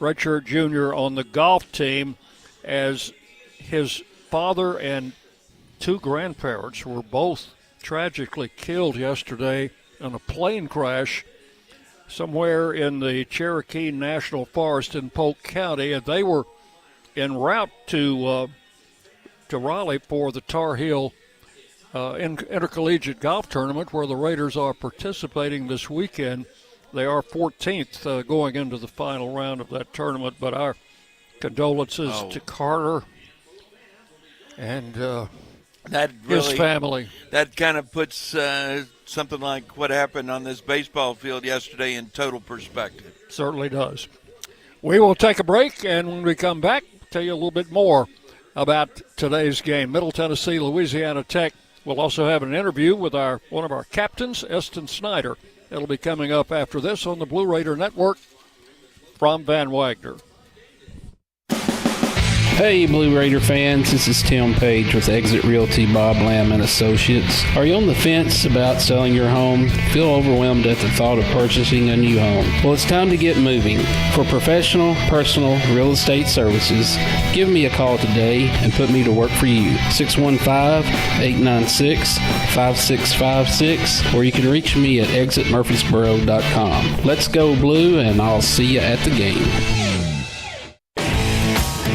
redshirt junior on the golf team, as his father and two grandparents were both tragically killed yesterday in a plane crash somewhere in the Cherokee National Forest in Polk County, and they were en route to Raleigh for the Tar Heel intercollegiate golf tournament, where the Raiders are participating this weekend. They are 14th going into the final round of that tournament, but our condolences to Carter and his family. That kind of puts something like what happened on this baseball field yesterday in total perspective. Certainly does. We will take a break, and when we come back, tell you a little bit more about today's game. Middle Tennessee, Louisiana Tech. We'll also have an interview with one of our captains, Eston Snyder. It'll be coming up after this on the Blue Raider Network from Van Wagner. Hey, Blue Raider fans, this is Tim Page with Exit Realty Bob Lamb and Associates. Are you on the fence about selling your home? Feel overwhelmed at the thought of purchasing a new home? Well, it's time to get moving. For professional, personal real estate services, give me a call today and put me to work for you. 615-896-5656, or you can reach me at exitmurfreesboro.com. Let's go Blue, and I'll see you at the game.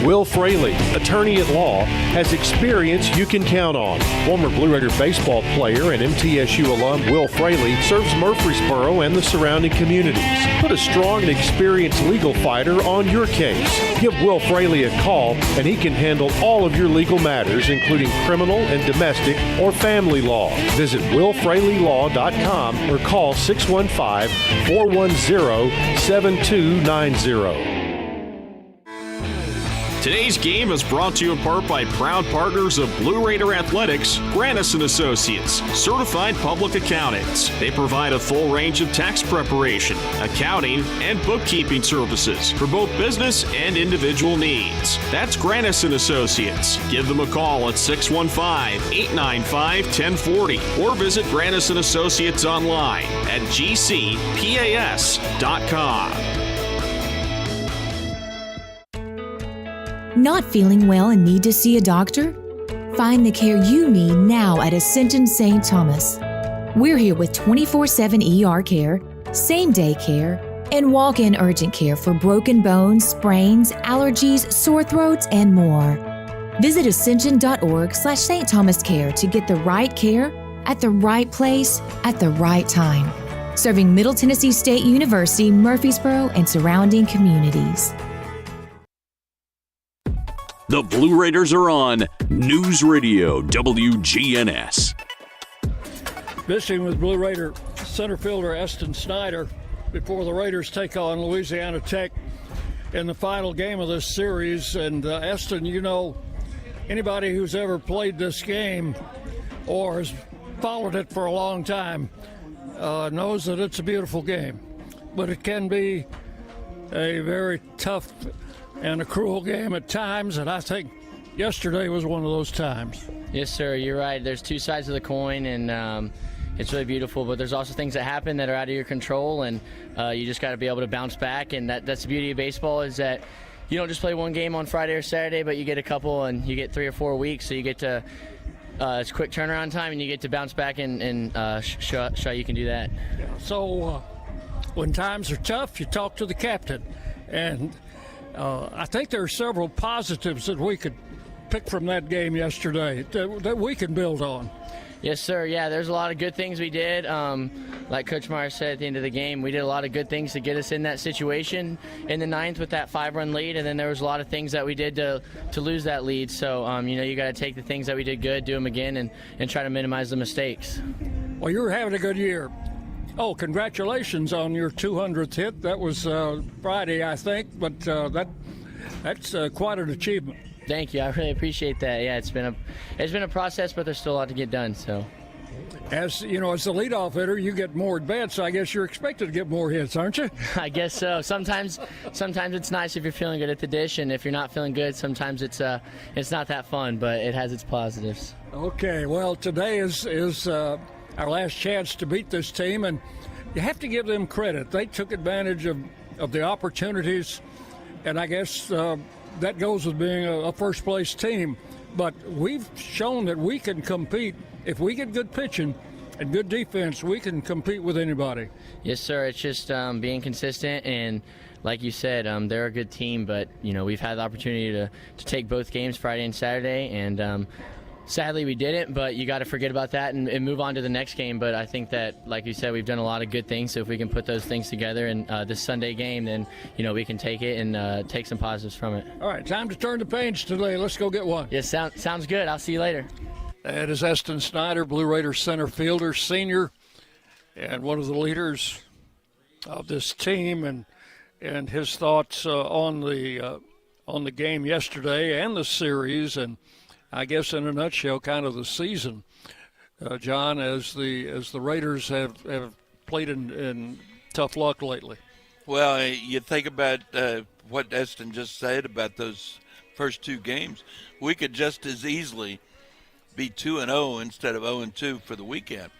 Will Fraley, attorney at law, has experience you can count on. Former Blue Raider baseball player and MTSU alum Will Fraley serves Murfreesboro and the surrounding communities. Put a strong and experienced legal fighter on your case. Give Will Fraley a call, and he can handle all of your legal matters, including criminal and domestic or family law. Visit willfraleylaw.com or call 615-410-7290. Today's game is brought to you in part by proud partners of Blue Raider Athletics, Grannis & Associates, certified public accountants. They provide a full range of tax preparation, accounting, and bookkeeping services for both business and individual needs. That's Grannis & Associates. Give them a call at 615-895-1040 or visit Grannis & Associates online at gcpas.com. Not feeling well and need to see a doctor? Find the care you need now at Ascension St. Thomas. We're here with 24/7 ER care, same-day care, and walk-in urgent care for broken bones, sprains, allergies, sore throats, and more. Visit ascension.org/St. Thomas Care to get the right care at the right place at the right time. Serving Middle Tennessee State University, Murfreesboro, and surrounding communities. The Blue Raiders are on News Radio WGNS. Visiting with Blue Raider center fielder Eston Snyder before the Raiders take on Louisiana Tech in the final game of this series. And Eston, you know, anybody who's ever played this game or has followed it for a long time knows that it's a beautiful game. But it can be a very tough and a cruel game at times, and I think yesterday was one of those times. Yes, sir, you're right. There's two sides of the coin, and it's really beautiful, but there's also things that happen that are out of your control, and you just got to be able to bounce back, and that's the beauty of baseball, is that you don't just play one game on Friday or Saturday, but you get a couple, and you get 3 or 4 weeks, so you get to it's quick turnaround time, and you get to bounce back and show you can do that. Yeah, so when times are tough, you talk to the captain, and I think there are several positives that we could pick from that game yesterday that we can build on. Yes, sir. Yeah, there's a lot of good things we did. Like Coach Meyer said at the end of the game, we did a lot of good things to get us in that situation in the ninth with that 5-run lead, and then there was a lot of things that we did to lose that lead. So, you got to take the things that we did good, do them again, and try to minimize the mistakes. Well, you're having a good year. Oh, congratulations on your 200th hit. That was Friday, I think, but that's quite an achievement. Thank you. I really appreciate that. Yeah, it's been a process, but there's still a lot to get done. So, as you know, as the leadoff hitter, you get more advanced. So I guess you're expected to get more hits, aren't you? I guess so. Sometimes it's nice if you're feeling good at the dish, and if you're not feeling good, sometimes it's not that fun. But it has its positives. Okay. Well, today is our last chance to beat this team, and you have to give them credit. They took advantage of the opportunities And I guess that goes with being a first-place team. But we've shown that we can compete. If we get good pitching and good defense, we can compete with anybody. Yes, sir. It's just being consistent, and like you said, they're a good team. But we've had the opportunity to take both games, Friday and Saturday, and sadly we didn't. But you got to forget about that and move on to the next game. But I think that, like you said, we've done a lot of good things. So if we can put those things together in this Sunday game, then we can take it and take some positives from it. All right, time to turn the page today. Let's go get one. Yes, sounds good. I'll see you later. That is Eston Snyder, Blue Raiders center fielder, senior, and one of the leaders of this team, and his thoughts on the game yesterday and the series, and I guess in a nutshell, kind of the season. John, as the Raiders have played in tough luck lately. Well, you think about what Eston just said about those first two games. We could just as easily be 2-0 instead of 0-2 for the weekend.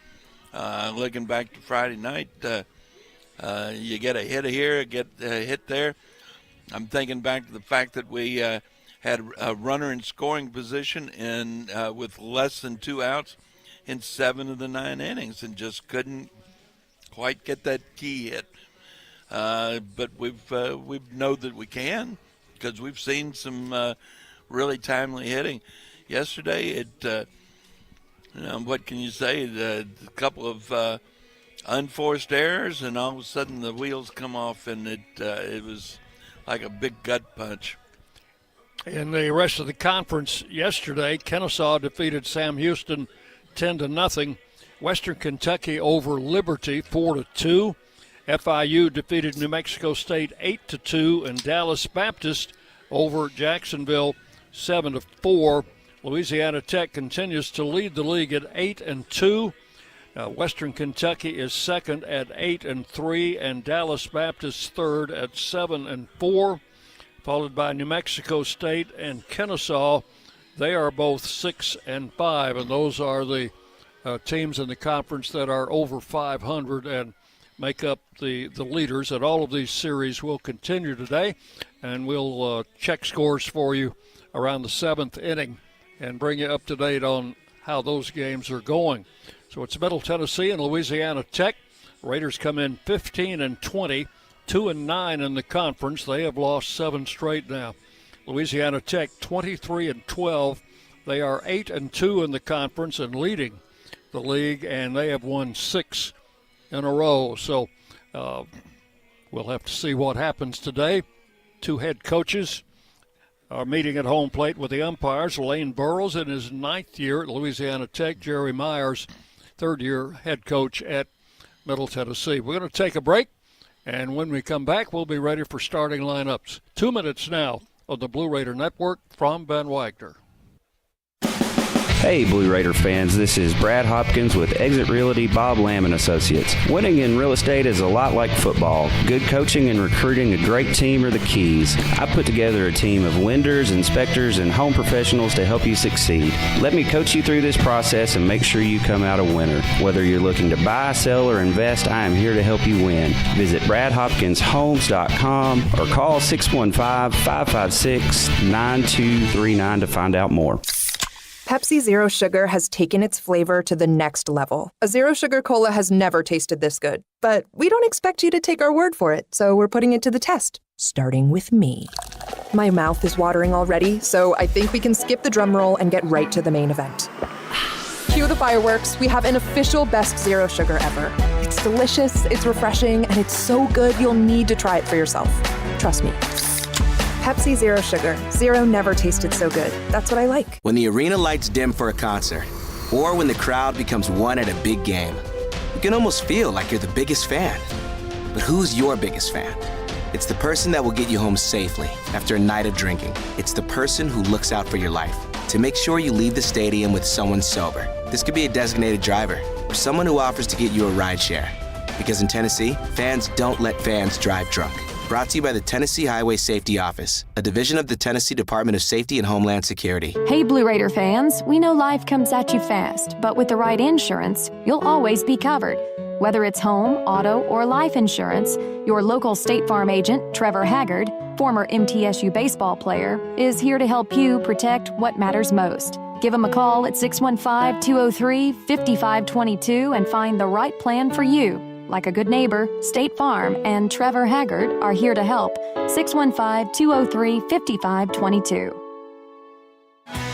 Looking back to Friday night, you get a hit here, get a hit there. I'm thinking back to the fact that we had a runner in scoring position with less than 2 outs in 7 of the 9 innings and just couldn't quite get that key hit. But we know that we can because we've seen some really timely hitting. Yesterday, what can you say? A couple of unforced errors, and all of a sudden the wheels come off, and it was like a big gut punch. In the rest of the conference yesterday, Kennesaw defeated Sam Houston 10-0. Western Kentucky over Liberty 4-2. FIU defeated New Mexico State 8-2, and Dallas Baptist over Jacksonville 7-4. Louisiana Tech continues to lead the league at 8-2. Western Kentucky is second at 8-3, and Dallas Baptist third at 7-4. Followed by New Mexico State and Kennesaw. They are both 6-5, and those are the teams in the conference that are over 500 and make up the leaders. And all of these series will continue today, and we'll check scores for you around the 7th inning and bring you up to date on how those games are going. So it's Middle Tennessee and Louisiana Tech. Raiders come in 15-20. 2-9 in the conference. They have lost 7 straight now. Louisiana Tech 23-12. They are 8-2 in the conference and leading the league, and they have won 6 in a row. So we'll have to see what happens today. 2 head coaches are meeting at home plate with the umpires. Lane Burrows in his 9th year at Louisiana Tech. Jerry Myers, 3rd-year head coach at Middle Tennessee. We're going to take a break. And when we come back, we'll be ready for starting lineups. 2 minutes now on the Blue Raider Network from Ben Wagner. Hey, Blue Raider fans, this is Brad Hopkins with Exit Realty Bob Lamb & Associates. Winning in real estate is a lot like football. Good coaching and recruiting a great team are the keys. I put together a team of lenders, inspectors, and home professionals to help you succeed. Let me coach you through this process and make sure you come out a winner. Whether you're looking to buy, sell, or invest, I am here to help you win. Visit BradHopkinsHomes.com or call 615-556-9239 to find out more. Pepsi Zero Sugar has taken its flavor to the next level. A Zero Sugar Cola has never tasted this good. But we don't expect you to take our word for it, so we're putting it to the test, starting with me. My mouth is watering already, so I think we can skip the drum roll and get right to the main event. Cue the fireworks. We have an official best Zero Sugar ever. It's delicious, it's refreshing, and it's so good you'll need to try it for yourself. Trust me. Pepsi Zero Sugar. Zero never tasted so good. That's what I like. When the arena lights dim for a concert, or when the crowd becomes one at a big game, you can almost feel like you're the biggest fan. But who's your biggest fan? It's the person that will get you home safely after a night of drinking. It's the person who looks out for your life to make sure you leave the stadium with someone sober. This could be a designated driver or someone who offers to get you a ride share. Because in Tennessee, fans don't let fans drive drunk. Brought to you by the Tennessee Highway Safety Office, a division of the Tennessee Department of Safety and Homeland Security. Hey, Blue Raider fans, we know life comes at you fast, but with the right insurance, you'll always be covered. Whether it's home, auto, or life insurance, your local State Farm agent, Trevor Haggard, former MTSU baseball player, is here to help you protect what matters most. Give him a call at 615-203-5522 and find the right plan for you. Like a good neighbor, State Farm and Trevor Haggard are here to help. 615-203-5522.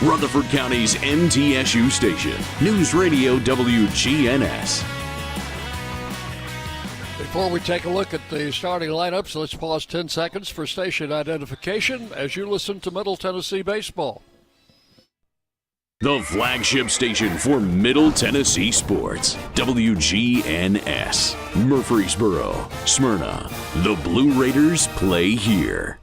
Rutherford County's MTSU station, News Radio WGNS. Before we take a look at the starting lineups, let's pause 10 seconds for station identification as you listen to Middle Tennessee baseball. The flagship station for Middle Tennessee sports, WGNS. Murfreesboro, Smyrna. The Blue Raiders play here.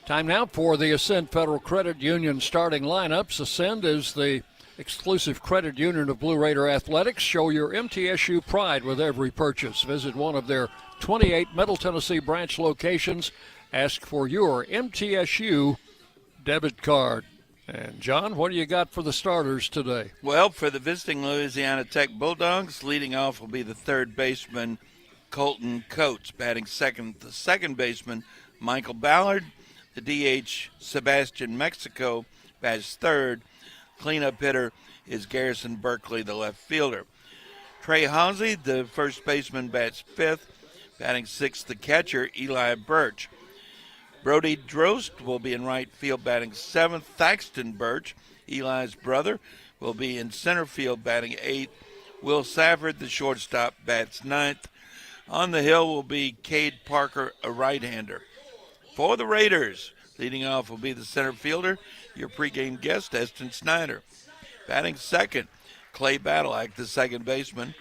Time now for the Ascend Federal Credit Union starting lineups. Ascend is the exclusive credit union of Blue Raider Athletics. Show your MTSU pride with every purchase. Visit one of their 28 Middle Tennessee branch locations. Ask for your MTSU debit card. And, John, what do you got for the starters today? Well, for the visiting Louisiana Tech Bulldogs, leading off will be the third baseman, Colton Coates. Batting second, the second baseman, Michael Ballard. The DH, Sebastian Mexico, bats third. Cleanup hitter is Garrison Berkeley, the left fielder. Trey Halsey, the first baseman, bats fifth. Batting sixth, the catcher, Eli Birch. Brody Drost will be in right field, batting seventh. Thaxton Birch, Eli's brother, will be in center field, batting eighth. Will Safford, the shortstop, bats ninth. On the hill will be Cade Parker, a right-hander. For the Raiders, leading off will be the center fielder, your pregame guest, Eston Snyder. Batting second, Clay Badalak, the second baseman.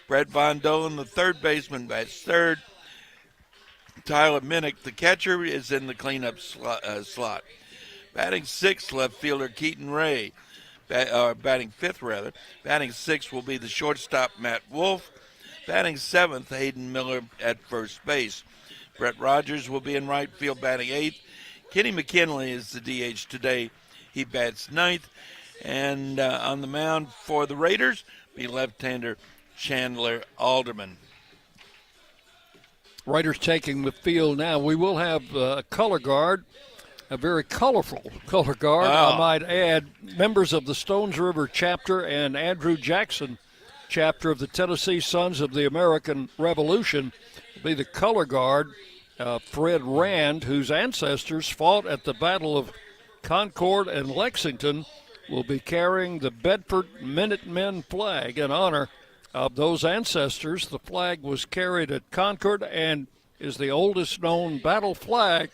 Brett Von Dolan, the third baseman, bats third. Tyler Minnick, the catcher, is in the cleanup slot. Batting sixth, left fielder Keaton Ray. Batting fifth, rather. Batting sixth will be the shortstop, Matt Wolf. Batting seventh, Hayden Miller at first base. Brett Rogers will be in right field, batting eighth. Kenny McKinley is the DH today. He bats ninth. And on the mound for the Raiders, be left-hander Chandler Alderman. Raiders taking the field now. We will have a color guard, a very colorful color guard. Wow. I might add, members of the Stones River chapter and Andrew Jackson chapter of the Tennessee Sons of the American Revolution will be the color guard. Fred Rand, whose ancestors fought at the Battle of Concord and Lexington, will be carrying the Bedford Minutemen flag in honor of those ancestors. The flag was carried at Concord and is the oldest known battle flag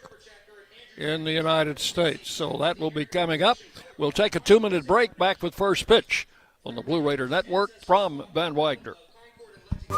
in the United States. So that will be coming up. We'll take a 2-minute break. Back with first pitch on the Blue Raider Network from Van Wagner.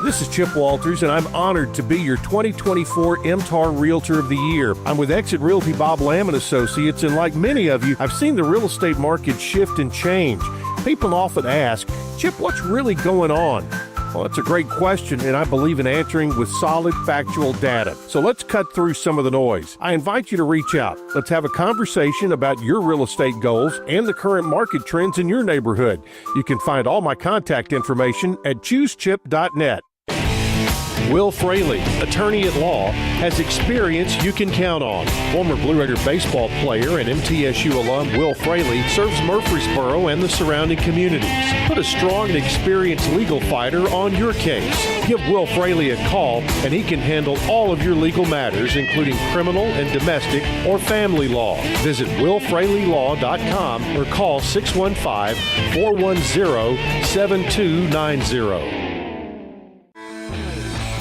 This is Chip Walters, and I'm honored to be your 2024 MTAR Realtor of the Year. I'm with Exit Realty Bob Lamb & Associates, and like many of you, I've seen the real estate market shift and change. People often ask, Chip, what's really going on? Well, that's a great question, and I believe in answering with solid, factual data. So let's cut through some of the noise. I invite you to reach out. Let's have a conversation about your real estate goals and the current market trends in your neighborhood. You can find all my contact information at choosechip.net. Will Fraley, attorney at law, has experience you can count on. Former Blue Raider baseball player and MTSU alum Will Fraley serves Murfreesboro and the surrounding communities. Put a strong and experienced legal fighter on your case. Give Will Fraley a call, and he can handle all of your legal matters, including criminal and domestic or family law. Visit willfraleylaw.com or call 615-410-7290.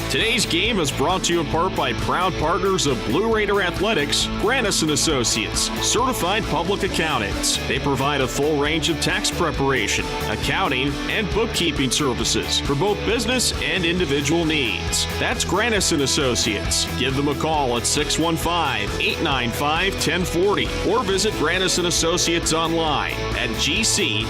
Today's game is brought to you in part by proud partners of Blue Raider Athletics, Grannis & Associates, certified public accountants. They provide a full range of tax preparation, accounting, and bookkeeping services for both business and individual needs. That's Grannis & Associates. Give them a call at 615-895-1040 or visit Grannis & Associates online at gcpas.com.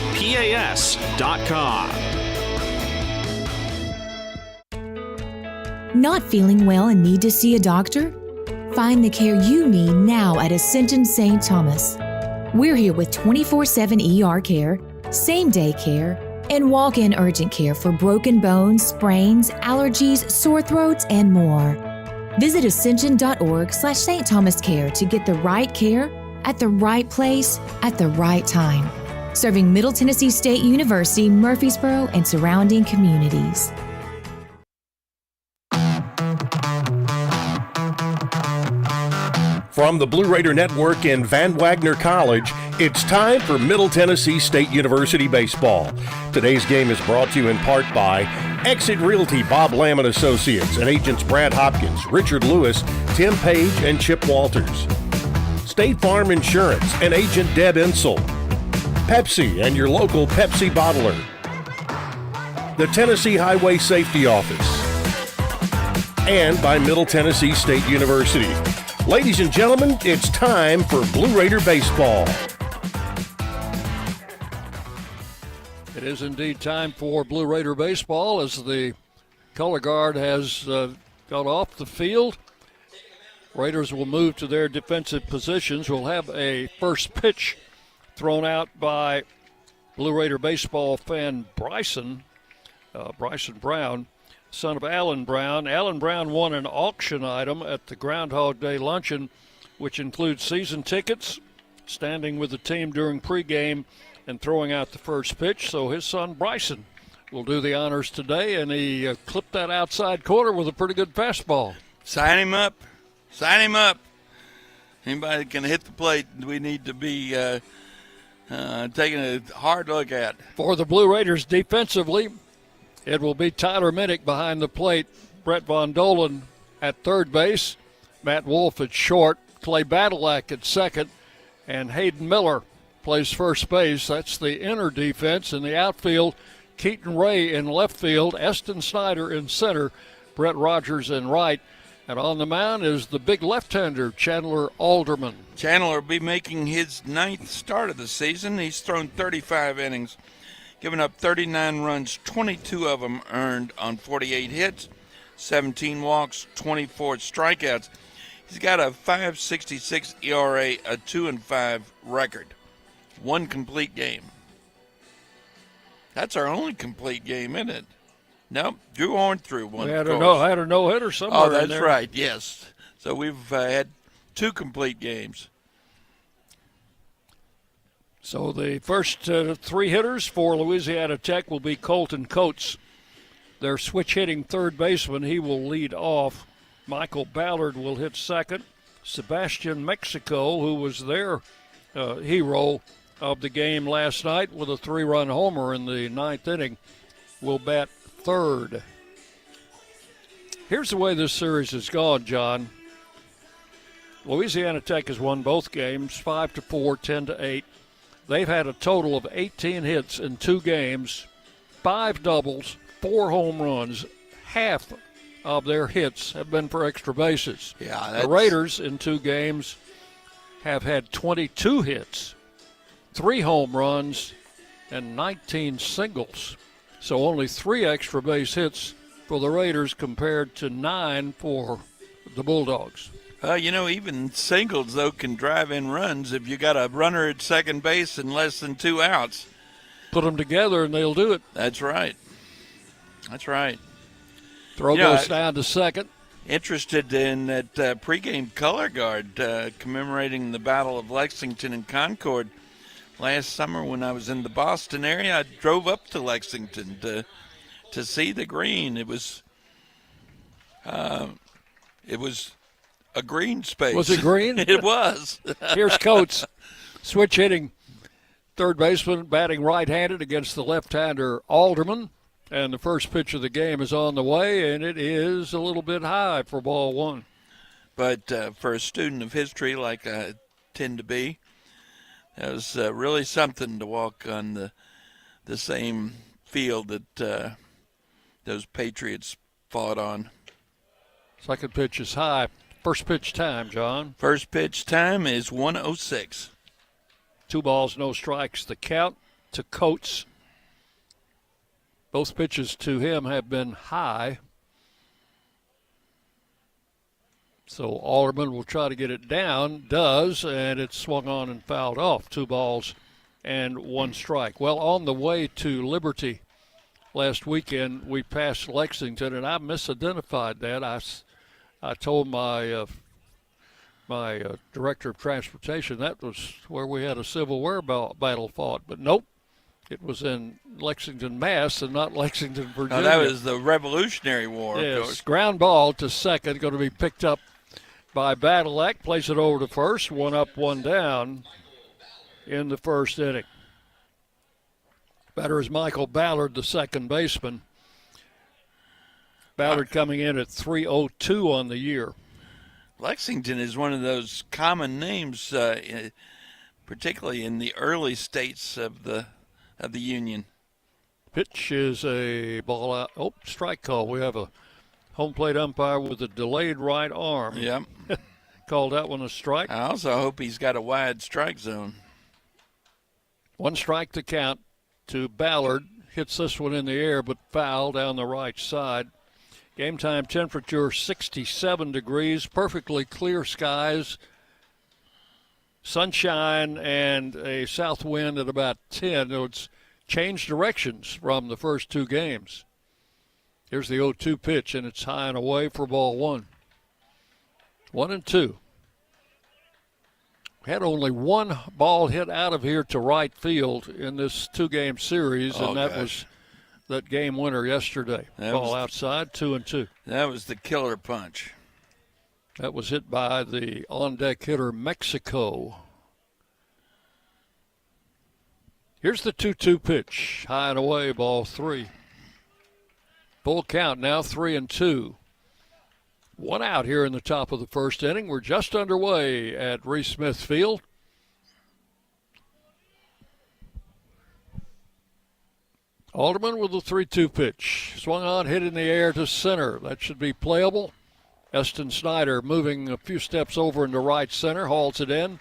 Not feeling well and need to see a doctor? Find the care you need now at Ascension St. Thomas. We're here with 24/7 ER care, same-day care, and walk-in urgent care for broken bones, sprains, allergies, sore throats, and more. Visit ascension.org/St. Thomas Care to get the right care at the right place at the right time. Serving Middle Tennessee State University, Murfreesboro, and surrounding communities. From the Blue Raider Network in Van Wagner College, it's time for Middle Tennessee State University baseball. Today's game is brought to you in part by Exit Realty Bob Lamb & Associates and agents Brad Hopkins, Richard Lewis, Tim Page, and Chip Walters. State Farm Insurance and agent Deb Insel. Pepsi and your local Pepsi bottler. The Tennessee Highway Safety Office. And by Middle Tennessee State University. Ladies and gentlemen, it's time for Blue Raider baseball. It is indeed time for Blue Raider baseball as the color guard has got off the field. Raiders will move to their defensive positions. We'll have a first pitch thrown out by Blue Raider baseball fan Bryson Brown, son of Alan Brown. Alan Brown won an auction item at the Groundhog Day luncheon, which includes season tickets, standing with the team during pregame, and throwing out the first pitch. So his son Bryson will do the honors today, and he clipped that outside corner with a pretty good fastball. Sign him up. Sign him up. Anybody that can hit the plate, we need to be taking a hard look at. For the Blue Raiders defensively, it will be Tyler Minnick behind the plate, Brett Von Dolan at third base, Matt Wolf at short, Clay Badalak at second, and Hayden Miller plays first base. That's the inner defense. In the outfield, Keaton Ray in left field, Eston Snyder in center, Brett Rogers in right. And on the mound is the big left-hander, Chandler Alderman. Chandler will be making his 9th start of the season. He's thrown 35 innings. Giving up 39 runs, 22 of them earned on 48 hits, 17 walks, 24 strikeouts. He's got a 5.66 ERA, a 2-5 record. One complete game. That's our only complete game, isn't it? Nope, Drew Horn threw one. We had a no-hitter somewhere. Oh, that's in there. right, yes. So we've had 2 complete games. So the first 3 hitters for Louisiana Tech will be Colton Coates, their switch-hitting third baseman. He will lead off. Michael Ballard will hit second. Sebastian Mexico, who was their hero of the game last night with a 3-run homer in the 9th inning, will bat third. Here's the way this series has gone, John. Louisiana Tech has won both games, 5-4, 10-8. They've had a total of 18 hits in 2 games, 5 doubles, 4 home runs. Half of their hits have been for extra bases. Yeah, the Raiders in 2 games have had 22 hits, 3 home runs, and 19 singles. So only 3 extra base hits for the Raiders compared to 9 for the Bulldogs. Even singles, though, can drive in runs if you got a runner at second base and less than 2 outs. Put them together and they'll do it. That's right. That's right. Throw goes down to second. Interested in that pregame color guard commemorating the Battle of Lexington and Concord. Last summer when I was in the Boston area, I drove up to Lexington to see the green. It was a green space. Was it green? It was. Here's Coates, switch hitting third baseman, batting right-handed against the left-hander Alderman. And the first pitch of the game is on the way, and it is a little bit high for ball 1. But for a student of history like I tend to be, that was really something to walk on the same field that those Patriots fought on. Second pitch is high. First pitch time, John. First pitch time is 1:06. 2 balls, no strikes. The count to Coates. Both pitches to him have been high. So Alderman will try to get it down, does, and it's swung on and fouled off. 2 balls and 1 strike. Well, on the way to Liberty last weekend, we passed Lexington, and I misidentified that. I told my director of transportation that was where we had a Civil War battle fought, but nope, it was in Lexington, Mass, and not Lexington, Virginia. No, that was the Revolutionary War, yes, of course. Ground ball to second, going to be picked up by Badalak, plays it over to first, 1 up, 1 down in the first inning. Batter is Michael Ballard, the second baseman. Ballard coming in at .302 on the year. Lexington is one of those common names, particularly in the early states of the Union. Pitch is a ball out. Oh, strike call. We have a home plate umpire with a delayed right arm. Yep. Called that one a strike. I also hope he's got a wide strike zone. 1 strike to count to Ballard. Hits this one in the air, but foul down the right side. Game time temperature 67 degrees, perfectly clear skies, sunshine, and a south wind at about 10. It's changed directions from the first 2 games. Here's the 0-2 pitch, and it's high and away for ball 1. 1-2. Had only 1 ball hit out of here to right field in this 2-game series, and that was that game winner yesterday. Ball outside, 2-2. That was the killer punch. That was hit by the on-deck hitter, Mexico. Here's the 2-2 pitch. High and away, ball 3. Full count now, 3-2. 1 out here in the top of the first inning. We're just underway at Reese Smith Field. Alderman with the 3-2 pitch. Swung on, hit in the air to center. That should be playable. Eston Snyder moving a few steps over into right center. Hauls it in.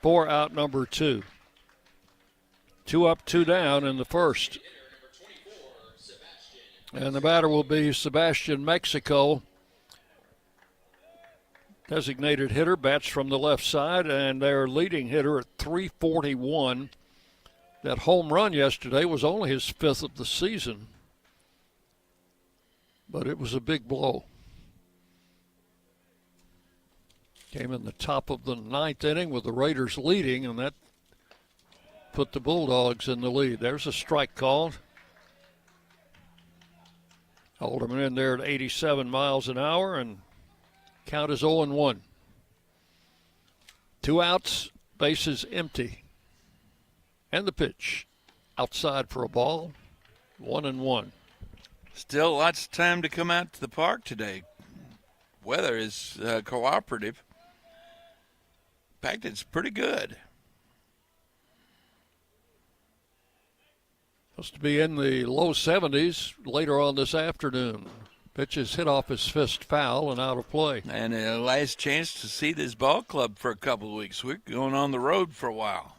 4 out, number 2. 2 up, 2 down in the first. And the batter will be Sebastian Mexico. Designated hitter, bats from the left side, and their leading hitter at .341. That home run yesterday was only his 5th of the season, but it was a big blow. Came in the top of the 9th inning with the Raiders leading, and that put the Bulldogs in the lead. There's a strike called. Alderman in there at 87 miles an hour, and count is 0-1. 2 outs, bases empty. And the pitch. Outside for a ball. 1-1. Still lots of time to come out to the park today. Weather is cooperative. In fact, it's pretty good. Supposed to be in the low 70s later on this afternoon. Pitch is hit off his fist foul and out of play. And a last chance to see this ball club for a couple of weeks. We're going on the road for a while.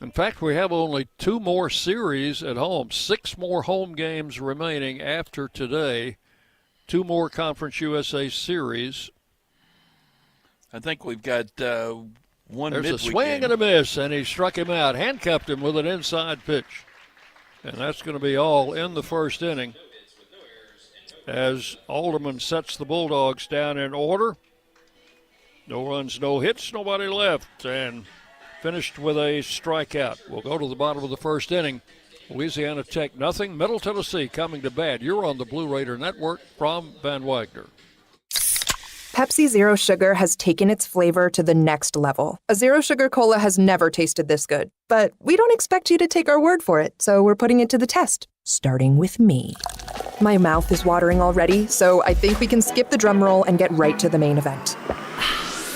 In fact, we have only 2 more series at home, 6 more home games remaining after today, 2 more Conference USA series. I think we've got one midweek. There's a swing and a miss, and he struck him out, handcuffed him with an inside pitch. And that's going to be all in the first inning as Alderman sets the Bulldogs down in order. No runs, no hits, nobody left, and finished with a strikeout. We'll go to the bottom of the first inning. Louisiana Tech nothing. Middle Tennessee coming to bat. You're on the Blue Raider Network from Van Wagner. Pepsi Zero Sugar has taken its flavor to the next level. A Zero Sugar Cola has never tasted this good. But we don't expect you to take our word for it, so we're putting it to the test, starting with me. My mouth is watering already, so I think we can skip the drum roll and get right to the main event.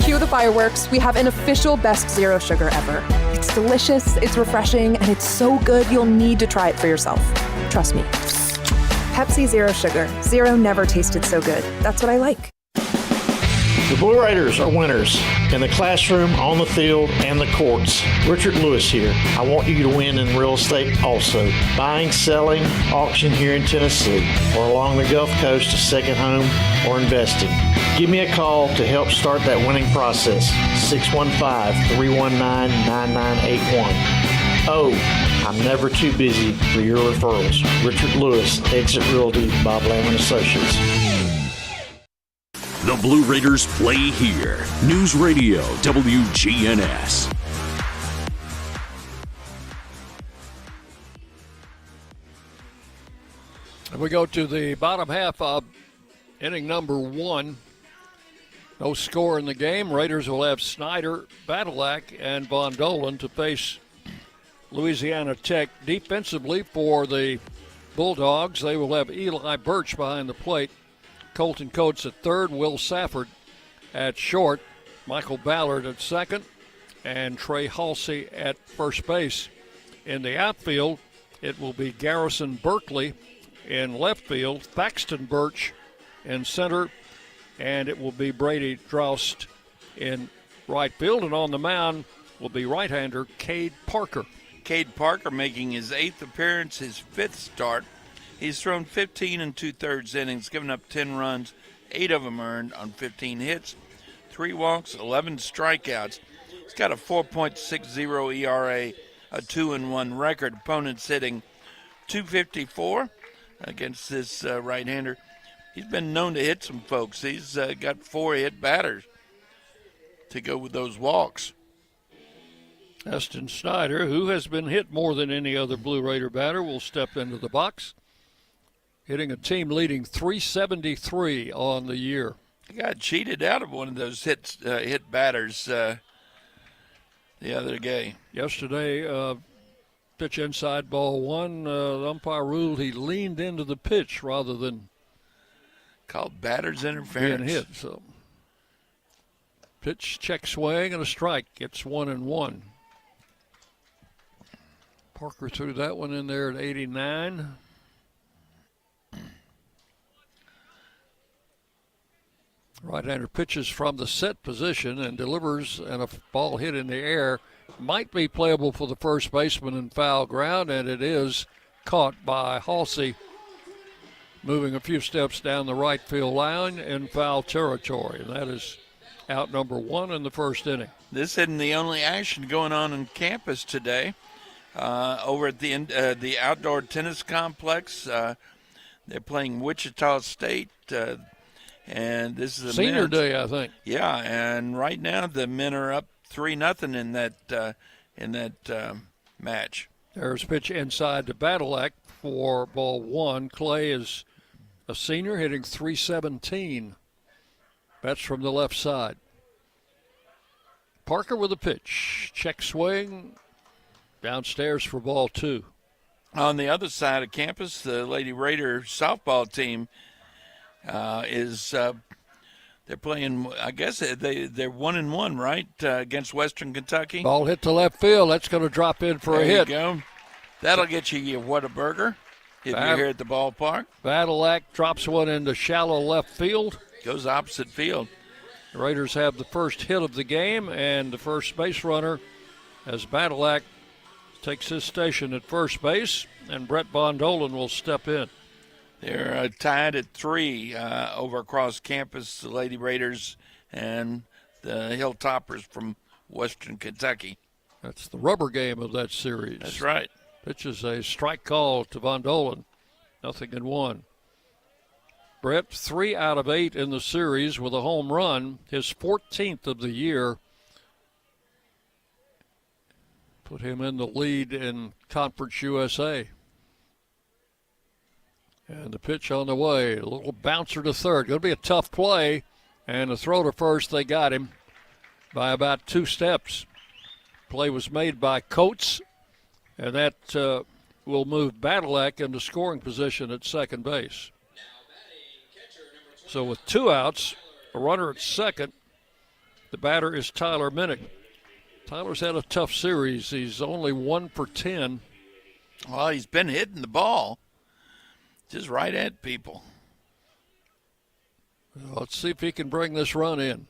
Cue the fireworks. We have an official best Zero Sugar ever. It's delicious, it's refreshing, and it's so good you'll need to try it for yourself. Trust me. Pepsi Zero Sugar. Zero never tasted so good. That's what I like. The Blue Raiders are winners in the classroom, on the field, and the courts. Richard Lewis here. I want you to win in real estate also. Buying, selling, auction here in Tennessee, or along the Gulf Coast, a second home, or investing. Give me a call to help start that winning process. 615-319-9981. Oh, I'm never too busy for your referrals. Richard Lewis, Exit Realty, Bob Lamb & Associates. The Blue Raiders play here. News Radio WGNS. And we go to the bottom half of inning number 1. No score in the game. Raiders will have Snyder, Badalak, and Von Dolan to face Louisiana Tech. Defensively for the Bulldogs, they will have Eli Birch behind the plate. Colton Coates at third, Will Safford at short, Michael Ballard at second, and Trey Halsey at first base. In the outfield, it will be Garrison Berkeley in left field, Thaxton Birch in center, and it will be Brady Droust in right field. And on the mound will be right-hander Cade Parker. Cade Parker making his 8th appearance, his 5th start. He's thrown 15 2/3 innings, given up 10 runs, 8 of them earned on 15 hits, 3 walks, 11 strikeouts. He's got a 4.60 ERA, a 2-1 record. Opponents hitting .254 against this right-hander. He's been known to hit some folks. He's got 4 hit batters to go with those walks. Eston Snyder, who has been hit more than any other Blue Raider batter, will step into the box, hitting a team-leading .373 on the year. He got cheated out of one of those hit batters the other day. Yesterday, pitch inside ball 1. The umpire ruled he leaned into the pitch rather than called batter's interference. Being hit. So pitch, check, swing, and a strike. It's 1-1. Parker threw that one in there at 89. Right-hander pitches from the set position and delivers, and a ball hit in the air might be playable for the first baseman in foul ground, and it is caught by Halsey, moving a few steps down the right field line in foul territory. And that is out number 1 in the first inning. This isn't the only action going on campus today. Over at the outdoor tennis complex, they're playing Wichita State. And this is a senior day, I think. Yeah, and right now the men are up 3-0 in that match. There's a pitch inside to Badalak for ball 1. Clay is a senior, hitting .317. That's from the left side. Parker with a pitch. Check swing. Downstairs for ball 2. On the other side of campus, the Lady Raider softball team is they're playing, I guess they're 1-1, right, against Western Kentucky. Ball hit to left field. That's going to drop in for a hit. There you go. That'll get you your Whataburger if you're here at the ballpark. Badalak drops one into shallow left field. Goes opposite field. The Raiders have the first hit of the game, and the first base runner, as Badalak takes his station at first base, and Brett Von Dolan will step in. They're tied at 3 over across campus, the Lady Raiders and the Hilltoppers from Western Kentucky. That's the rubber game of that series. That's right. Pitches a strike call to Von Dolan. 0-1. Brett, 3 out of 8 in the series with a home run, his 14th of the year. Put him in the lead in Conference USA. And the pitch on the way, a little bouncer to third. Going to be a tough play, and the throw to first, they got him by about 2 steps. Play was made by Coates, and that will move Badalak into scoring position at second base. So with 2 outs, a runner at second, the batter is Tyler Minnick. Tyler's had a tough series. He's only 1 for 10. Well, he's been hitting the ball just right at people. Let's see if he can bring this run in.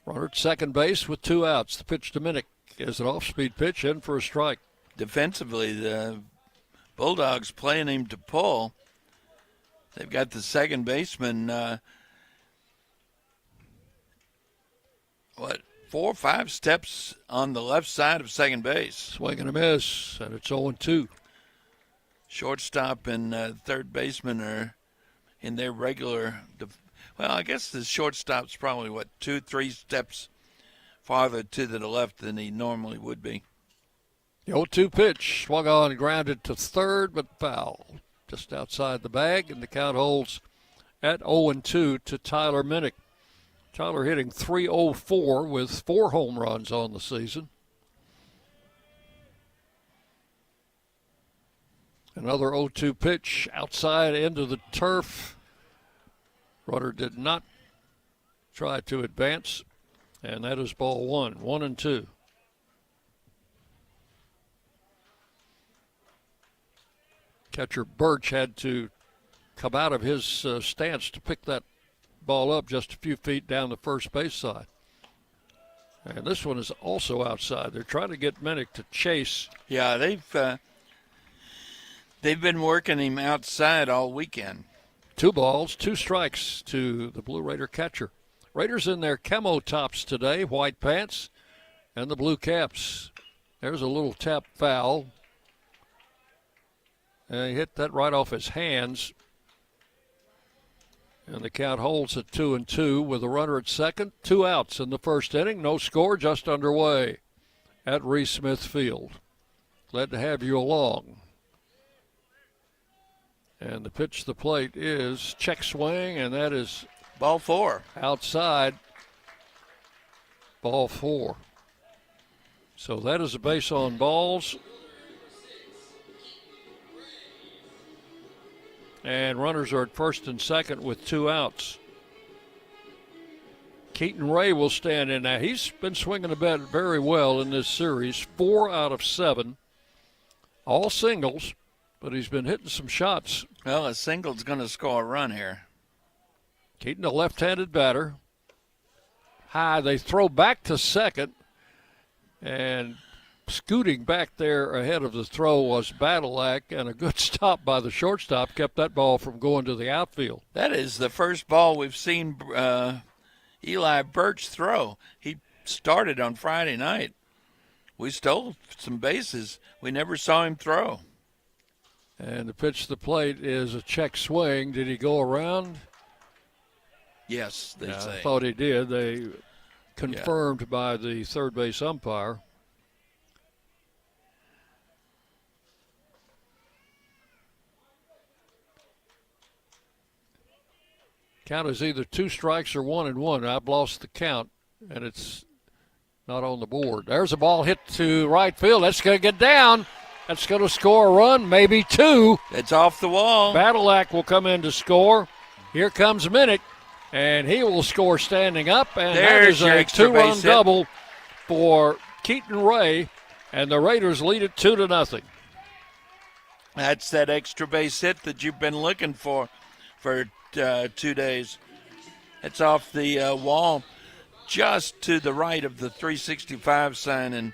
Runner at second base with 2 outs. The pitch to Minnick is an off-speed pitch in for a strike. Defensively, the Bulldogs playing him to pull. They've got the second baseman, 4 or 5 steps on the left side of second base. Swing and a miss, and it's 0-2. Shortstop and third baseman are in their regular Well, I guess the shortstop's probably, 2-3 steps farther to the left than he normally would be. The 0-2 pitch swung on and grounded to third, but foul. Just outside the bag, and the count holds at 0-2 to Tyler Minnick. Tyler hitting .304 with 4 home runs on the season. Another 0-2 pitch outside into the turf. Runner did not try to advance, and that is ball 1, 1-2. Catcher Birch had to come out of his stance to pick that ball up just a few feet down the first base side. And this one is also outside. They're trying to get Minnick to chase. Yeah, they've been working him outside all weekend. 2 balls, 2 strikes to the Blue Raider catcher. Raiders in their camo tops today, white pants and the blue caps. There's a little tap foul. And he hit that right off his hands. And the count holds at 2-2 with a runner at second. 2 outs in the first inning. No score, just underway at Reese Smith Field. Glad to have you along. And the pitch to the plate is check swing, and that is ball 4. Outside, ball 4. So that is a base on balls. And runners are at first and second with 2 outs. Keaton Ray will stand in now. He's been swinging the bat very well in this series. 4 out of 7. All singles, but he's been hitting some shots. Well, a single's going to score a run here. Keaton, a left-handed batter. High, they throw back to second. And scooting back there ahead of the throw was Badalak, and a good stop by the shortstop kept that ball from going to the outfield. That is the first ball we've seen Eli Birch throw. He started on Friday night. We stole some bases. We never saw him throw. And the pitch to the plate is a check swing. Did he go around? Yes, they say. I thought he did. They confirmed by the third base umpire. Count is either 2 strikes or 1-1. I've lost the count, and it's not on the board. There's a ball hit to right field. That's going to get down. That's going to score a run, maybe 2. It's off the wall. Badalak will come in to score. Here comes Minnick, and he will score standing up. And there's that is a 2-run double for Keaton Ray, and the Raiders lead it 2-0. That's that extra base hit that you've been looking for 2 days. It's off the wall just to the right of the 365 sign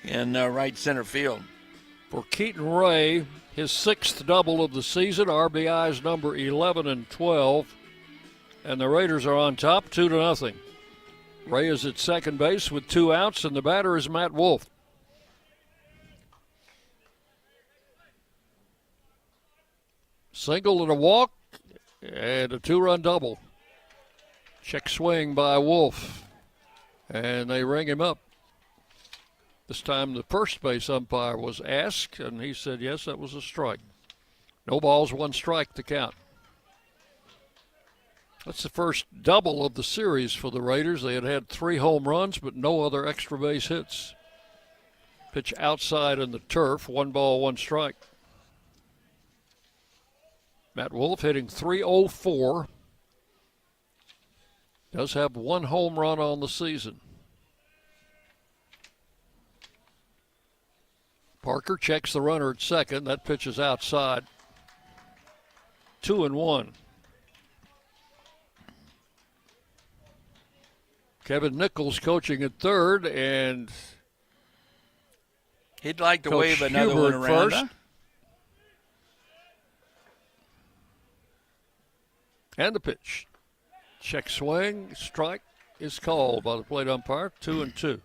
in right center field. For Keaton Ray, his 6th double of the season, RBIs number 11 and 12, and the Raiders are on top 2-0. Ray is at second base with 2 outs, and the batter is Matt Wolf. Single and a walk, and a 2-run double. Check swing by Wolf, and they ring him up. This time the first base umpire was asked, and he said, yes, that was a strike. No balls, 1 strike to count. That's the first double of the series for the Raiders. They had 3 home runs, but no other extra base hits. Pitch outside in the turf, 1 ball, 1 strike. Matt Wolf hitting .304. Does have 1 home run on the season. Parker checks the runner at second. That pitch is outside. 2-1. Kevin Nichols coaching at third, and he'd like to Coach wave another Huber one around. First. And the pitch. Check swing. Strike is called by the plate umpire. 2-2.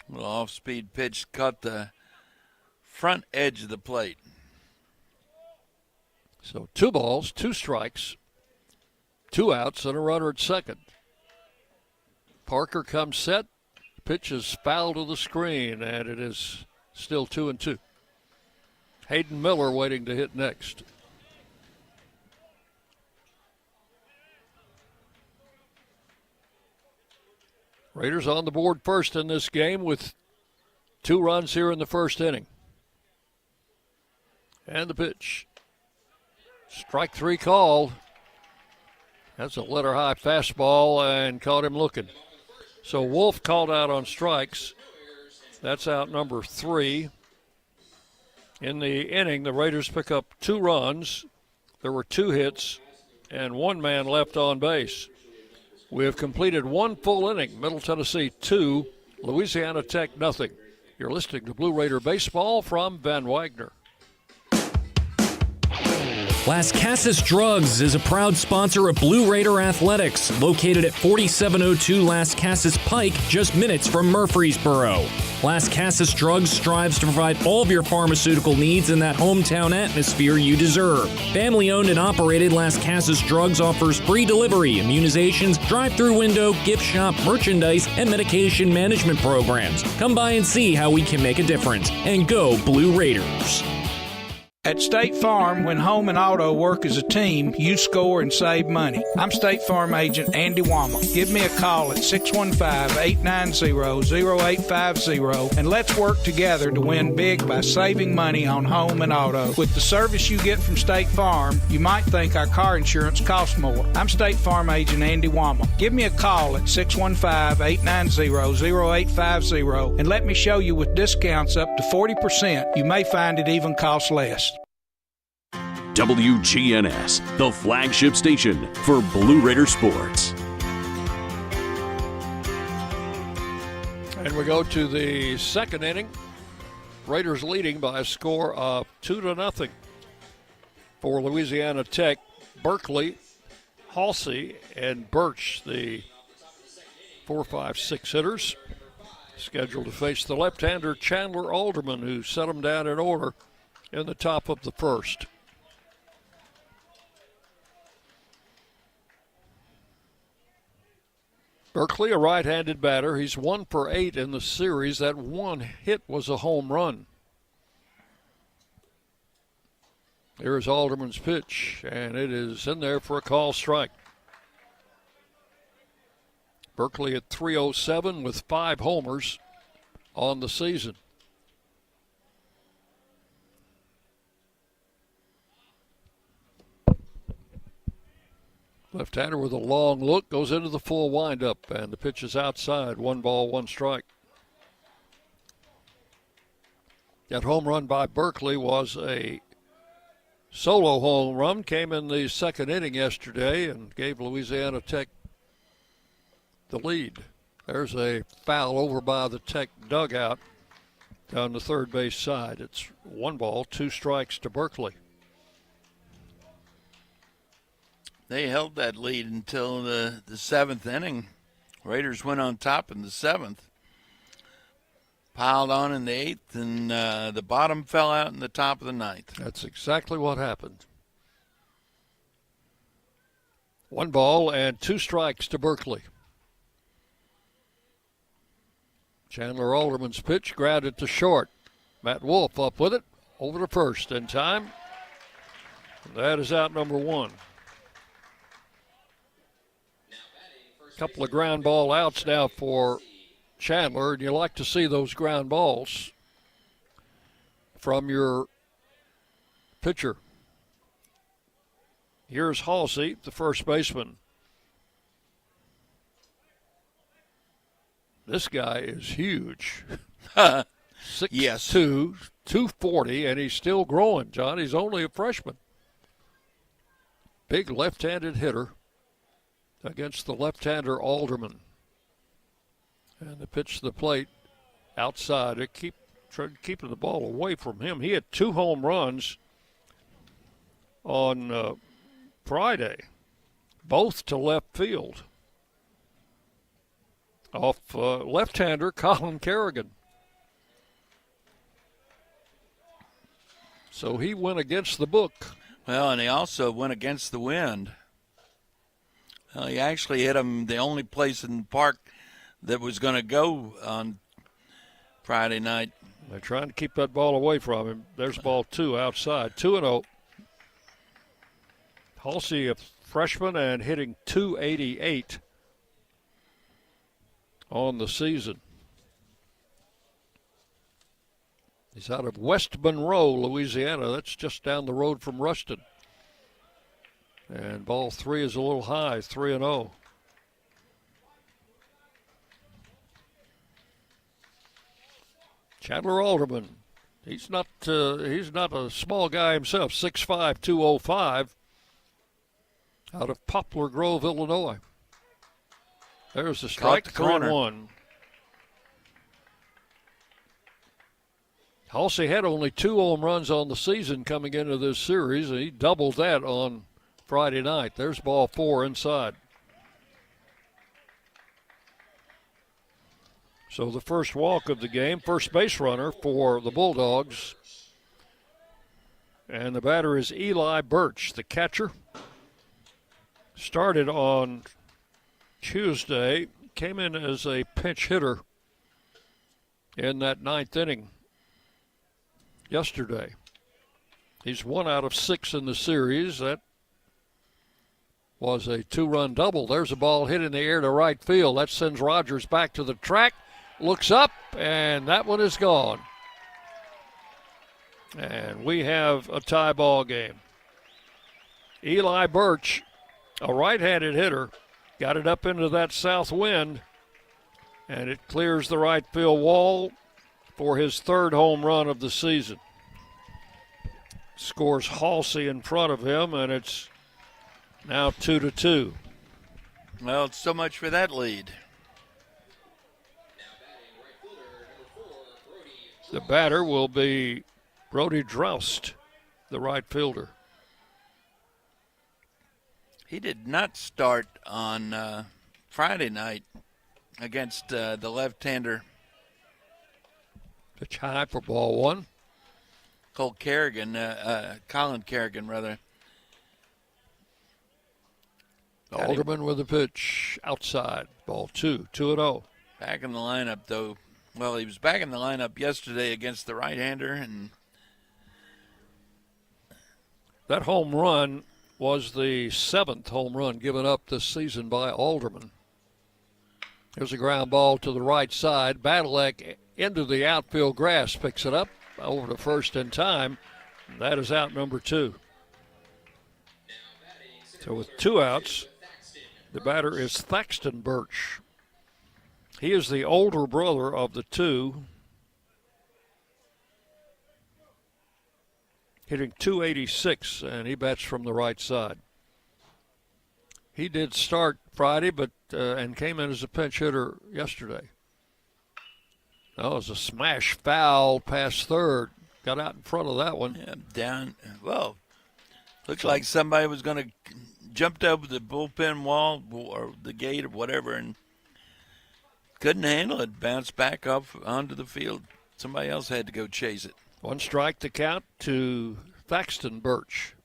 Well, off-speed pitch caught the front edge of the plate. So 2 balls, 2 strikes 2 outs and a runner at second. Parker comes set. Pitch is foul to the screen, and it is still 2-2. Hayden Miller waiting to hit next. Raiders on the board first in this game with 2 runs here in the first inning. And the pitch. Strike 3 called. That's a letter-high fastball and caught him looking. So Wolf called out on strikes. That's out number 3. In the inning, the Raiders pick up 2 runs. There were 2 hits and 1 man left on base. We have completed 1 full inning. Middle Tennessee 2, Louisiana Tech 0. You're listening to Blue Raider Baseball from Van Wagner. Las Casas Drugs is a proud sponsor of Blue Raider Athletics, located at 4702 Las Casas Pike, just minutes from Murfreesboro. Las Casas Drugs strives to provide all of your pharmaceutical needs in that hometown atmosphere you deserve. Family-owned and operated, Las Casas Drugs offers free delivery, immunizations, drive-through window, gift shop, merchandise, and medication management programs. Come by and see how we can make a difference. And go Blue Raiders. At State Farm, when home and auto work as a team, you score and save money. I'm State Farm agent Andy Wama. Give me a call at 615-890-0850 and let's work together to win big by saving money on home and auto. With the service you get from State Farm, you might think our car insurance costs more. I'm State Farm agent Andy Wama. Give me a call at 615-890-0850 and let me show you with discounts up to 40%. You may find it even costs less. WGNS, the flagship station for Blue Raider sports. And we go to the second inning. Raiders leading by a score of 2-0 for Louisiana Tech. Berkeley, Halsey, and Birch, the 4, 5, 6 hitters, scheduled to face the left-hander Chandler Alderman, who set them down in order in the top of the first. Berkeley, a right-handed batter. He's 1 for 8 in the series. That 1 hit was a home run. Here's Alderman's pitch, and it is in there for a call strike. Berkeley at 307 with 5 homers on the season. Left-hander with a long look goes into the full windup, and the pitch is outside. 1 ball, 1 strike. That home run by Berkeley was a solo home run. Came in the second inning yesterday and gave Louisiana Tech the lead. There's a foul over by the Tech dugout down the third base side. It's 1 ball, 2 strikes to Berkeley. They held that lead until the 7th inning. Raiders went on top in the 7th. Piled on in the 8th, and the bottom fell out in the top of the 9th. That's exactly what happened. 1 ball and 2 strikes to Berkeley. Chandler Alderman's pitch grounded to short. Matt Wolf up with it, over to first in time. That is out number 1. Couple of ground ball outs now for Chandler, and you like to see those ground balls from your pitcher. Here's Halsey, the first baseman. This guy is huge. 6'2", Yes. 240, and he's still growing, John. He's only a freshman. Big left-handed hitter against the left-hander Alderman. And the pitch to the plate outside. They trying keeping the ball away from him. He had 2 home runs on Friday, both to left field, off left-hander Colin Kerrigan. So he went against the book. Well, and he also went against the wind. Well, he actually hit him the only place in the park that was going to go on Friday night. They're trying to keep that ball away from him. There's ball 2 outside, 2-0. Halsey, a freshman, and hitting .288 on the season. He's out of West Monroe, Louisiana. That's just down the road from Ruston. And ball 3 is a little high, 3-0. Chandler Alderman. He's not a small guy himself, 6'5", 205, out of Poplar Grove, Illinois. There's the strike, 3-1. Halsey had only 2 home runs on the season coming into this series, and he doubled that on Friday night. There's ball 4 inside. So the first walk of the game, first base runner for the Bulldogs. And the batter is Eli Birch, the catcher. Started on Tuesday, came in as a pinch hitter in that 9th inning yesterday. He's 1 out of 6 in the series. That was a 2-run double. There's a ball hit in the air to right field. That sends Rogers back to the track. Looks up, and that one is gone. And we have a tie ball game. Eli Birch, a right-handed hitter, got it up into that south wind, and it clears the right field wall for his 3rd home run of the season. Scores Halsey in front of him, and it's now 2-2. Well, so much for that lead. The batter will be Brody Droust, the right fielder. He did not start on Friday night against the left-hander. Pitch high for ball 1. Colin Kerrigan, rather. Alderman with a pitch outside, ball 2, 2-0. Back in the lineup, though. Well, he was back in the lineup yesterday against the right-hander, and that home run was the 7th home run given up this season by Alderman. There's a ground ball to the right side. Badalek into the outfield grass, picks it up over to first in time. That is out number 2. So with 2 outs, the batter is Thaxton Birch. He is the older brother of the 2. Hitting .286, and he bats from the right side. He did start Friday, but and came in as a pinch hitter yesterday. That was a smash foul past third. Got out in front of that one. Yeah, down. Well, looked like somebody was going to jumped over the bullpen wall or the gate or whatever and couldn't handle it. Bounced back off onto the field. Somebody else had to go chase it. 1 strike to count to Thaxton Birch.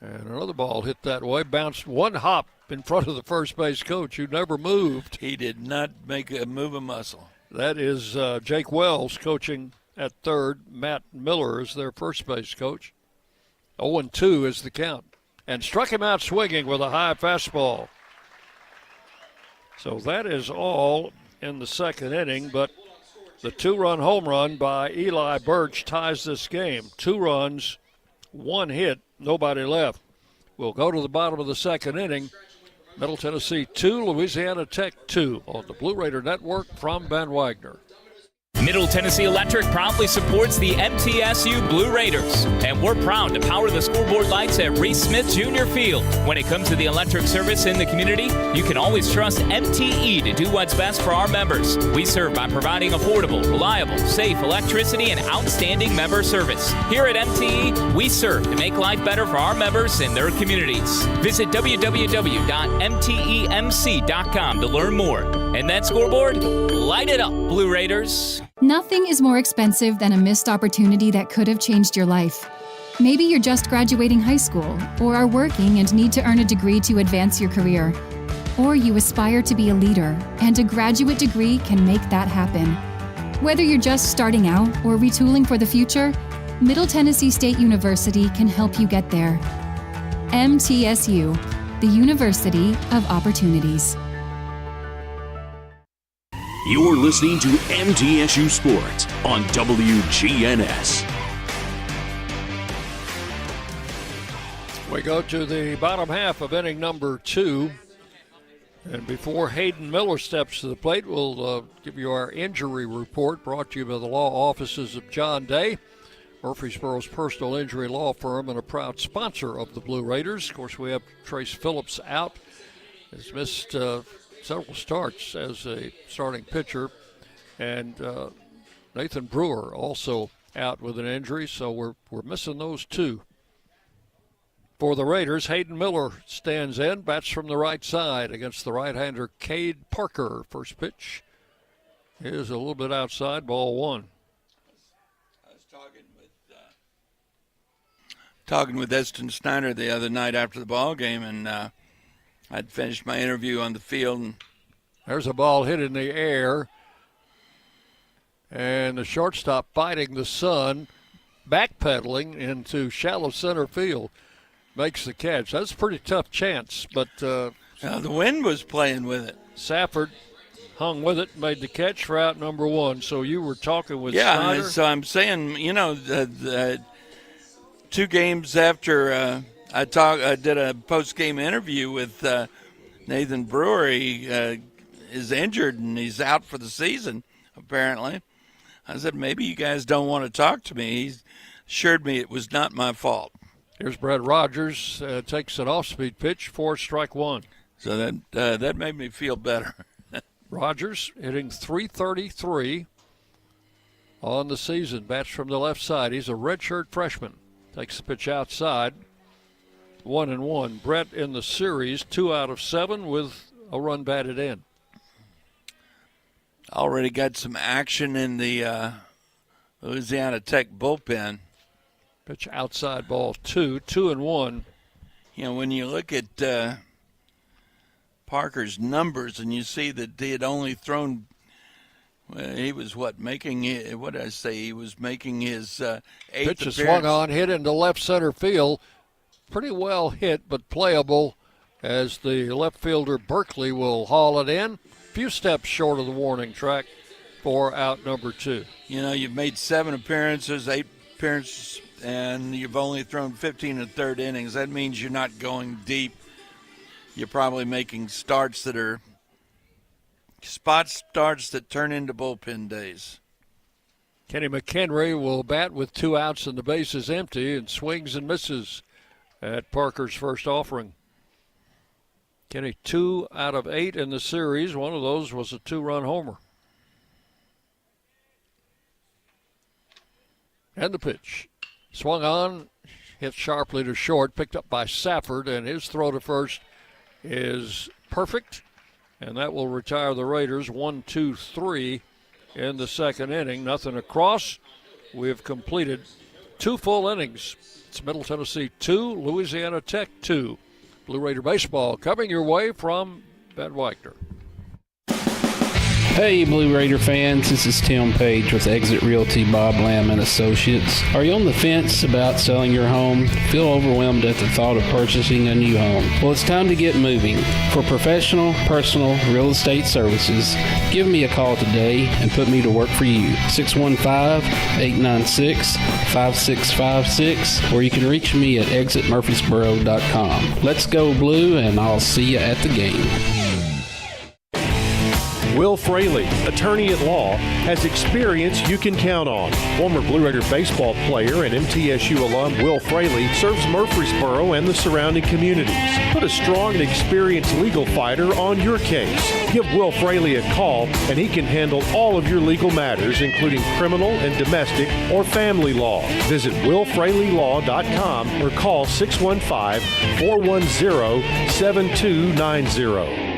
And another ball hit that way, bounced 1 hop in front of the first base coach who never moved. He did not move a muscle. That is Jake Wells coaching at third. Matt Miller is their first base coach. 0-2 is the count. And struck him out swinging with a high fastball. So that is all in the 2nd inning, but the 2-run home run by Eli Birch ties this game. 2 runs, 1 hit, nobody left. We'll go to the bottom of the 2nd inning. Middle Tennessee 2, Louisiana Tech 2 on the Blue Raider Network from Ben Wagner. Middle Tennessee Electric proudly supports the MTSU Blue Raiders, and we're proud to power the scoreboard lights at Reese Smith Jr. Field. When it comes to the electric service in the community, you can always trust MTE to do what's best for our members. We serve by providing affordable, reliable, safe electricity and outstanding member service. Here at MTE, we serve to make life better for our members and their communities. Visit www.mtemc.com to learn more. And that scoreboard, light it up, Blue Raiders. Nothing is more expensive than a missed opportunity that could have changed your life. Maybe you're just graduating high school or are working and need to earn a degree to advance your career. Or you aspire to be a leader, and a graduate degree can make that happen. Whether you're just starting out or retooling for the future, Middle Tennessee State University can help you get there. MTSU, the University of Opportunities. You're listening to MTSU Sports on WGNS. We go to the bottom half of inning number 2. And before Hayden Miller steps to the plate, we'll give you our injury report brought to you by the law offices of John Day, Murfreesboro's personal injury law firm and a proud sponsor of the Blue Raiders. Of course, we have Trace Phillips out. Has missed several starts as a starting pitcher. And Nathan Brewer also out with an injury, so we're missing those two. For the Raiders, Hayden Miller stands in, bats from the right side against the right-hander Cade Parker. First pitch is a little bit outside, ball 1. I was talking with Eston Snyder the other night after the ball game, and I'd finished my interview on the field. And there's a ball hit in the air, and the shortstop fighting the sun, backpedaling into shallow center field. Makes the catch. That's a pretty tough chance, but the wind was playing with it. Safford hung with it, made the catch for out number 1. So you were talking with Snyder? Yeah, so I'm saying, the 2 games after I did a post-game interview with Nathan Brewer. He is injured and he's out for the season, apparently. I said, maybe you guys don't want to talk to me. He assured me it was not my fault. Here's Brett Rogers, takes an off-speed pitch for strike 1. So that made me feel better. Rogers hitting .333 on the season. Bats from the left side. He's a redshirt freshman. Takes the pitch outside. 1-1. Brett in the series, 2 out of 7 with a run batted in. Already got some action in the Louisiana Tech bullpen. Pitch outside, ball 2, 2-1. When you look at Parker's numbers and you see that he had only thrown, he was making his 8th pitch appearance. Swung on, hit into left center field. Pretty well hit, but playable as the left fielder Berkeley will haul it in. Few steps short of the warning track for out number 2. You've made 7 appearances, 8 appearances, and you've only thrown 15 1/3 innings. That means you're not going deep. You're probably making starts that are spot starts that turn into bullpen days. Kenny McHenry will bat with 2 outs and the base is empty and swings and misses at Parker's first offering. Kenny 2 out of 8 in the series. One of those was a 2-run homer. And the pitch. Swung on, hit sharply to short, picked up by Safford, and his throw to first is perfect, and that will retire the Raiders 1-2-3 in the second inning. Nothing across. We have completed 2 full innings. It's Middle Tennessee 2, Louisiana Tech 2. Blue Raider baseball coming your way from Ben Wagner. Hey, Blue Raider fans, this is Tim Page with Exit Realty Bob Lamb and Associates. Are you on the fence about selling your home? Feel overwhelmed at the thought of purchasing a new home? Well, it's time to get moving. For professional, personal real estate services, give me a call today and put me to work for you. 615-896-5656, or you can reach me at exitmurfreesboro.com. Let's go Blue, and I'll see you at the game. Will Fraley, attorney at law, has experience you can count on. Former Blue Raider baseball player and MTSU alum Will Fraley serves Murfreesboro and the surrounding communities. Put a strong and experienced legal fighter on your case. Give Will Fraley a call and he can handle all of your legal matters, including criminal and domestic or family law. Visit willfraleylaw.com or call 615-410-7290.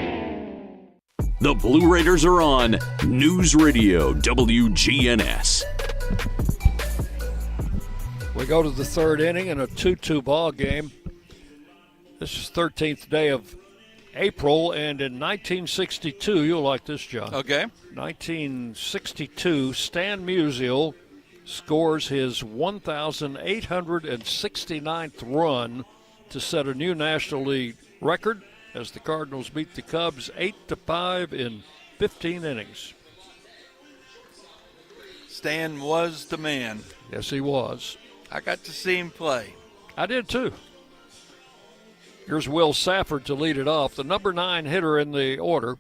The Blue Raiders are on News Radio WGNS. We go to the third inning in a 2-2 ball game. This is 13th day of April, and in 1962, you'll like this, John. Okay. 1962, Stan Musial scores his 1,869th run to set a new National League record as the Cardinals beat the Cubs 8-5 in 15 innings. Stan was the man. Yes, he was. I got to see him play. I did too. Here's Will Safford to lead it off, the number 9 hitter in the order.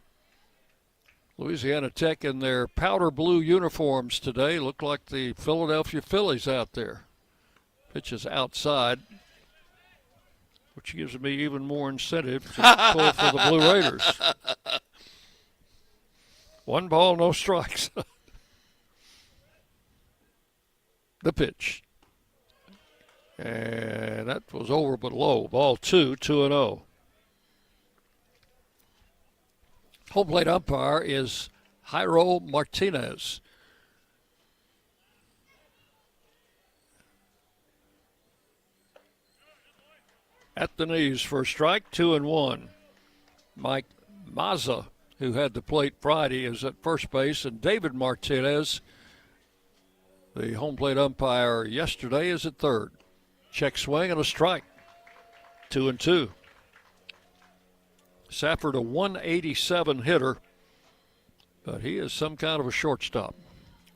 Louisiana Tech in their powder blue uniforms today look like the Philadelphia Phillies out there. Pitch is outside, which gives me even more incentive to pull for the Blue Raiders. 1 ball, no strikes. The pitch. And that was over but low. Ball 2, 2-0. Home plate umpire is Jairo Martinez. At the knees for a strike, 2-1. Mike Mazza, who had the plate Friday, is at first base, and David Martinez, the home plate umpire yesterday, is at third. Check swing and a strike. 2-2. Safford, a 187 hitter, but he is some kind of a shortstop.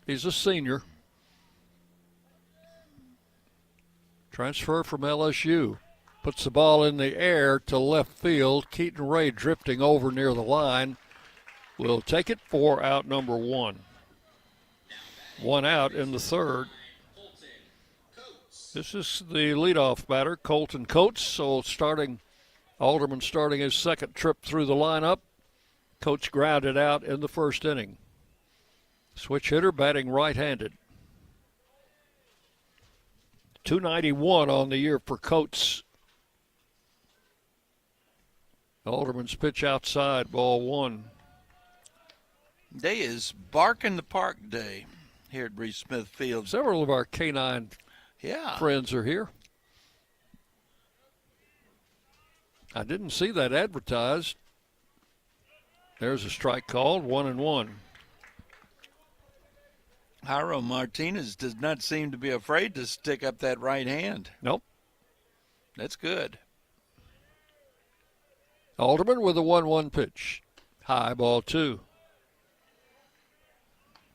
He's a senior. Transfer from LSU. Puts the ball in the air to left field. Keaton Ray drifting over near the line. Will take it for out number 1. 1 out in the third. This is the leadoff batter, Colton Coates. So Alderman starting his second trip through the lineup. Coates grounded out in the first inning. Switch hitter batting right-handed. 291 on the year for Coates. Alderman's pitch outside, ball 1. Day is Bark in the Park Day here at Reese Smith Field. Several of our canine friends are here. I didn't see that advertised. There's a strike called, 1-1. Jairo Martinez does not seem to be afraid to stick up that right hand. Nope. That's good. Alderman with a 1-1 pitch. High, ball 2.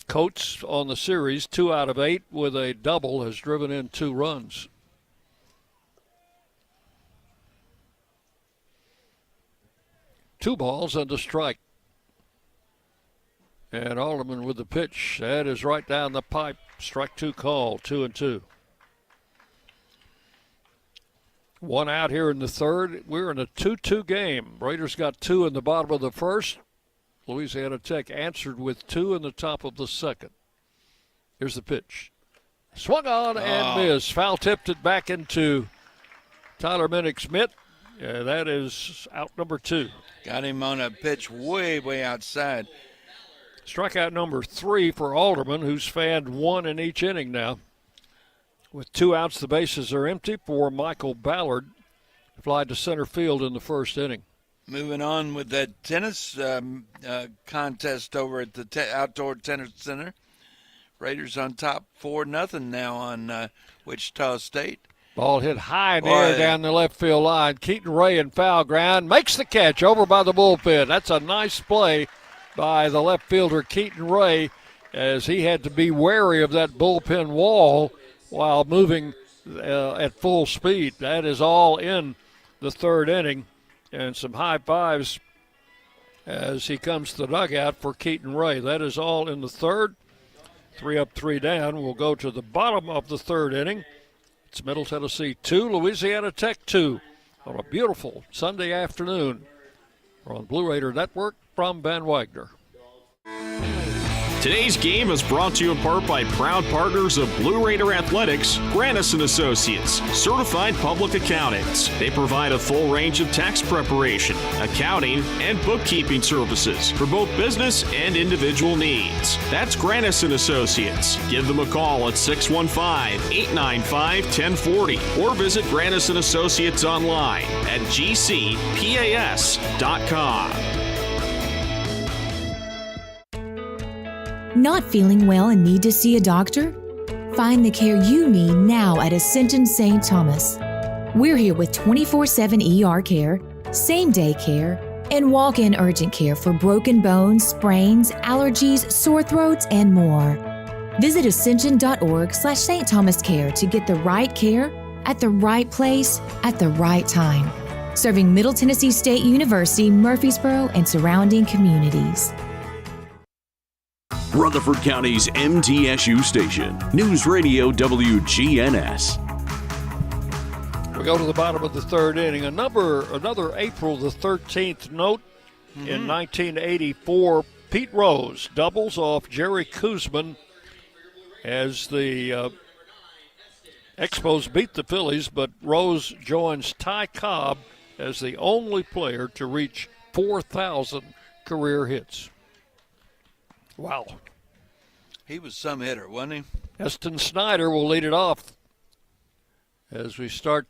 Coates on the series, 2 out of 8 with a double, has driven in 2 runs. Two balls and a strike. And Alderman with the pitch. That is right down the pipe. Strike 2 call, 2-2. 1 out here in the third. We're in a 2-2 game. Raiders got 2 in the bottom of the first. Louisiana Tech answered with 2 in the top of the second. Here's the pitch. Swung on and missed. Foul tipped it back into Tyler Minnick's mitt. Yeah, that is out number 2. Got him on a pitch way, way outside. Strikeout number 3 for Alderman, who's fanned 1 in each inning now. With 2 outs, the bases are empty for Michael Ballard. Fly to center field in the first inning. Moving on with that tennis contest over at the Outdoor Tennis Center. Raiders on top 4-0 now on Wichita State. Ball hit high in the air down the left field line. Keaton Ray in foul ground. Makes the catch over by the bullpen. That's a nice play by the left fielder Keaton Ray, as he had to be wary of that bullpen wall while moving at full speed. That is all in the third inning. And some high fives as he comes to the dugout for Keaton Ray. That is all in the third. 3 up, 3 down. We'll go to the bottom of the third inning. It's Middle Tennessee 2, Louisiana Tech 2 on a beautiful Sunday afternoon. We're on Blue Raider Network from Van Wagner. Today's game is brought to you in part by proud partners of Blue Raider Athletics, Grannis & Associates, certified public accountants. They provide a full range of tax preparation, accounting, and bookkeeping services for both business and individual needs. That's Grannis & Associates. Give them a call at 615-895-1040 or visit Grannis & Associates online at gcpas.com. Not feeling well and need to see a doctor? Find the care you need now at Ascension St. Thomas. We're here with 24/7 ER care, same-day care, and walk-in urgent care for broken bones, sprains, allergies, sore throats, and more. Visit ascension.org/St. Thomas Care to get the right care at the right place at the right time. Serving Middle Tennessee State University, Murfreesboro, and surrounding communities. Rutherford County's MTSU station, News Radio WGNS. We go to the bottom of the third inning. Another April the 13th note. In 1984, Pete Rose doubles off Jerry Kuzman as the Expos beat the Phillies, but Rose joins Ty Cobb as the only player to reach 4,000 career hits. Wow. He was some hitter, wasn't he? Eston Snyder will lead it off as we start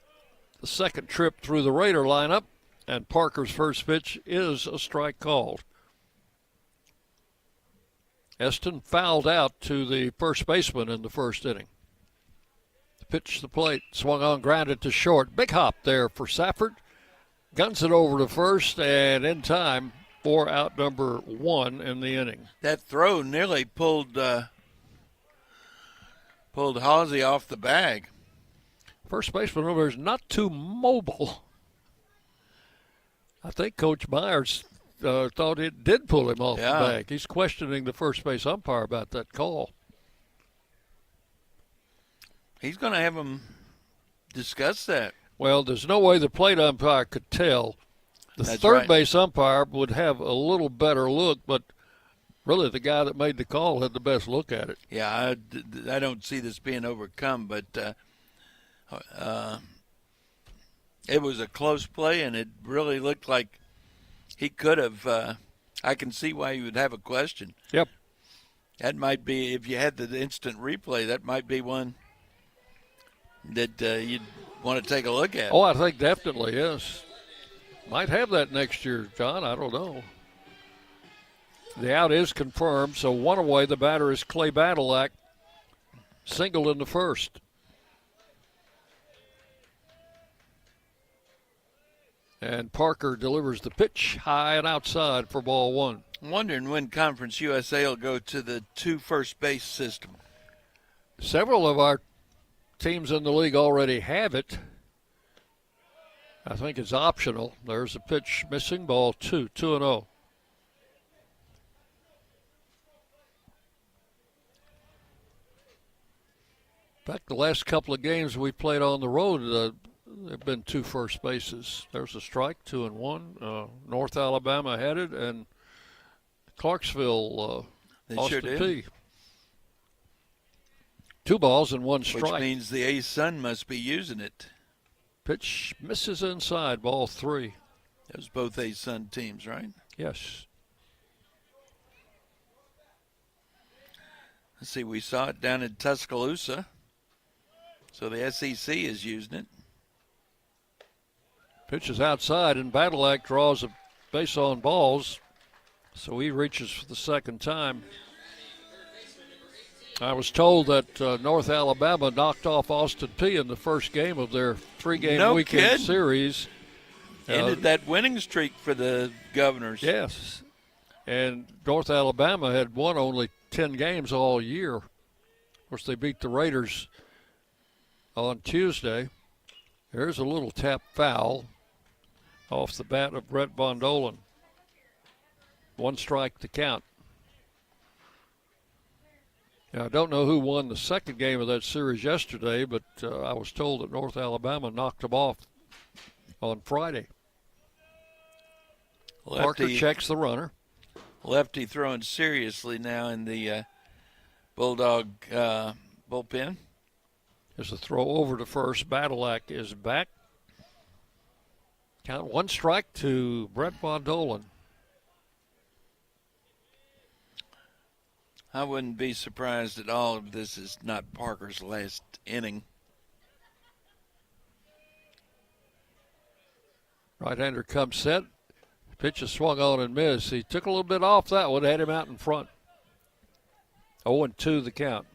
the second trip through the Raider lineup, and Parker's first pitch is a strike called. Eston fouled out to the first baseman in the first inning. The pitch to the plate, swung on, grounded to short. Big hop there for Safford. Guns it over to first, and in time for out number one in the inning. That throw nearly pulled Halsey off the bag. First baseman over is not too mobile. I think Coach Myers thought it did pull him off the bag. He's questioning the first base umpire about that call. He's going to have him discuss that. Well, there's no way the plate umpire could tell. The third base umpire would have a little better look, but really the guy that made the call had the best look at it. Yeah, I don't see this being overcome, but it was a close play, and it really looked like he could have. I can see why you would have a question. Yep. That might be, if you had the instant replay, that might be one that you'd want to take a look at. Oh, I think definitely, yes. Might have that next year, John. I don't know. The out is confirmed, so one away. The batter is Clay Badalak. Single in the first. And Parker delivers the pitch high and outside for ball one. I'm wondering when Conference USA will go to the two first base system. Several of our teams in the league already have it. I think it's optional. There's a pitch missing, ball 2-0. In fact, the last couple of games we played on the road, there have been two first bases. There's a strike, 2-1. North Alabama had it, and Clarksville, they Austin sure did. P. 2 balls and 1 strike. Which means the A's son must be using it. Pitch misses inside, ball 3. That was both A's son teams, right? Yes. Let's see, we saw it down in Tuscaloosa. So the SEC is using it. Pitch is outside, and Badalak draws a base on balls, so he reaches for the second time. I was told that North Alabama knocked off Austin P in the first game of their 3-game weekend series. Ended that winning streak for the Governors. Yes. And North Alabama had won only 10 games all year. Of course, they beat the Raiders on Tuesday. There's a little tap foul off the bat of Brett Von Dolan. 1 strike to count. Now, I don't know who won the second game of that series yesterday, but I was told that North Alabama knocked them off on Friday. Parker checks the runner. lefty throwing seriously now in the Bulldog bullpen. There's a throw over to first. Badalak is back. Count 1 strike to Brett Von Dolan. I wouldn't be surprised at all if this is not Parker's last inning. Right-hander comes set. Pitch is swung on and missed. He took a little bit off that one, had him out in front. 0-2 the count.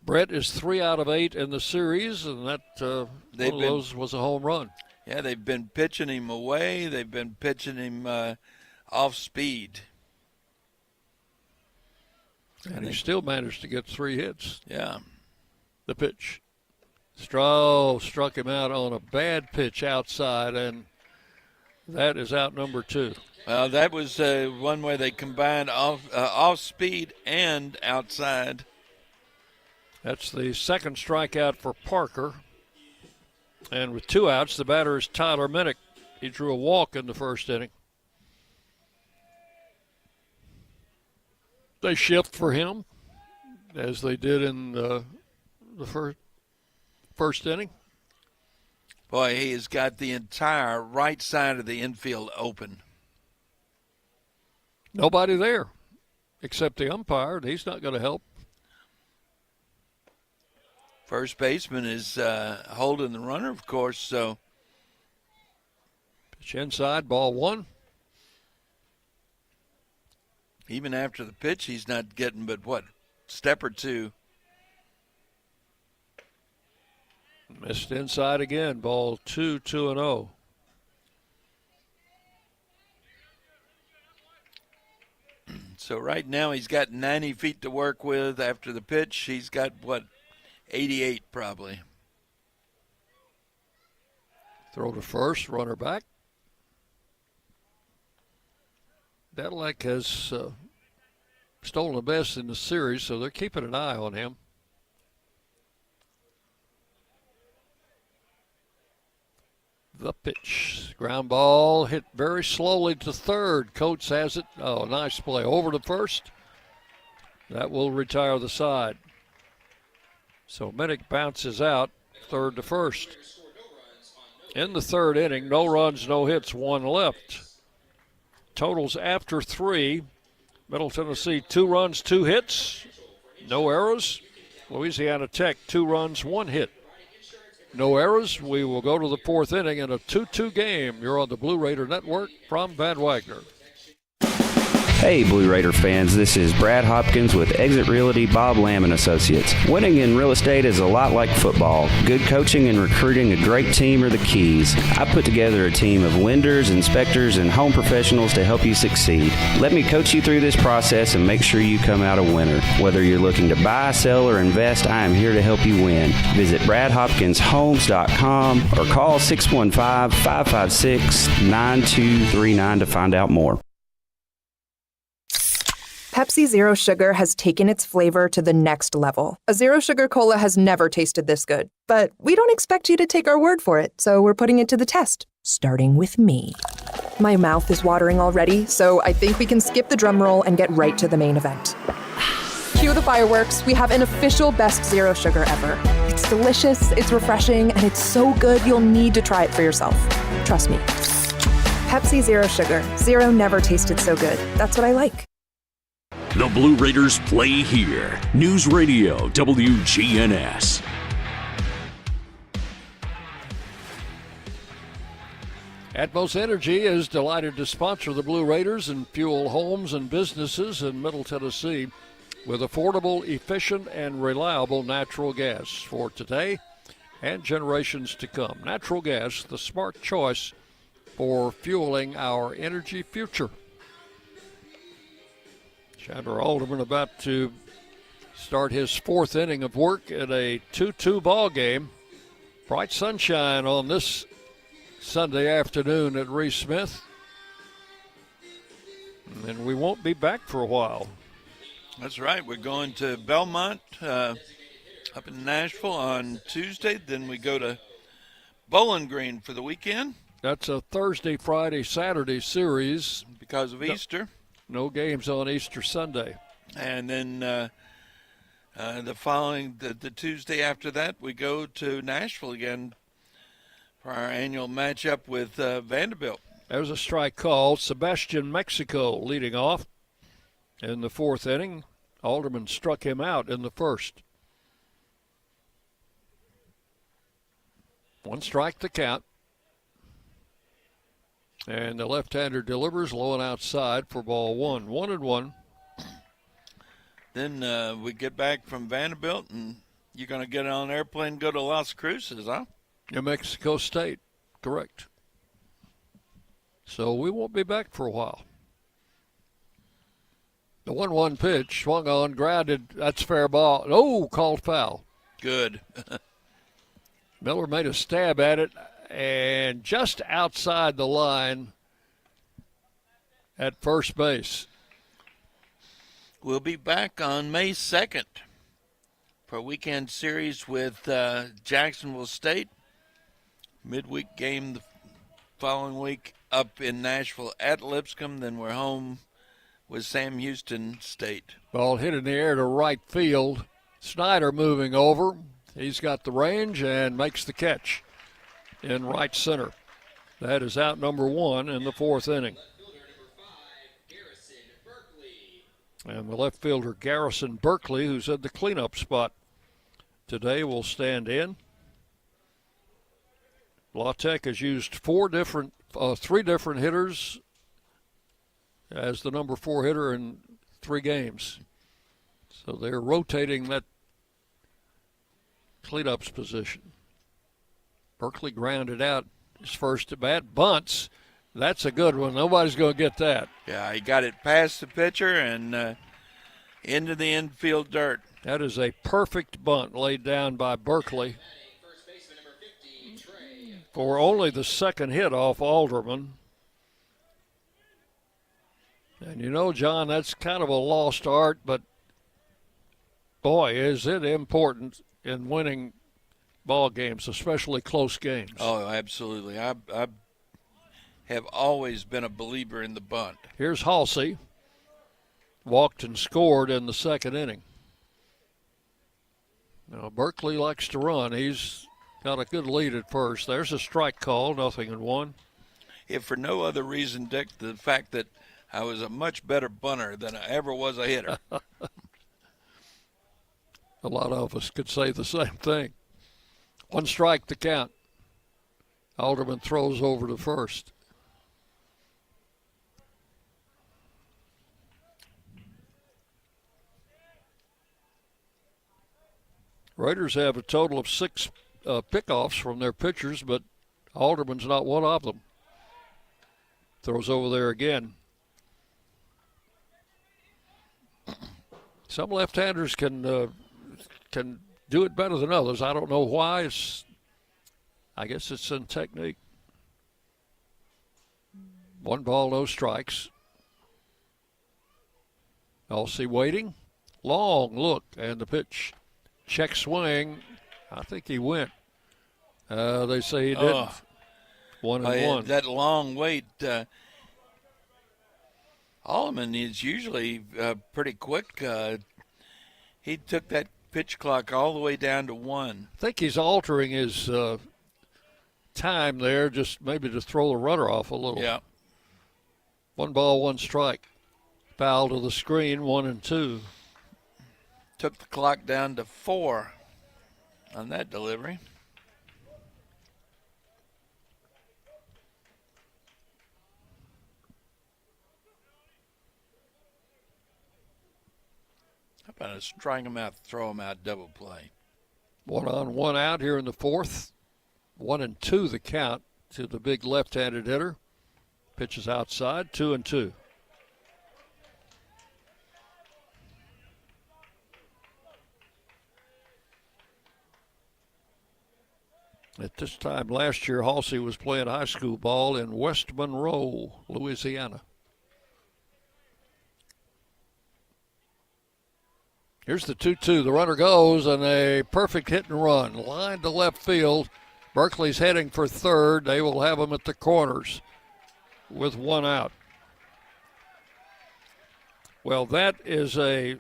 Brett is 3 out of 8 in the series, and that one of those was a home run. Yeah, they've been pitching him away. They've been pitching him off speed. And he still managed to get 3 hits. Yeah. The pitch. Struck him out on a bad pitch outside, and that is out number 2. Well, that was one where they combined off speed and outside. That's the second strikeout for Parker. And with 2 outs, the batter is Tyler Minnick. He drew a walk in the first inning. They shift for him, as they did in the first inning. Boy, he has got the entire right side of the infield open. Nobody there except the umpire, and he's not going to help. First baseman is holding the runner, of course, so. Pitch inside, ball 1. Even after the pitch, he's not getting but, step or 2. Missed inside again, ball 2, 2-0. So right now he's got 90 feet to work with. After the pitch, he's got, 88 probably. Throw to first, runner back. Badalak has stolen the best in the series, so they're keeping an eye on him. The pitch. Ground ball hit very slowly to third. Coates has it. Oh, nice play. Over to first. That will retire the side. So Minnick bounces out, third to first. In the third inning, no runs, no hits, 1 left. Totals after 3. Middle Tennessee, 2 runs, 2 hits, no errors. Louisiana Tech, 2 runs, 1 hit. No errors. We will go to the 4th inning in a 2-2 game. You're on the Blue Raider Network from Van Wagner. Hey, Blue Raider fans, this is Brad Hopkins with Exit Realty Bob Lamb & Associates. Winning in real estate is a lot like football. Good coaching and recruiting a great team are the keys. I put together a team of lenders, inspectors, and home professionals to help you succeed. Let me coach you through this process and make sure you come out a winner. Whether you're looking to buy, sell, or invest, I am here to help you win. Visit BradHopkinsHomes.com or call 615-556-9239 to find out more. Pepsi Zero Sugar has taken its flavor to the next level. A Zero Sugar Cola has never tasted this good. But we don't expect you to take our word for it, so we're putting it to the test, starting with me. My mouth is watering already, so I think we can skip the drum roll and get right to the main event. Cue the fireworks. We have an official best Zero Sugar ever. It's delicious, it's refreshing, and it's so good you'll need to try it for yourself. Trust me. Pepsi Zero Sugar. Zero never tasted so good. That's what I like. The Blue Raiders play here. News Radio WGNS. Atmos Energy is delighted to sponsor the Blue Raiders and fuel homes and businesses in Middle Tennessee with affordable, efficient, and reliable natural gas for today and generations to come. Natural gas, the smart choice for fueling our energy future. Chandler Alderman about to start his 4th inning of work in a 2-2 ball game. Bright sunshine on this Sunday afternoon at Reese Smith. And we won't be back for a while. That's right. We're going to Belmont up in Nashville on Tuesday. Then we go to Bowling Green for the weekend. That's a Thursday, Friday, Saturday series. because of Easter. No games on Easter Sunday. And then the Tuesday after that, we go to Nashville again for our annual matchup with Vanderbilt. There's a strike called. Sebastian Mexico leading off in the fourth inning. Alderman struck him out in the first. One strike to count. And the left-hander delivers low and outside for ball one. 1-1. Then we get back from Vanderbilt, and you're going to get on an airplane and go to Las Cruces, huh? New Mexico State, correct. So we won't be back for a while. The 1-1 pitch, swung on, grounded. That's fair ball. Oh, called foul. Good. Miller made a stab at it, and just outside the line at first base. We'll be back on May 2nd for a weekend series with Jacksonville State. Midweek game the following week up in Nashville at Lipscomb. Then we're home with Sam Houston State. Ball hit in the air to right field. Snyder moving over. He's got the range and makes the catch in right center. That is out number one in the fourth inning. And the left fielder, Garrison Berkeley, who's at the cleanup spot today, will stand in. La Tech has used three different hitters as the number 4 hitter in 3 games. So they're rotating that cleanup's position. Berkeley grounded out his first at bat. Bunts. That's a good one. Nobody's going to get that. Yeah, he got it past the pitcher and into the infield dirt. That is a perfect bunt laid down by Berkeley for only the second hit off Alderman. And you know, John, that's kind of a lost art, but boy, is it important in winning ball games, especially close games. Oh, absolutely. I have always been a believer in the bunt. Here's Halsey. Walked and scored in the second inning. Now, Berkeley likes to run. He's got a good lead at first. There's a strike call, 0-1. If for no other reason, Dick, the fact that I was a much better bunter than I ever was a hitter. A lot of us could say the same thing. 1 strike to count. Alderman throws over to first. Raiders have a total of 6 pickoffs from their pitchers, but Alderman's not one of them. Throws over there again. Some left-handers can do it better than others. I don't know why. I guess it's in technique. 1 ball, no strikes. Halsey waiting. Long look, and the pitch. Check swing. I think he went. They say he didn't. 1-1. That long wait. Allman is usually pretty quick. He took that pitch clock all the way down to 1. I think he's altering his time there, just maybe to throw the runner off a little. Yeah. 1 ball, 1 strike. Foul to the screen, 1-2. Took the clock down to 4 on that delivery. How about a strike him out, throw him out, double play? 1 on, 1 out here in the fourth. 1-2 the count to the big left-handed hitter. Pitches outside, 2-2. At this time last year, Halsey was playing high school ball in West Monroe, Louisiana. Here's the 2-2. The runner goes, and a perfect hit and run. Line to left field. Berkeley's heading for third. They will have him at the corners with 1 out. Well, that is a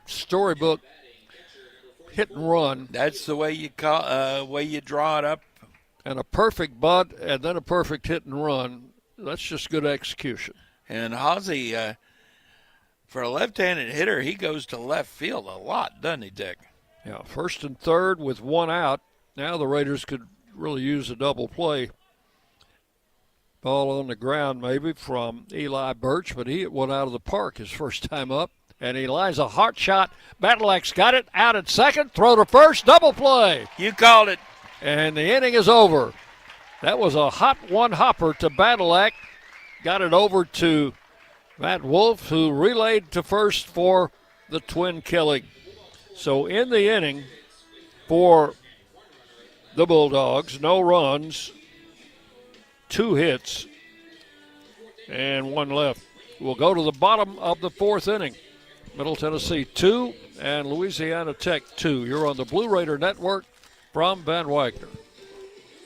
storybook hit and run. That's the way you draw it up. And a perfect bunt and then a perfect hit and run. That's just good execution. And Hosey, for a left-handed hitter, he goes to left field a lot, doesn't he, Dick? Yeah, first and third with one out. Now the Raiders could really use a double play. Ball on the ground maybe from Eli Birch, but he went out of the park his first time up. And he lines a hot shot. Badylak's got it out at second. Throw to first. Double play. You called it. And the inning is over. That was a hot one-hopper to Badylak. Got it over to Matt Wolf, who relayed to first for the twin killing. So in the inning for the Bulldogs, no runs, 2 hits, and 1 left. We'll go to the bottom of the 4th inning. Middle Tennessee 2 and Louisiana Tech 2. You're on the Blue Raider Network from Van Wagner.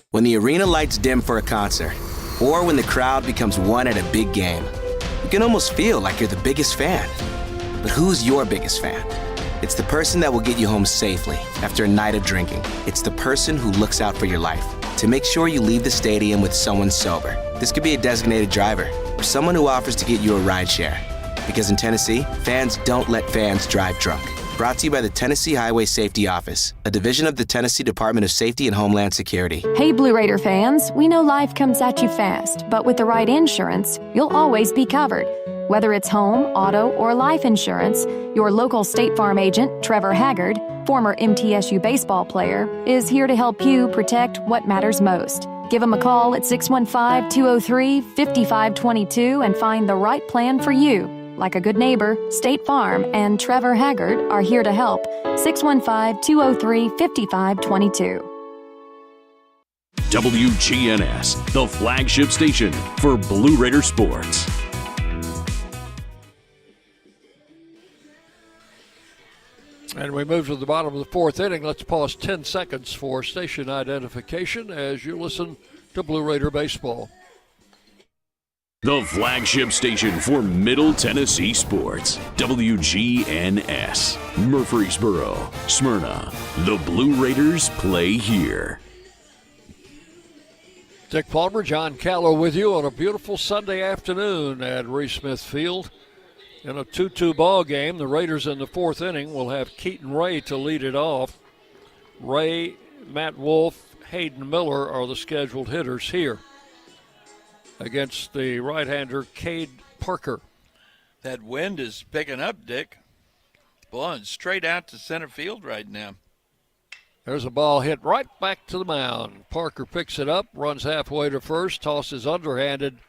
When the arena lights dim for a concert, or when the crowd becomes one at a big game, you can almost feel like you're the biggest fan. But who's your biggest fan? It's the person that will get you home safely after a night of drinking. It's the person who looks out for your life to make sure you leave the stadium with someone sober. This could be a designated driver or someone who offers to get you a ride share. Because in Tennessee, fans don't let fans drive drunk. Brought to you by the Tennessee Highway Safety Office, a division of the Tennessee Department of Safety and Homeland Security. Hey, Blue Raider fans, we know life comes at you fast, but with the right insurance, you'll always be covered. Whether it's home, auto, or life insurance, your local State Farm agent, Trevor Haggard, former MTSU baseball player, is here to help you protect what matters most. Give him a call at 615-203-5522 and find the right plan for you. Like a good neighbor, State Farm and Trevor Haggard are here to help. 615-203-5522. WGNS, the flagship station for Blue Raider sports. And we move to the bottom of the 4th inning. Let's pause 10 seconds for station identification as you listen to Blue Raider baseball. The flagship station for Middle Tennessee sports. WGNS. Murfreesboro, Smyrna. The Blue Raiders play here. Dick Palmer, John Callow with you on a beautiful Sunday afternoon at Reese Smith Field. In a 2-2 ball game, the Raiders in the 4th inning will have Keaton Ray to lead it off. Ray, Matt Wolf, Hayden Miller are the scheduled hitters here against the right-hander Cade Parker. That wind is picking up, Dick. Blowing straight out to center field right now. There's a ball hit right back to the mound. Parker picks it up, runs halfway to first, tosses underhanded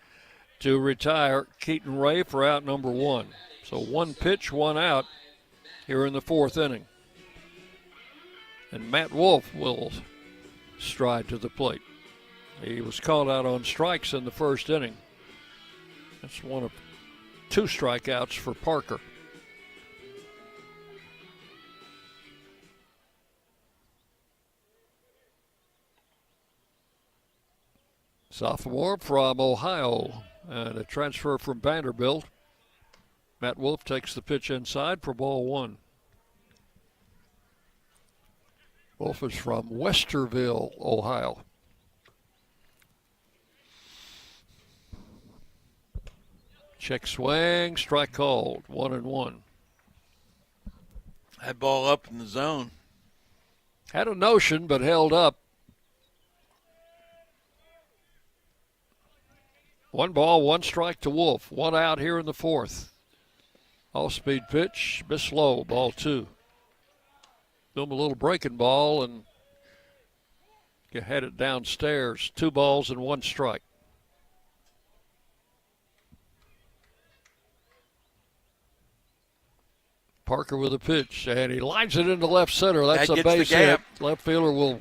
to retire Keaton Ray for out number 1. So 1 pitch, 1 out here in the 4th inning. And Matt Wolf will stride to the plate. He was called out on strikes in the 1st inning. That's one of 2 strikeouts for Parker. Sophomore from Ohio and a transfer from Vanderbilt. Matt Wolf takes the pitch inside for ball 1. Wolf is from Westerville, Ohio. Check swing, strike called, 1-1. That ball up in the zone. Had a notion, but held up. 1 ball, 1 strike to Wolf. 1 out here in the 4th. Off-speed pitch, miss low, ball 2. Give him a little breaking ball and had it downstairs. 2 balls and 1 strike. Parker with a pitch, and he lines it into left center. That's a base hit. Left fielder will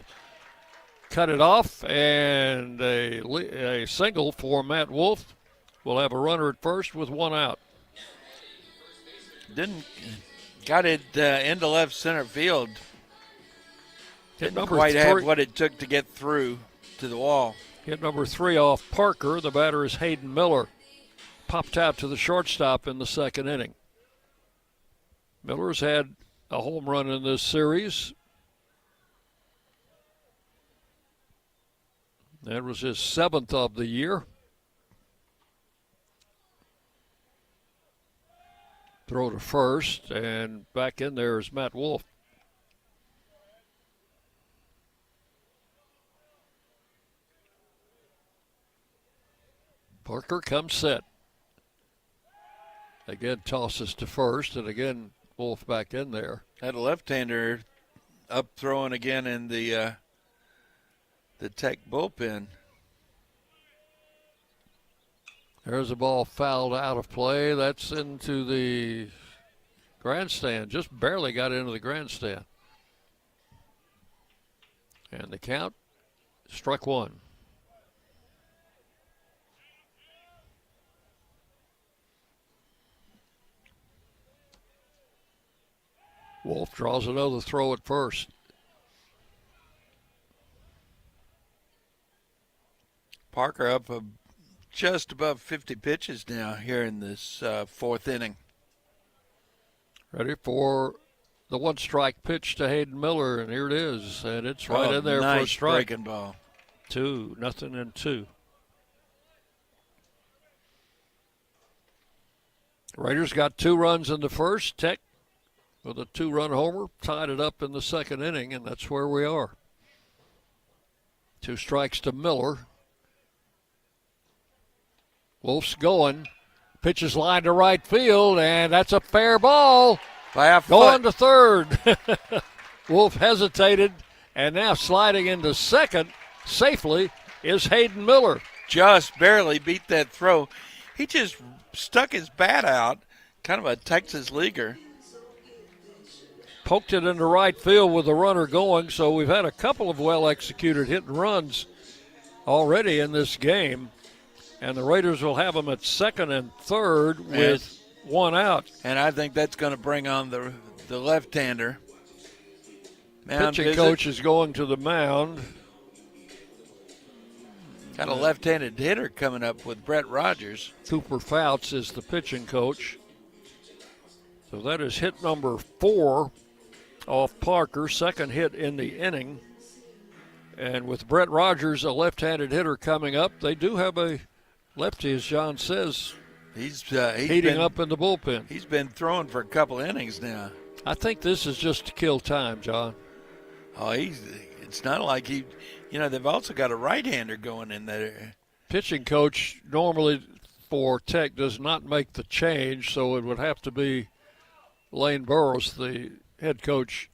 cut it off, and a single for Matt Wolf. We'll have a runner at first with 1 out. Got it into left center field. Didn't quite have what it took to get through to the wall. Hit number 3 off Parker. The batter is Hayden Miller. popped out to the shortstop in the second inning. Miller's had a home run in this series. That was his 7th of the year. Throw to first, and back in there is Matt Wolf. Parker comes set. Again, tosses to first, and again, Wolf back in there. Had a left-hander up throwing again in the Tech bullpen. There's a ball fouled out of play. That's into the grandstand. Just barely got into the grandstand. And the count, struck one. Wolf draws another throw at first. Parker up just above 50 pitches now here in this 4th inning. Ready for the one-strike pitch to Hayden Miller, and here it is, and it's right in there nice for a strike. Breaking ball. 2-0. Raiders got 2 runs in the first. Tech with a 2-run homer tied it up in the second inning, and that's where we are. 2 strikes to Miller. Wolf's going. Pitch is lined to right field, and that's a fair ball. By a going foot. to third. Wolf hesitated, and now sliding into second safely is Hayden Miller. Just barely beat that throw. He just stuck his bat out, kind of a Texas leaguer. Poked it into right field with the runner going, so we've had a couple of well-executed hit and runs already in this game. And the Raiders will have them at second and third with 1 out. And I think that's going to bring on the left-hander. Pitching coach is going to the mound. Got a left-handed hitter coming up with Brett Rogers. Cooper Fouts is the pitching coach. So that is hit number 4 off Parker, second hit in the inning. And with Brett Rogers, a left-handed hitter coming up, they do have a lefty, as John says, he's heating up in the bullpen. He's been throwing for a couple innings now. I think this is just to kill time, John. Oh, it's not like they've also got a right-hander going in there. Pitching coach normally for Tech does not make the change, so it would have to be Lane Burrows, the head coach,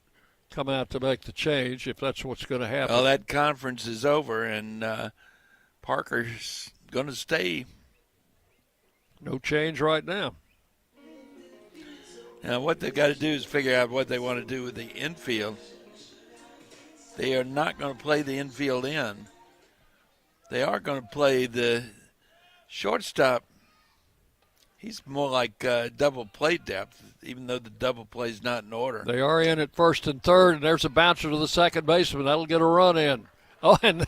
come out to make the change if that's what's going to happen. Well, that conference is over, and Parker's going to stay. No change right now. Now, what they've got to do is figure out what they want to do with the infield. They are not going to play the infield in. They are going to play the shortstop. He's more like double play depth, even though the double play is not in order. They are in at first and third, and there's a bouncer to the second baseman. That'll get a run in. Oh, and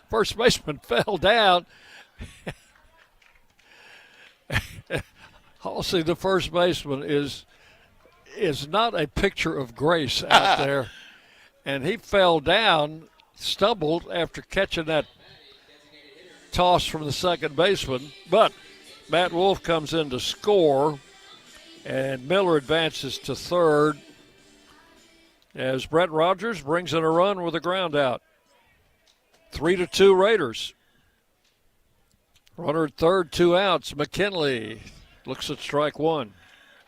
first baseman fell down. Halsey, the first baseman, is not a picture of grace out there. And he fell down, stumbled after catching that toss from the second baseman. But Matt Wolf comes in to score, and Miller advances to third as Brett Rogers brings in a run with a ground out. 3-2 Raiders. Runner at third, 2 outs. McKinley looks at strike 1.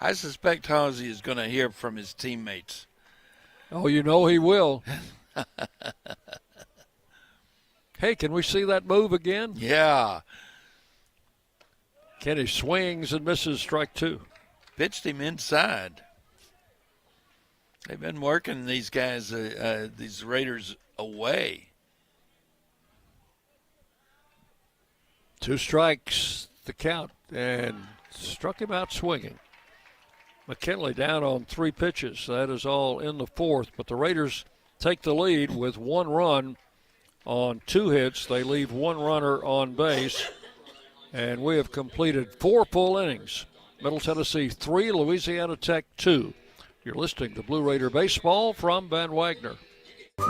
I suspect Halsey is going to hear from his teammates. Oh, you know he will. Hey, can we see that move again? Yeah. Kenny swings and misses strike 2. Pitched him inside. They've been working these guys, these Raiders, away. 2 strikes, the count, and struck him out swinging. McKinley down on 3 pitches. That is all in the 4th, but the Raiders take the lead with 1 run on 2 hits. They leave 1 runner on base, And we have completed 4 full innings. Middle Tennessee 3, Louisiana Tech 2. You're listening to Blue Raider Baseball from Van Wagner.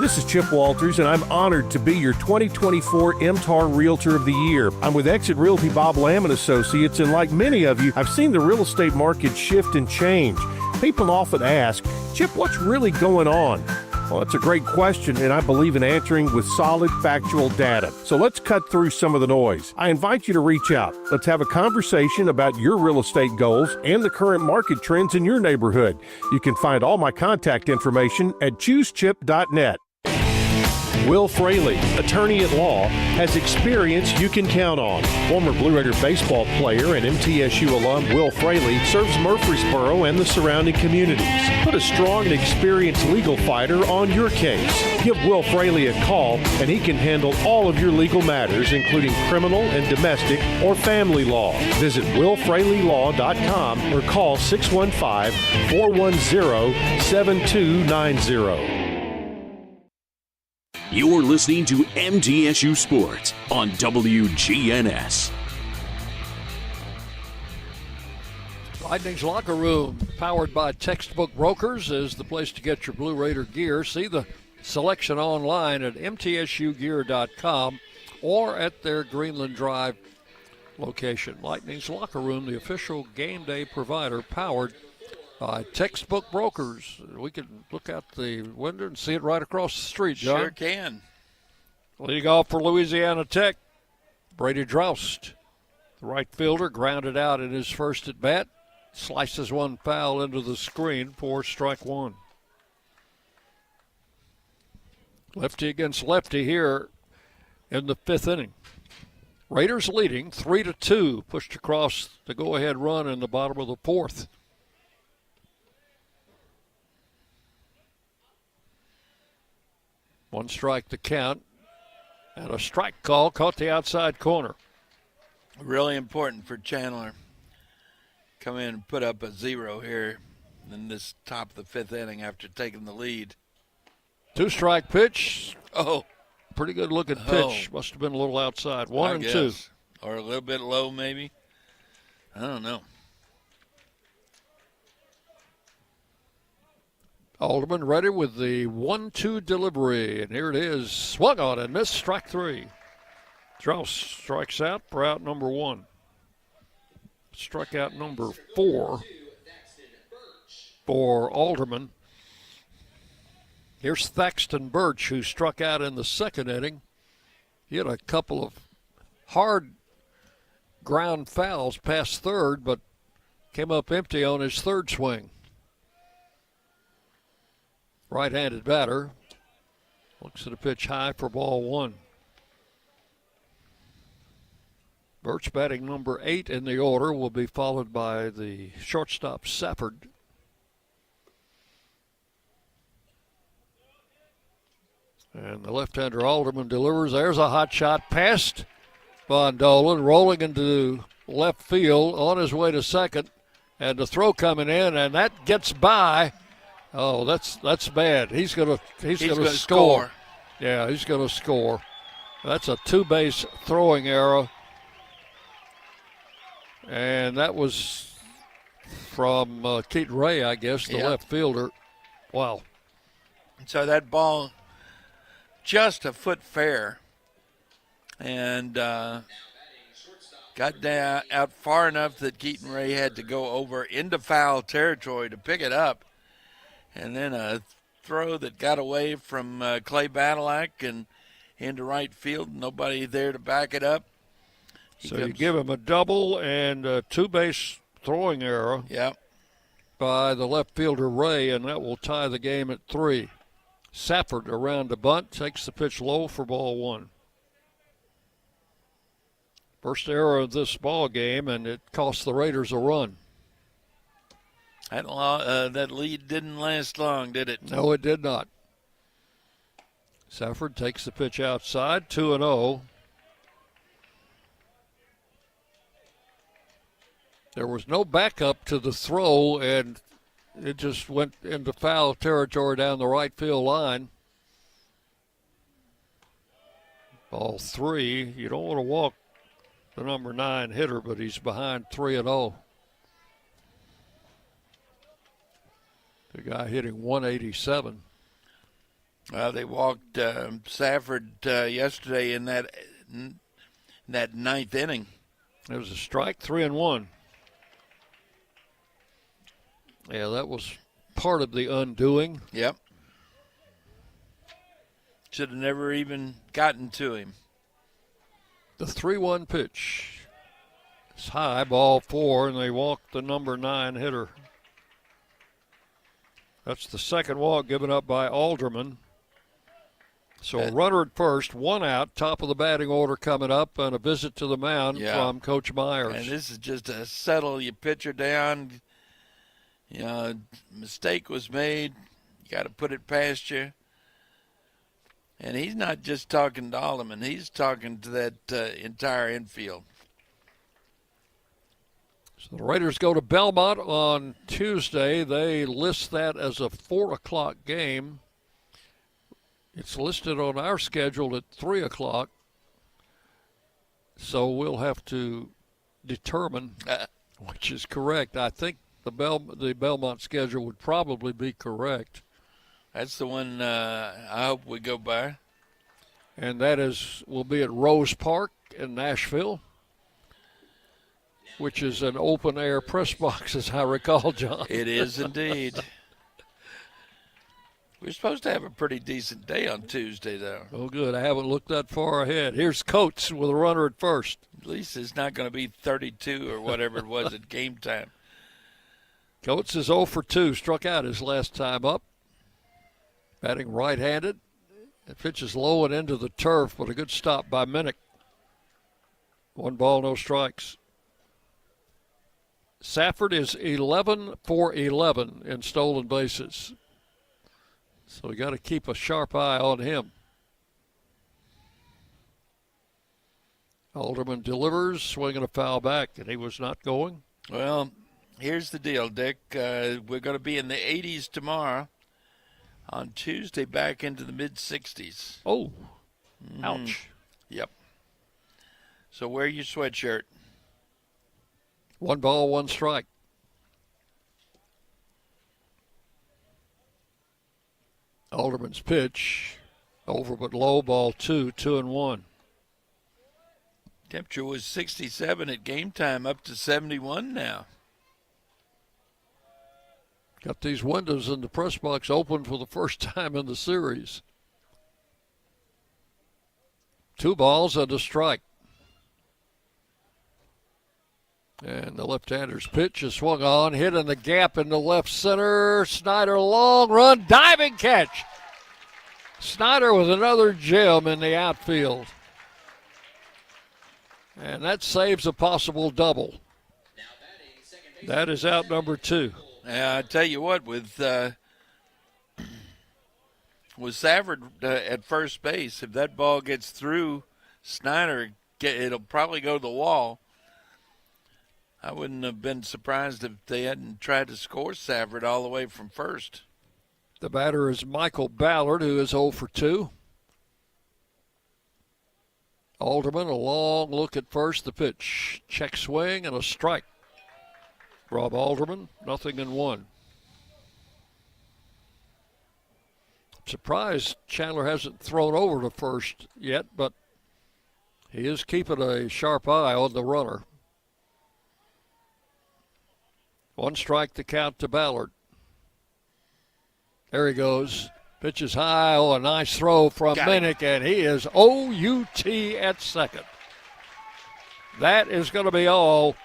This is Chip Walters, and I'm honored to be your 2024 MTAR Realtor of the Year. I'm with Exit Realty Bob Lamb & Associates, and like many of you, I've seen the real estate market shift and change. People often ask, Chip, what's really going on? Well, that's a great question, and I believe in answering with solid, factual data. So let's cut through some of the noise. I invite you to reach out. Let's have a conversation about your real estate goals and the current market trends in your neighborhood. You can find all my contact information at choosechip.net. Will Fraley, attorney at law, has experience you can count on. Former Blue Raider baseball player and MTSU alum Will Fraley serves Murfreesboro and the surrounding communities. Put a strong and experienced legal fighter on your case. Give Will Fraley a call and he can handle all of your legal matters, including criminal and domestic or family law. Visit willfraleylaw.com or call 615-410-7290. You're listening to MTSU Sports on WGNS. Lightning's Locker Room, powered by Textbook Brokers, is the place to get your Blue Raider gear. See the selection online at mtsugear.com or at their Greenland Drive location. Lightning's Locker Room, the official game day provider, powered by Textbook Brokers. We can look out the window and see it right across the street, John. Sure can. Leading off for Louisiana Tech, Brady Droust. The right fielder grounded out in his first at bat. Slices one foul into the screen for strike one. Lefty against lefty here in the 5th inning. Raiders leading 3-2, pushed across the go-ahead run in the bottom of the 4th. One strike the count, and a strike call caught the outside corner. Really important for Chandler. Come in and put up a 0 here in this top of the 5th inning after taking the lead. 2-strike pitch. Oh. Pretty good looking pitch. Must have been a little outside. 1-2. Or a little bit low maybe. I don't know. Alderman ready with the 1-2 delivery, and here it is. Swung on and missed, strike 3. Droust strikes out for out number 1. Strikeout number 4 for Alderman. Here's Thaxton Birch, who struck out in the 2nd inning. He had a couple of hard ground fouls past 3rd, but came up empty on his 3rd swing. Right-handed batter. Looks at a pitch high for ball 1. Birch batting number 8 in the order, will be followed by the shortstop Safford. And the left-hander Alderman delivers. There's a hot shot past Von Dolan, rolling into left field on his way to second. And the throw coming in, and that gets by. Oh, that's bad. He's gonna score. Yeah, he's gonna score. That's a 2-base throwing error, and that was from Keaton Ray, I guess, the left fielder. Wow. So that ball just a foot fair, and got down out far enough that Keaton Ray had to go over into foul territory to pick it up. And then a throw that got away from Clay Badalak and into right field. Nobody there to back it up. You give him a double and a 2-base throwing error by the left fielder Ray, and that will tie the game at 3. Safford around the bunt, takes the pitch low for ball 1. First error of this ball game, and it cost the Raiders a run. That lead didn't last long, did it? No, it did not. Safford takes the pitch outside, 2-0. There was no backup to the throw, and it just went into foul territory down the right field line. Ball 3. You don't want to walk the number 9 hitter, but he's behind 3-0. The guy hitting 187. They walked Safford yesterday in that 9th inning. It was a strike, 3-1. Yeah, that was part of the undoing. Yep. Should have never even gotten to him. The 3-1 pitch. It's high, ball 4, and they walked the number 9 hitter. That's the second walk given up by Alderman. So a runner at first, 1 out, top of the batting order coming up, and a visit to the mound from Coach Myers. And this is just a settle your pitcher down. You know, mistake was made. You got to put it past you. And he's not just talking to Alderman. He's talking to that entire infield. So the Raiders go to Belmont on Tuesday. They list that as a 4 o'clock game. It's listed on our schedule at 3 o'clock. So we'll have to determine which is correct. I think the Belmont schedule would probably be correct. That's the one I hope we go by. And that will be at Rose Park in Nashville, which is an open-air press box, as I recall, John. It is indeed. We're supposed to have a pretty decent day on Tuesday, though. Oh, good. I haven't looked that far ahead. Here's Coates with a runner at first. At least it's not going to be 32 or whatever it was at game time. Coates is 0 for 2, struck out his last time up. Batting right-handed. The pitch is low and into the turf, but a good stop by Minnick. 1 ball, no strikes. Safford is 11 for 11 in stolen bases. So we got to keep a sharp eye on him. Alderman delivers, swinging a foul back, and he was not going. Well, here's the deal, Dick. We're going to be in the 80s tomorrow. On Tuesday, back into the mid-60s. Oh, ouch. Yep. So wear your sweatshirt. 1 ball, 1 strike. Alderman's pitch, over but low, ball 2, 2-1. Temperature was 67 at game time, up to 71 now. Got these windows in the press box open for the first time in the series. 2 balls and a strike. And the left-hander's pitch is swung on, hit in the gap in the left center. Snyder, long run, diving catch. Snyder with another gem in the outfield. And that saves a possible double. That is out number 2. I tell you what, with Safford at first base, if that ball gets through Snyder, it'll probably go to the wall. I wouldn't have been surprised if they hadn't tried to score Safford all the way from first. The batter is Michael Ballard, who is 0 for 2. Alderman, a long look at first. The pitch, check swing, and a strike. Rob Alderman, 0-1. Surprised Chandler hasn't thrown over to first yet, but he is keeping a sharp eye on the runner. 1 strike to count to Ballard. There he goes. Pitch is high. Oh, a nice throw from Minnick, and he is OUT at second. That is going to be all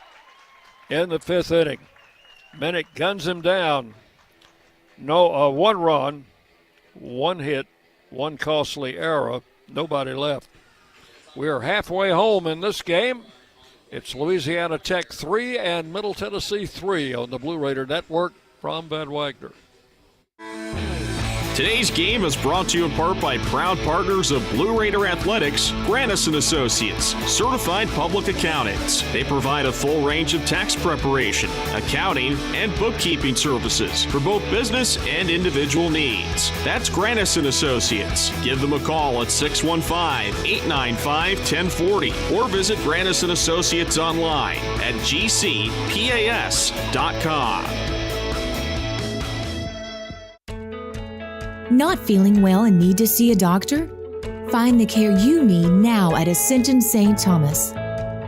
in the 5th inning. Minnick guns him down. 1 run, 1 hit, 1 costly error. Nobody left. We are halfway home in this game. It's Louisiana Tech 3 and Middle Tennessee 3 on the Blue Raider Network from Van Wagner. Today's game is brought to you in part by proud partners of Blue Raider Athletics, Grannis & Associates, certified public accountants. They provide a full range of tax preparation, accounting, and bookkeeping services for both business and individual needs. That's Grannis & Associates. Give them a call at 615-895-1040 or visit Grannis & Associates online at gcpas.com. Not feeling well and need to see a doctor? Find the care you need now at Ascension St. Thomas.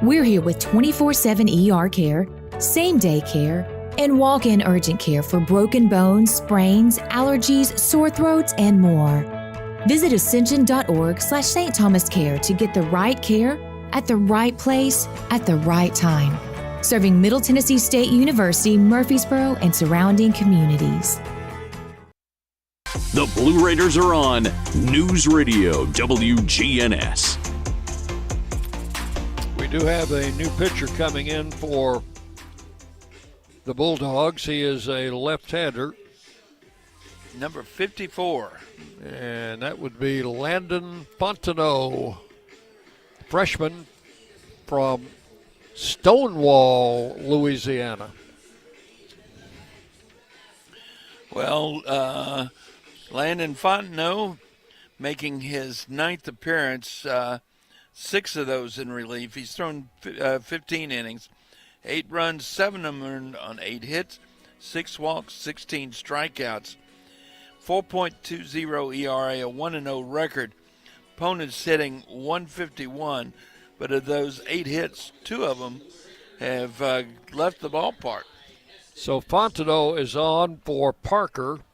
We're here with 24/7 ER care, same-day care, and walk-in urgent care for broken bones, sprains, allergies, sore throats, and more. Visit ascension.org/St. Thomas Care to get the right care at the right place at the right time. Serving Middle Tennessee State University, Murfreesboro, and surrounding communities. The Blue Raiders are on News Radio WGNS. We do have a new pitcher coming in for the Bulldogs. He is a left-hander. Number 54. And that would be Landon Fontenot, freshman from Stonewall, Louisiana. Well, Landon Fontenot making his 9th appearance, 6 of those in relief. He's thrown 15 innings, 8 runs, 7 of them earned on 8 hits, 6 walks, 16 strikeouts, 4.20 ERA, a 1-0 record. Opponents hitting 151, but of those 8 hits, 2 of them have left the ballpark. So Fontenot is on for Parker.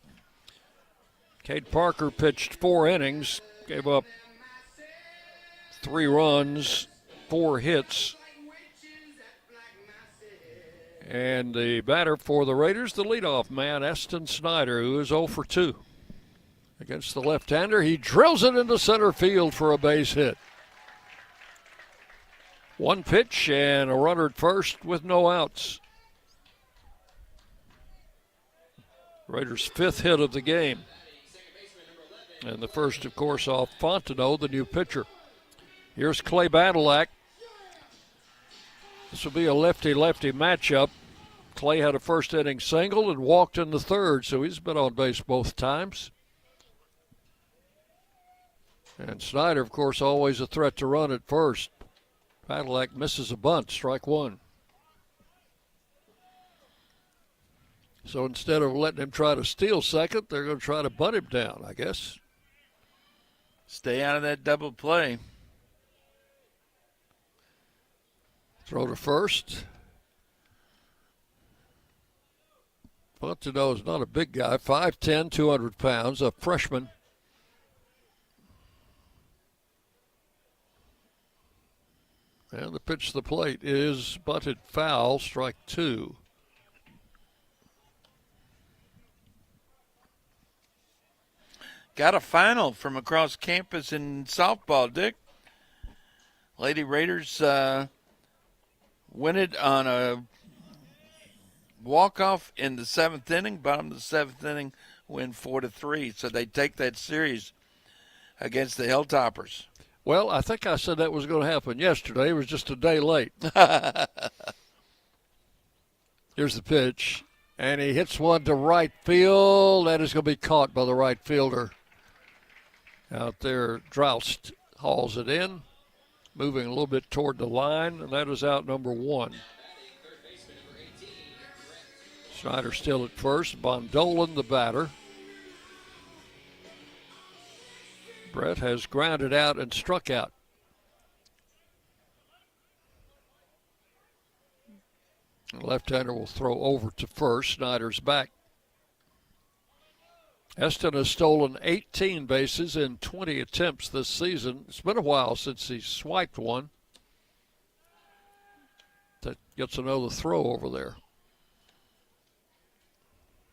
Cade Parker pitched 4 innings, gave up 3 runs, 4 hits. And the batter for the Raiders, the leadoff man, Eston Snyder, who is 0 for 2. Against the left-hander, he drills it into center field for a base hit. 1 pitch and a runner at first with no outs. Raiders' 5th hit of the game. And the first, of course, off Fontenot, the new pitcher. Here's Clay Badalak. This will be a lefty-lefty matchup. Clay had a first inning single and walked in the 3rd, so he's been on base both times. And Snyder, of course, always a threat to run at first. Badalak misses a bunt, strike 1. So instead of letting him try to steal second, they're going to try to bunt him down, I guess. Stay out of that double play. Throw to first. Fontenot is not a big guy, 5'10", 200 pounds, a freshman. And the pitch to the plate is bunted foul, strike 2. Got a final from across campus in softball, Dick. Lady Raiders win it on a walk-off in the 7th inning. Bottom of the 7th inning, win 4-3. So they take that series against the Hilltoppers. Well, I think I said that was going to happen yesterday. It was just a day late. Here's the pitch, and he hits one to right field. That is going to be caught by the right fielder. Out there, Droust hauls it in, moving a little bit toward the line, and that is out number 1. Snyder still at first. Bondolan, the batter. Brett has grounded out and struck out. The left-hander will throw over to first. Snyder's back. Eston has stolen 18 bases in 20 attempts this season. It's been a while since he swiped one. That gets another throw over there.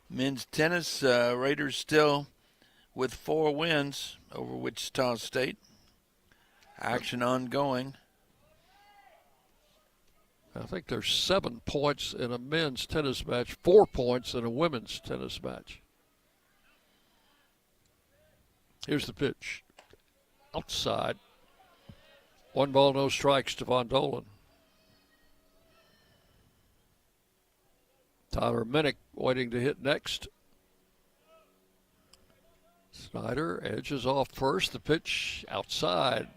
Men's tennis, Raiders still with 4 wins over Wichita State. Action ongoing. I think there's 7 points in a men's tennis match, 4 points in a women's tennis match. Here's the pitch. Outside. 1 ball, no strikes to Von Dolan. Tyler Minnick waiting to hit next. Snyder edges off first. The pitch outside.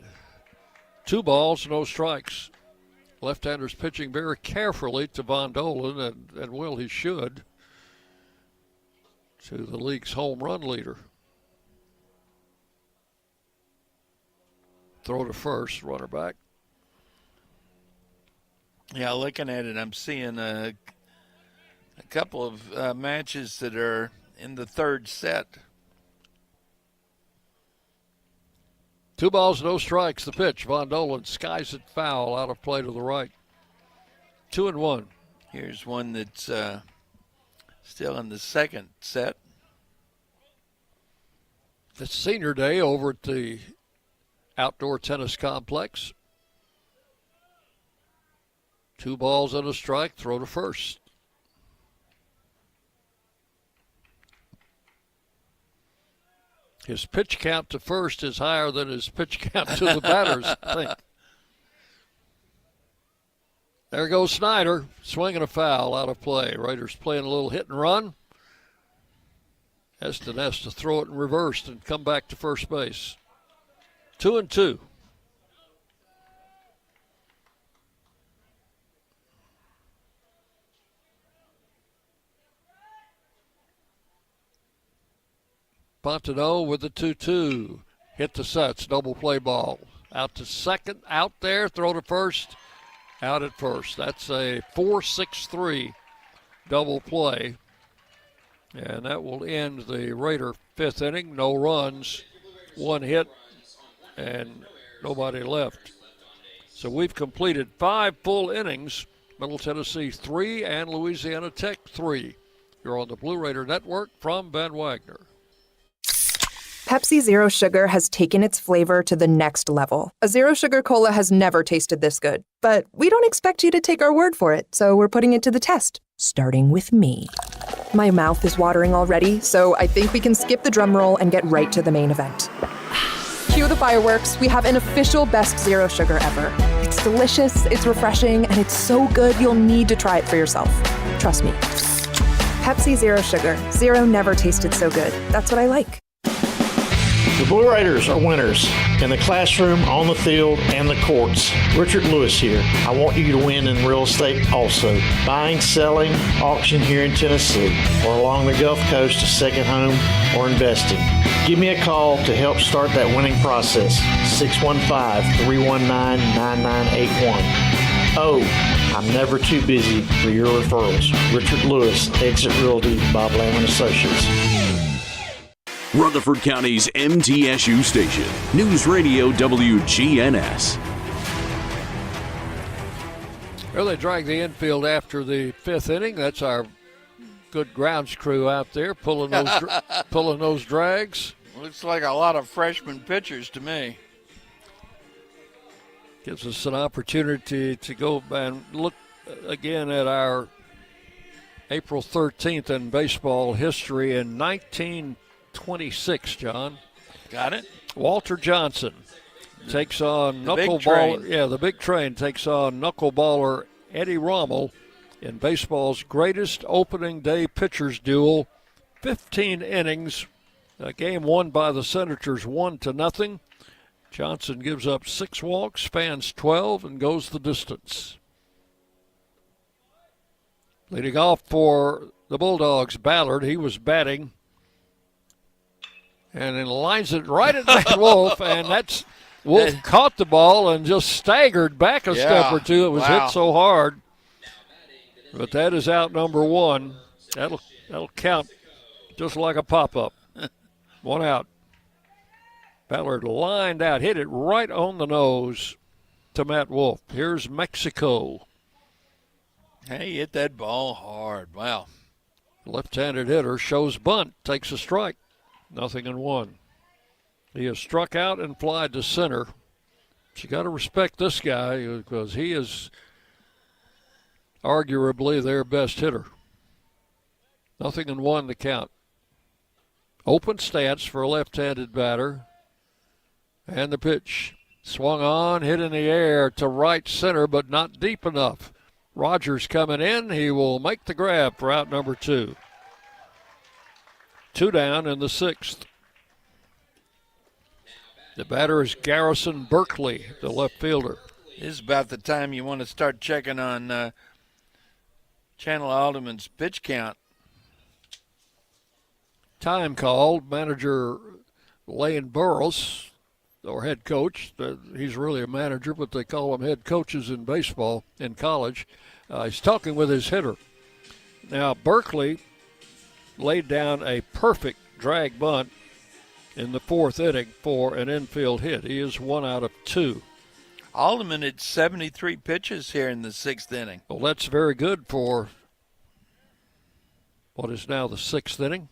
2 balls, no strikes. Left-hander's pitching very carefully to Von Dolan, and well, he should, to the league's home run leader. Throw to first, runner back. Yeah, looking at it, I'm seeing a couple of matches that are in the third set. 2 balls, no strikes. The pitch. Von Dolan skies it foul, out of play to the right. 2-1. Here's one that's still in the second set. It's senior day over at the outdoor tennis complex. 2 balls and a strike. Throw to first. His pitch count to first is higher than his pitch count to the batters, I think. There goes Snyder, swinging a foul, out of play. Raiders playing a little hit and run. Eston has to throw it in reverse and come back to first base. 2-2. Fontenot with the 2-2. Hit the sets, double play ball. Out to second, out there, throw to first, out at first. That's a 4-6-3 double play. And that will end the Raider 5th inning. No runs, 1 hit, and nobody left. So we've completed 5 full innings. Middle Tennessee 3 and Louisiana Tech 3. You're on the Blue Raider Network from Van Wagner. Pepsi Zero Sugar has taken its flavor to the next level. A Zero Sugar Cola has never tasted this good. But we don't expect you to take our word for it, so we're putting it to the test, starting with me. My mouth is watering already, so I think we can skip the drum roll and get right to the main event. Cue the fireworks. We have an official best Zero Sugar ever. It's delicious, it's refreshing, and it's so good you'll need to try it for yourself. Trust me. Pepsi Zero Sugar. Zero never tasted so good. That's what I like. The Blue Raiders are winners in the classroom, on the field, and the courts. Richard Lewis here. I want you to win in real estate also. Buying, selling, auction here in Tennessee, or along the Gulf Coast, a second home, or investing. Give me a call to help start that winning process. 615-319-9981. Oh, I'm never too busy for your referrals. Richard Lewis, Exit Realty, Bob Lamb & Associates. Rutherford County's MTSU station, News Radio WGNS. Well, they drag the infield after the 5th inning. That's our good grounds crew out there pulling those drags. Looks like a lot of freshman pitchers to me. Gives us an opportunity to go and look again at our April 13th in baseball history in 1926, John. Got it. Walter Johnson takes on The big knuckleballer. train. Yeah, the big train takes on knuckleballer Eddie Rommel in baseball's greatest opening day pitchers duel. 15 innings, a game won by the Senators 1-0. Johnson gives up 6 walks, fans 12, and goes the distance. Leading off for the Bulldogs, Ballard. He was batting. And then lines it right at Matt Wolf, and Wolf caught the ball and just staggered back a step or two. It was hit so hard. But that is out number 1. That'll count just like a pop-up. 1 out. Ballard lined out, hit it right on the nose to Matt Wolf. Here's Mexico. Hey, he hit that ball hard. Wow. Left-handed hitter shows bunt, takes a strike. 0-1. He has struck out and flied to center. But you got to respect this guy because he is arguably their best hitter. 0-1 to count. Open stance for a left-handed batter. And the pitch swung on, hit in the air to right center, but not deep enough. Rogers coming in. He will make the grab for out number 2. 2 down in the 6th. The batter is Garrison Berkeley, the left fielder. This is about the time you want to start checking on Chandler Alderman's pitch count. Time called. Manager Lane Burrows, or head coach. He's really a manager, but they call him head coaches in baseball in college. He's talking with his hitter. Now, Berkeley laid down a perfect drag bunt in the 4th inning for an infield hit. He is 1 out of 2. Alderman had 73 pitches here in the 6th inning. Well, that's very good for what is now the 6th inning.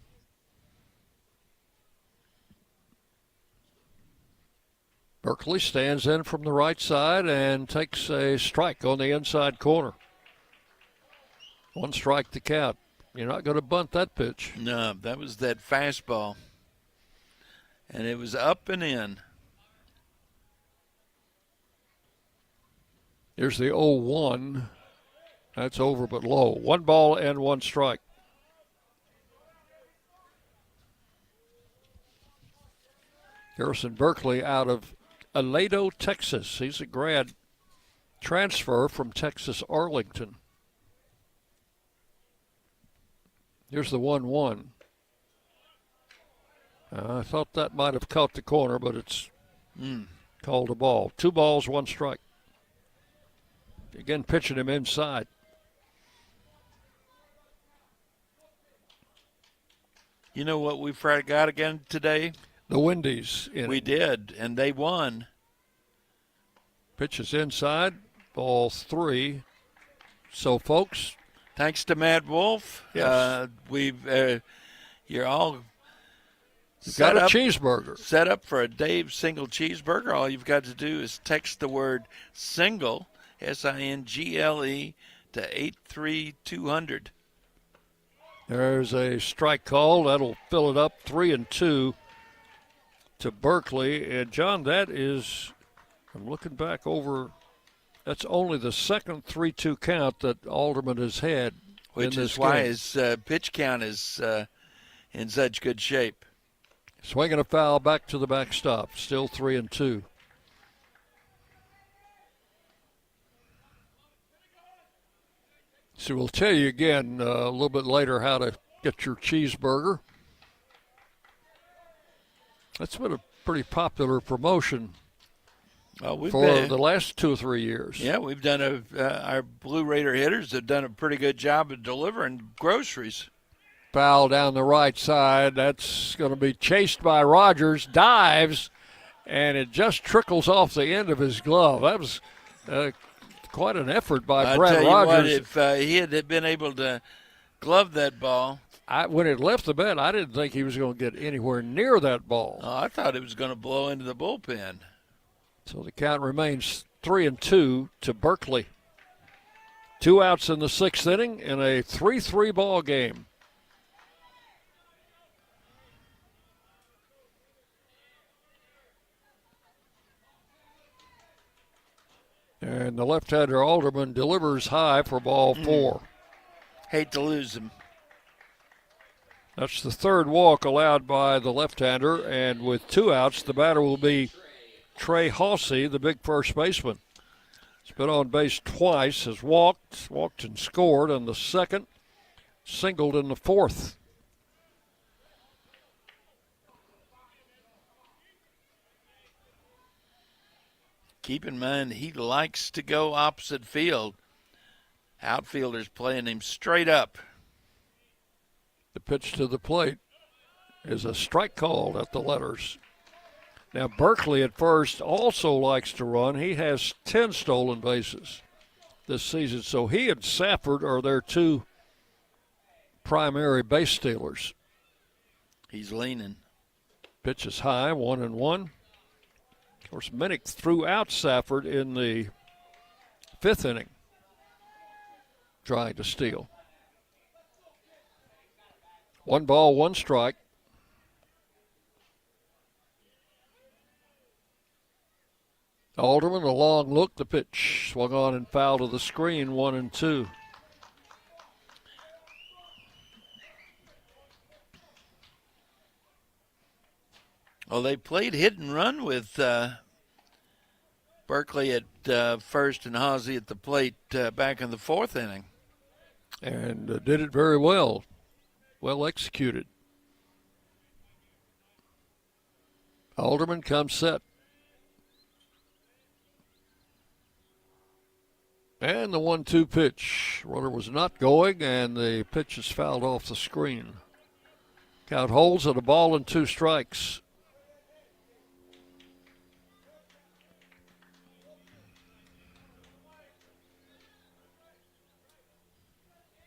Berkeley stands in from the right side and takes a strike on the inside corner. 1 strike to count. You're not going to bunt that pitch. No, that was that fastball. And it was up and in. Here's the 0-1. That's over but low. 1 ball and 1 strike. Garrison Berkeley out of Aledo, Texas. He's a grad transfer from Texas Arlington. Here's the 1-1. I thought that might have caught the corner, but it's called a ball. 2 balls, 1 strike. Again, pitching him inside. You know what we forgot again today? The Windies. We did, and they won. Pitches inside, ball 3. So, folks, thanks to Matt Wolf, yes. You're all got a cheeseburger. Set up for a Dave single cheeseburger. All you've got to do is text the word single, S-I-N-G-L-E, to 83200. There's a strike call. That'll fill it up. 3-2 to Berkeley. And, John, that is, I'm looking back over, that's only the second 3-2 count that Alderman has had. Which is why his pitch count is in such good shape. Swinging a foul back to the backstop. Still 3-2. So we'll tell you again a little bit later how to get your cheeseburger. That's been a pretty popular promotion for the last 2 or 3 years. Yeah, we've done our Blue Raider hitters have done a pretty good job of delivering groceries. Foul down the right side. That's going to be chased by Rogers. Dives, and it just trickles off the end of his glove. That was quite an effort by Brad Rogers. What, if he had been able to glove that ball. When it left the bat, I didn't think he was going to get anywhere near that ball. Oh, I thought it was going to blow into the bullpen. So the count remains 3-2 to Berkeley. 2 outs in the 6th inning in a 3-3 ball game. And the left-hander Alderman delivers high for ball 4. Hate to lose him. That's the 3rd walk allowed by the left-hander, and with 2 outs, the batter will be Trey Hawsey, the big first baseman. He's been on base twice, has walked and scored on the 2nd, singled in the 4th. Keep in mind, he likes to go opposite field. Outfielders playing him straight up. The pitch to the plate is a strike called at the letters. Now, Berkeley at first also likes to run. He has 10 stolen bases this season. So he and Safford are their 2 primary base stealers. He's leaning. Pitch is high, 1-1. Of course, Minnick threw out Safford in the 5th inning, trying to steal. 1 ball, 1 strike. Alderman, a long look. The pitch swung on and foul to the screen, 1-2. Well, they played hit and run with Berkeley at first and Hawsey at the plate back in the fourth inning. And did it very well. Well executed. Alderman comes set. And the 1-2 pitch. Runner was not going, and the pitch is fouled off the screen. Count holds at a ball and 2 strikes.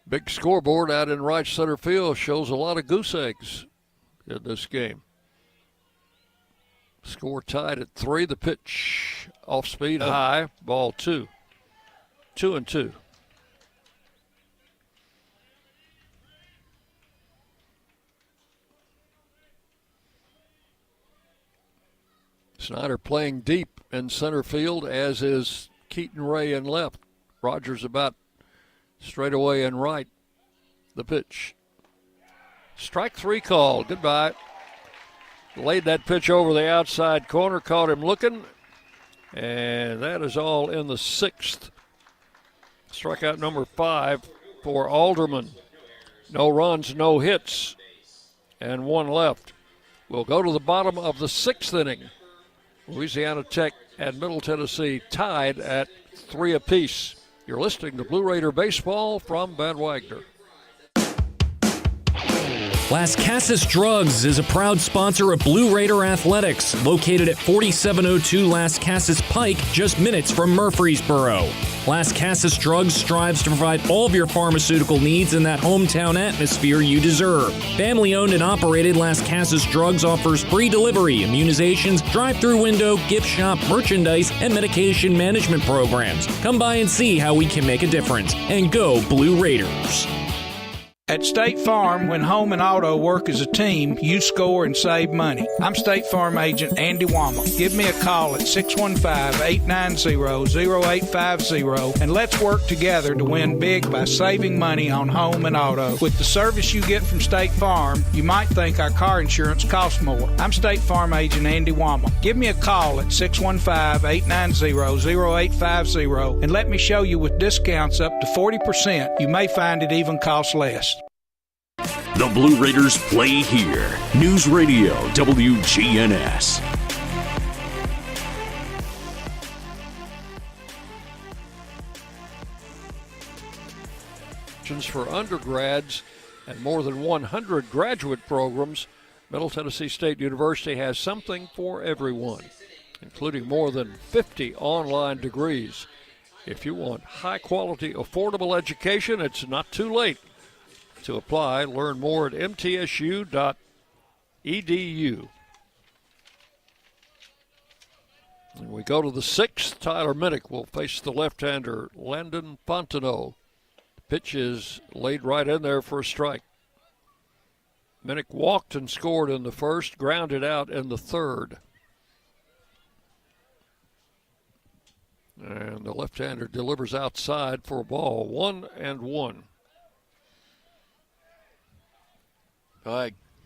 Big scoreboard out in right center field shows a lot of goose eggs in this game. Score tied at 3. The pitch off speed high, ball 2. 2-2. Snyder playing deep in center field, as is Keaton Ray in left. Rogers about straight away in right. The pitch. Strike 3 call. Goodbye. Laid that pitch over the outside corner, caught him looking, and that is all in the 6th. Strikeout number 5 for Alderman. No runs, no hits, and 1 left. We'll go to the bottom of the 6th inning. Louisiana Tech and Middle Tennessee tied at 3 apiece. You're listening to Blue Raider Baseball from Van Wagner. Las Casas Drugs is a proud sponsor of Blue Raider Athletics, located at 4702 Las Casas Pike, just minutes from Murfreesboro. Las Casas Drugs strives to provide all of your pharmaceutical needs in that hometown atmosphere you deserve. Family-owned and operated, Las Casas Drugs offers free delivery, immunizations, drive-through window, gift shop, merchandise, and medication management programs. Come by and see how we can make a difference. And go Blue Raiders. At State Farm, when home and auto work as a team, you score and save money. I'm State Farm agent Andy Wama. Give me a call at 615-890-0850 and let's work together to win big by saving money on home and auto. With the service you get from State Farm, you might think our car insurance costs more. I'm State Farm agent Andy Wama. Give me a call at 615-890-0850 and let me show you with discounts up to 40%. You may find it even costs less. The Blue Raiders play here. News Radio WGNS. For undergrads and more than 100 graduate programs, Middle Tennessee State University has something for everyone, including more than 50 online degrees. If you want high-quality, affordable education, it's not too late to apply. Learn more at mtsu.edu. And we go to the 6th. Tyler Minnick will face the left-hander Landon Fontenot. The pitch is laid right in there for a strike. Minnick walked and scored in the first, grounded out in the third. And the left-hander delivers outside for a ball. 1-1.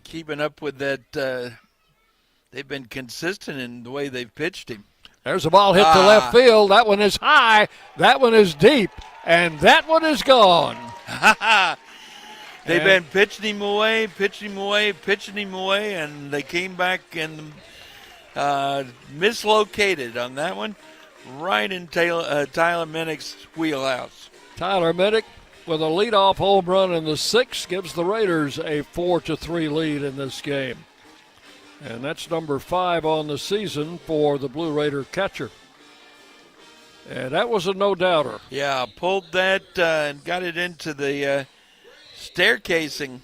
Keeping up with that, they've been consistent in the way they've pitched him. There's a ball hit to left field. That one is high. That one is deep. And that one is gone. They've been pitching him away, and they came back and mislocated on that one, right in Tyler Minnick's wheelhouse. Tyler Minnick with a leadoff home run in the 6th gives the Raiders a 4-3 lead in this game. And that's number 5 on the season for the Blue Raider catcher. And that was a no-doubter. Yeah, pulled that and got it into the staircasing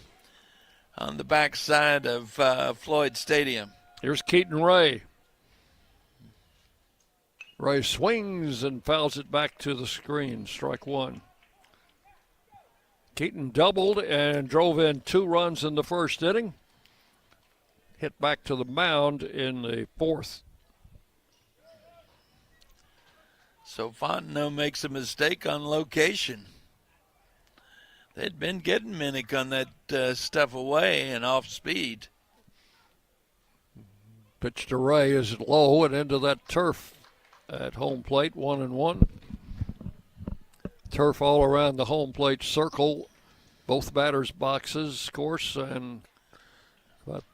on the backside of Floyd Stadium. Here's Keaton Ray. Ray swings and fouls it back to the screen. Strike 1. Keaton doubled and drove in 2 runs in the first inning. Hit back to the mound in the 4th. So Fontenot makes a mistake on location. They'd been getting Minnick on that stuff away and off speed. Pitch to Ray is low and into that turf at home plate, 1-1. Turf all around the home plate circle, both batters' boxes, of course, and about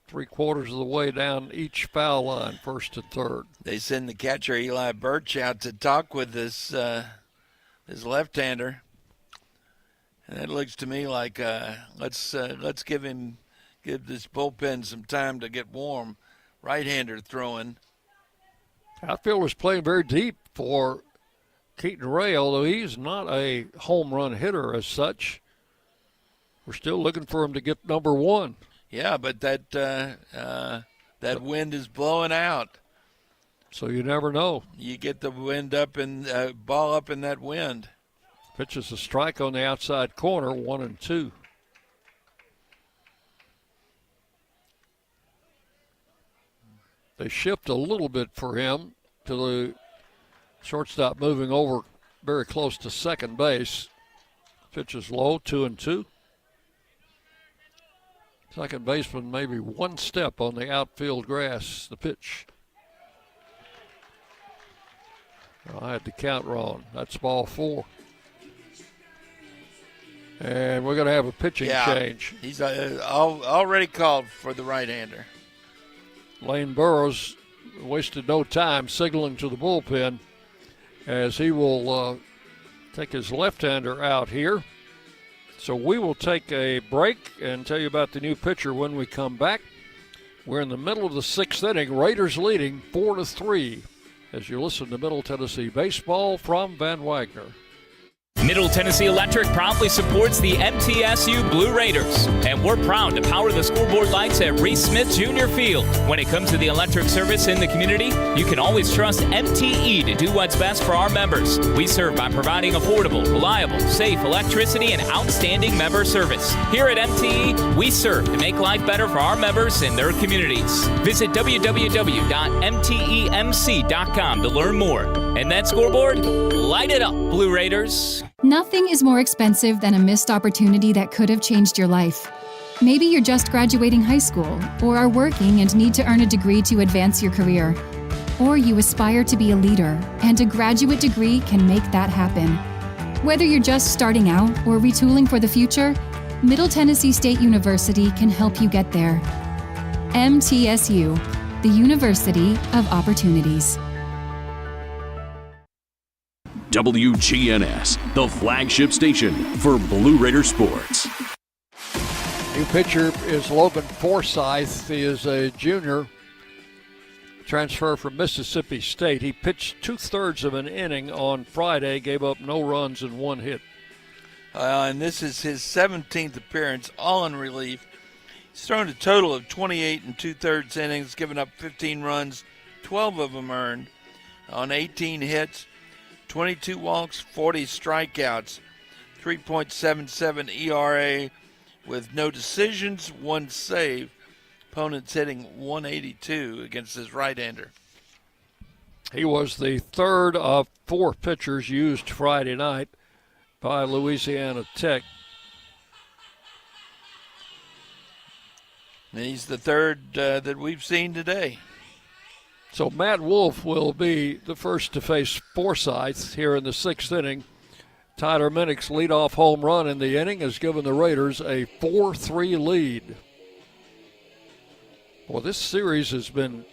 3/4 of the way down each foul line, first and third. They send the catcher Eli Birch out to talk with this left-hander, and it looks to me like let's give this bullpen some time to get warm. Right-hander throwing. Outfielder's playing very deep for Keaton Ray, although he's not a home run hitter as such. We're still looking for him to get number one. Yeah, but that wind is blowing out. So you never know. You get the wind up and ball up in that wind. Pitches a strike on the outside corner, 1-2. They shift a little bit for him to the shortstop, moving over very close to second base. Pitch is low, 2-2. Second baseman maybe one step on the outfield grass. The pitch. I had the count wrong. That's ball 4. And we're going to have a pitching change. He's already called for the right-hander. Lane Burrows wasted no time signaling to the bullpen as he will take his left-hander out here. So we will take a break and tell you about the new pitcher when we come back. We're in the middle of the 6th inning. Raiders leading 4-3 as you listen to Middle Tennessee Baseball from Van Wagner. Middle Tennessee Electric proudly supports the MTSU Blue Raiders, and we're proud to power the scoreboard lights at Reese Smith Junior Field. When it comes to the electric service in the community, you can always trust MTE to do what's best for our members. We serve by providing affordable, reliable, safe electricity and outstanding member service. Here at MTE, we serve to make life better for our members and their communities. Visit www.mtemc.com to learn more. And that scoreboard, light it up, Blue Raiders. Nothing is more expensive than a missed opportunity that could have changed your life. Maybe you're just graduating high school, or are working and need to earn a degree to advance your career. Or you aspire to be a leader, and a graduate degree can make that happen. Whether you're just starting out or retooling for the future, Middle Tennessee State University can help you get there. MTSU, the University of Opportunities. WGNS, the flagship station for Blue Raider sports. New pitcher is Logan Forsythe. He is a junior transfer from Mississippi State. He pitched 2/3 of an inning on Friday, gave up no runs and 1 hit. And this is his 17th appearance, all in relief. He's thrown a total of 28 2/3 innings, given up 15 runs, 12 of them earned, on 18 hits, 22 walks, 40 strikeouts, 3.77 ERA with no decisions, 1 save. Opponents hitting 182 against his right-hander. He was the third of 4 pitchers used Friday night by Louisiana Tech. And he's the third that we've seen today. So Matt Wolf will be the first to face Forsythe here in the 6th inning. Tyler Minnick's leadoff home run in the inning has given the Raiders a 4-3 lead. Well, this series has been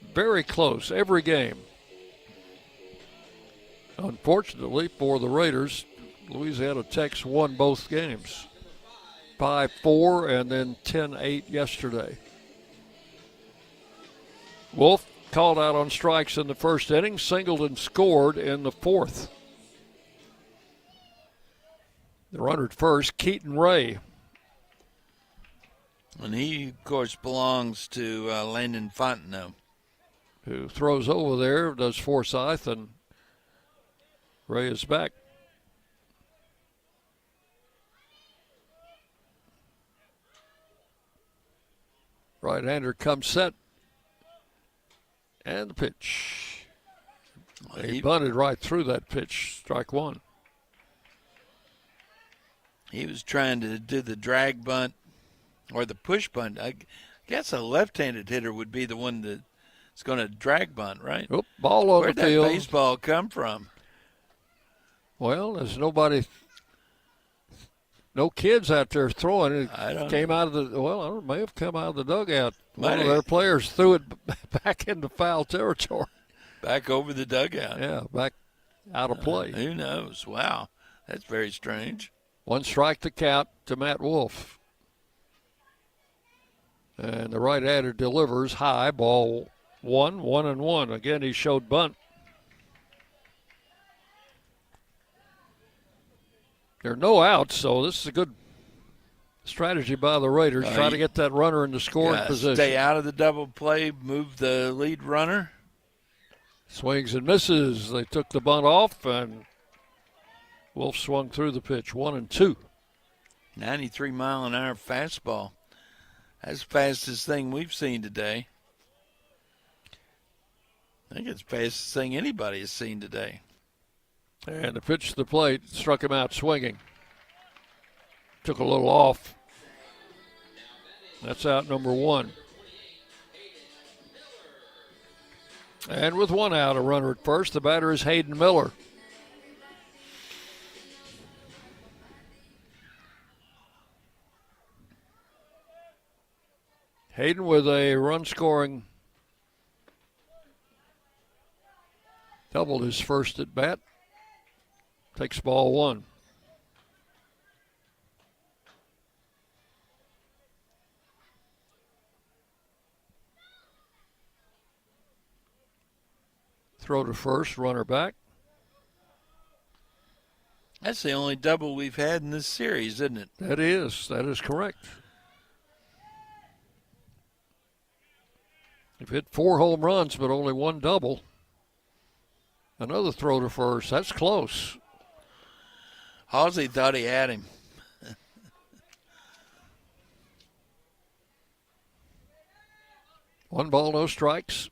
very close every game. Unfortunately for the Raiders, Louisiana Tech's won both games. 5-4 and then 10-8 yesterday. Wolf called out on strikes in the first inning, singled and scored in the 4th. The runner at first, Keaton Ray. And he, of course, belongs to Landon Fontenot, who throws over there, does Forsythe, and Ray is back. Right-hander comes set. And the pitch. He bunted right through that pitch, strike one. He was trying to do the drag bunt or the push bunt. I guess a left-handed hitter would be the one that's going to drag bunt, right? Oop, ball on Where'd the field. Where'd that baseball come from? Well, there's no kids out there throwing it. Came out of it may have come out of the dugout. One of their players threw it back into foul territory. Back over the dugout. Yeah, back out of play. Who knows? Wow, that's very strange. One strike to count to Matt Wolf. And the right-hander delivers high, ball 1-1-1. Again, he showed bunt. There are no outs, so this is a good strategy by the Raiders. Try to get that runner in the scoring position. Stay out of the double play, move the lead runner. Swings and misses. They took the bunt off, and Wolf swung through the pitch, 1-2. 93-mile-an-hour fastball. That's the fastest thing we've seen today. I think it's the fastest thing anybody has seen today. And the pitch to the plate struck him out swinging. Took a little off. That's out number one. And with one out, a runner at first, the batter is Hayden Miller. Hayden with a run-scoring, doubled his first at bat. Takes ball one. Throw to first, runner back. That's the only double we've had in this series, isn't it? That is correct. We've hit 4 home runs, but only 1 double. Another throw to first. That's close. Halsey thought he had him. One ball, no strikes.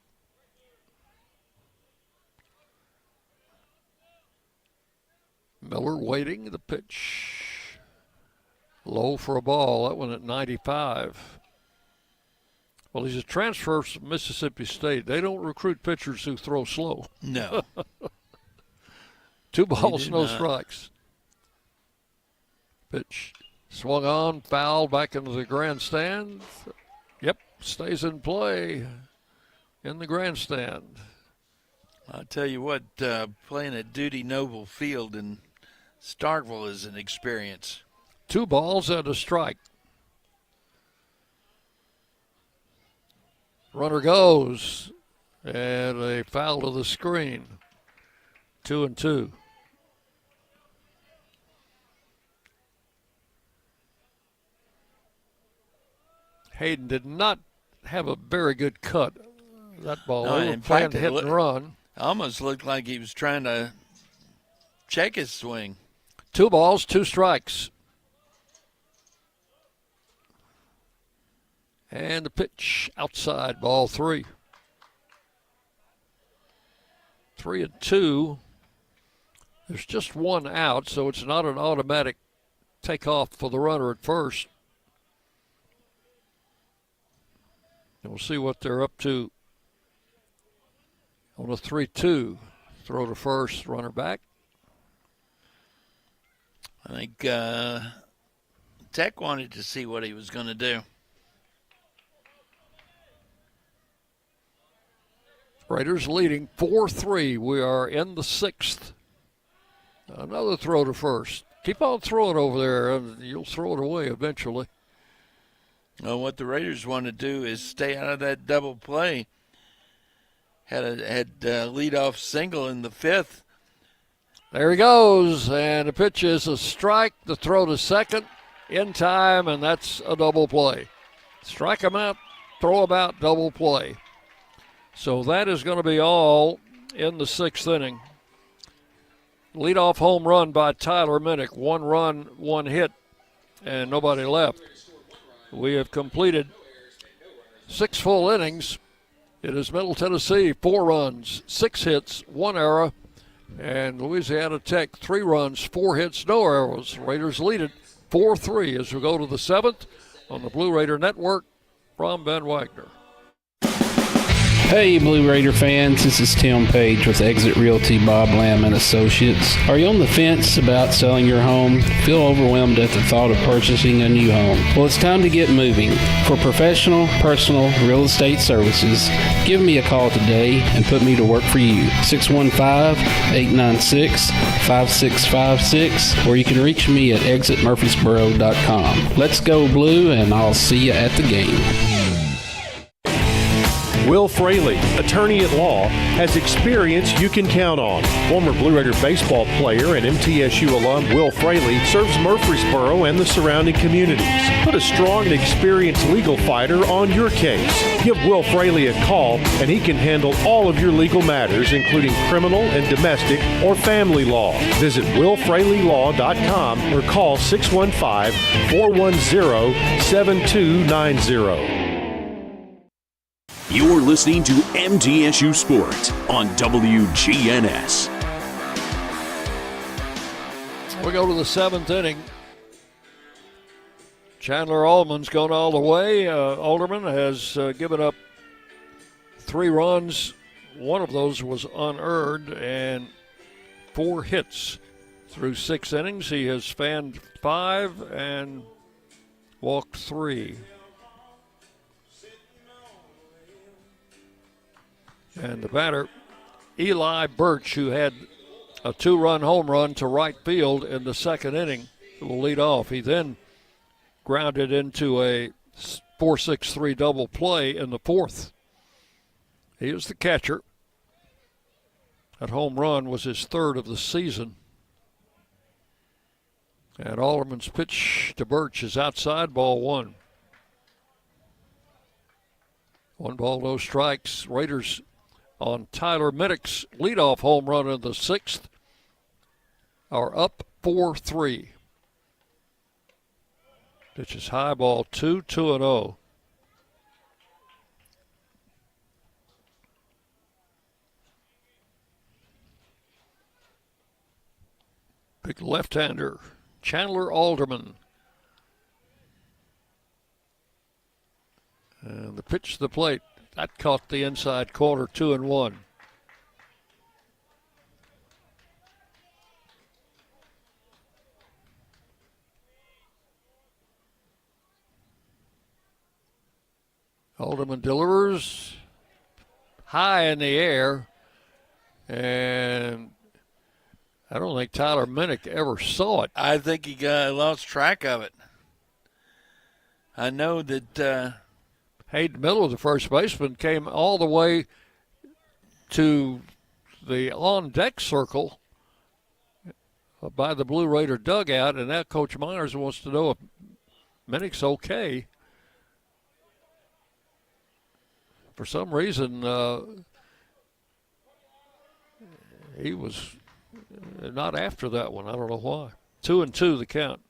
Miller waiting. The pitch low for a ball. That one at 95. Well, he's a transfer from Mississippi State. They don't recruit pitchers who throw slow. No. 2 balls, no strikes. Pitch swung on, fouled back into the grandstand. Yep, stays in play in the grandstand. I'll tell you what, playing at Duty Noble Field in Starkville is an experience. 2 balls and a strike. Runner goes, and a foul to the screen. 2-2. Hayden did not have a very good cut. That ball, No, they were in playing fact, hit and run. Almost looked like he was trying to check his swing. 2 balls, 2 strikes. And the pitch outside, ball 3. 3-2. There's just 1 out, so it's not an automatic takeoff for the runner at first. And we'll see what they're up to on a 3-2. Throw to first, runner back. I think Tech wanted to see what he was going to do. Raiders leading 4-3. We are in the 6th. Another throw to first. Keep on throwing over there, and you'll throw it away eventually. Well, what the Raiders want to do is stay out of that double play. Had a leadoff single in the 5th. There he goes, and the pitch is a strike. The throw to second in time, and that's a double play. Strike him out, throw him out, double play. So that is going to be all in the 6th inning. Leadoff home run by Tyler Minnick. 1 run, 1 hit, and nobody left. We have completed 6 full innings It is Middle Tennessee, 4 runs, 6 hits, 1 error. And Louisiana Tech, 3 runs, 4 hits, no errors. Raiders lead it 4-3 as we go to the 7th on the Blue Raider Network from Ben Wagner. Hey, Blue Raider fans, this is Tim Page with Exit Realty Bob Lamb and Associates. Are you on the fence about selling your home? Feel overwhelmed at the thought of purchasing a new home? Well, it's time to get moving. For professional, personal real estate services, give me a call today and put me to work for you. 615-896-5656, or you can reach me at exitmurfreesboro.com. Let's go Blue, and I'll see you at the game. Will Fraley, attorney at law, has experience you can count on. Former Blue Raider baseball player and MTSU alum Will Fraley serves Murfreesboro and the surrounding communities. Put a strong and experienced legal fighter on your case. Give Will Fraley a call and he can handle all of your legal matters, including criminal and domestic or family law. Visit willfraleylaw.com or call 615-410-7290. You're listening to MTSU Sports on WGNS. We go to the 7th inning. Chandler Alderman's gone all the way. Alderman has given up 3 runs. One of those was unearned and 4 hits through 6 innings. He has fanned 5 and walked 3. And the batter, Eli Birch, who had a 2-run home run to right field in the 2nd inning, will lead off. He then grounded into a 4-6-3 double play in the 4th. He is the catcher. That home run was his 3rd of the season. And Alderman's pitch to Birch is outside, ball 1. 1 ball, no strikes. Raiders on Tyler Minnick's leadoff home run in the 6th are up 4-3. Pitch is high, ball 2, 2-0. Big left-hander, Chandler Alderman. And the pitch to the plate. That caught the inside corner, 2-1. Alderman delivers high in the air, and I don't think Tyler Minnick ever saw it. I think he lost track of it. I know that Hayden Miller, the first baseman, came all the way to the on-deck circle by the Blue Raider dugout, and now Coach Myers wants to know if Minnick's okay. For some reason, he was not after that one. I don't know why. 2-2 the count.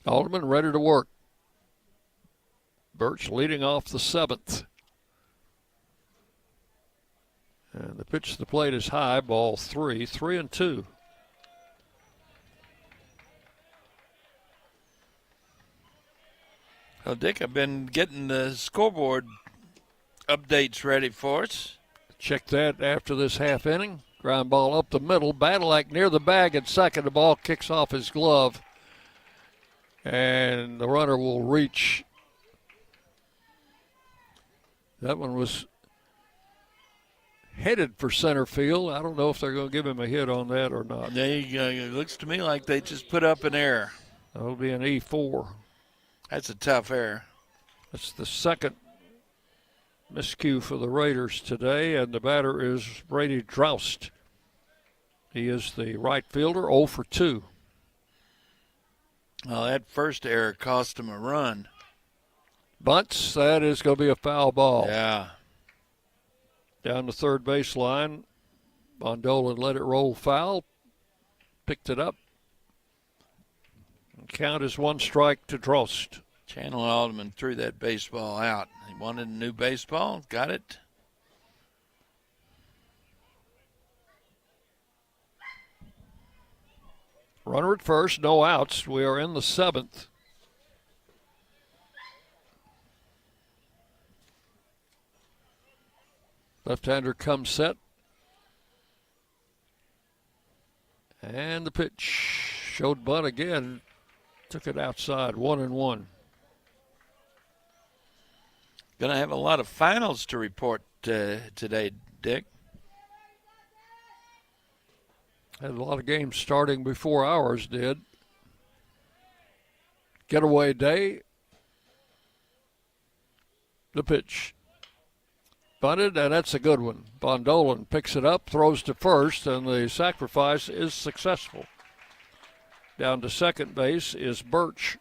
Alderman ready to work. Birch leading off the 7th. And the pitch to the plate is high, ball 3, 3-2. Well, Dick, I've been getting the scoreboard updates ready for us. Check that after this half inning. Ground ball up the middle. Badalak near the bag at second. The ball kicks off his glove. And the runner will reach. That one was headed for center field. I don't know if they're going to give him a hit on that or not. It looks to me like they just put up an error. That'll be an E4. That's a tough error. That's the second miscue for the Raiders today, and the batter is Brady Droust. He is the right fielder, 0 for 2. Well, that first error cost him a run. Bunts, that is going to be a foul ball. Yeah. Down the third baseline. Bondolan let it roll foul. Picked it up. Count is 1 strike to Drost. Chandler Alderman threw that baseball out. He wanted a new baseball, got it. Runner at first, no outs. We are in the 7th. Left-hander comes set. And the pitch showed bunt again. Took it outside, 1-1. Going to have a lot of finals to report today, Dick. Had a lot of games starting before ours did. Getaway day. The pitch. Bunted, and that's a good one. Bondolan picks it up, throws to first, and the sacrifice is successful. Down to second base is Birch.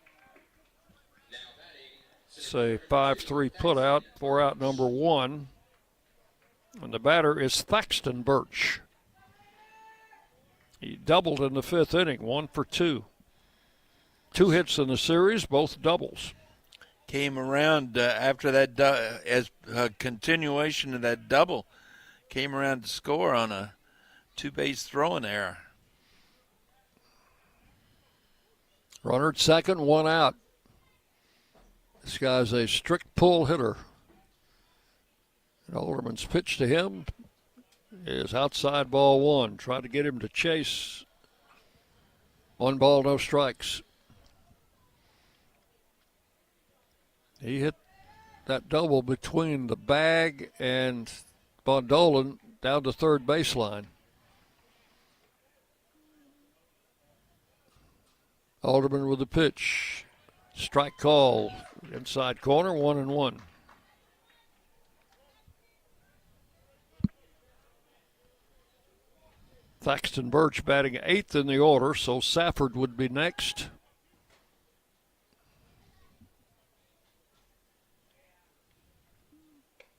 It's a 5-3 putout for out number 1. And the batter is Thaxton Birch. He doubled in the 5th inning, 1 for 2. 2 hits in the series, both doubles. Came around after that, as a continuation of that double, came around to score on a 2-base throwing error. Runner at second, 1 out. This guy's a strict pull hitter. And Alderman's pitch to him is outside ball 1. Try to get him to chase. 1 ball, no strikes. He hit that double between the bag and Bondolan down to third baseline. Alderman with the pitch. Strike call. Inside corner, 1-1. Thaxton Birch batting 8th in the order, so Safford would be next.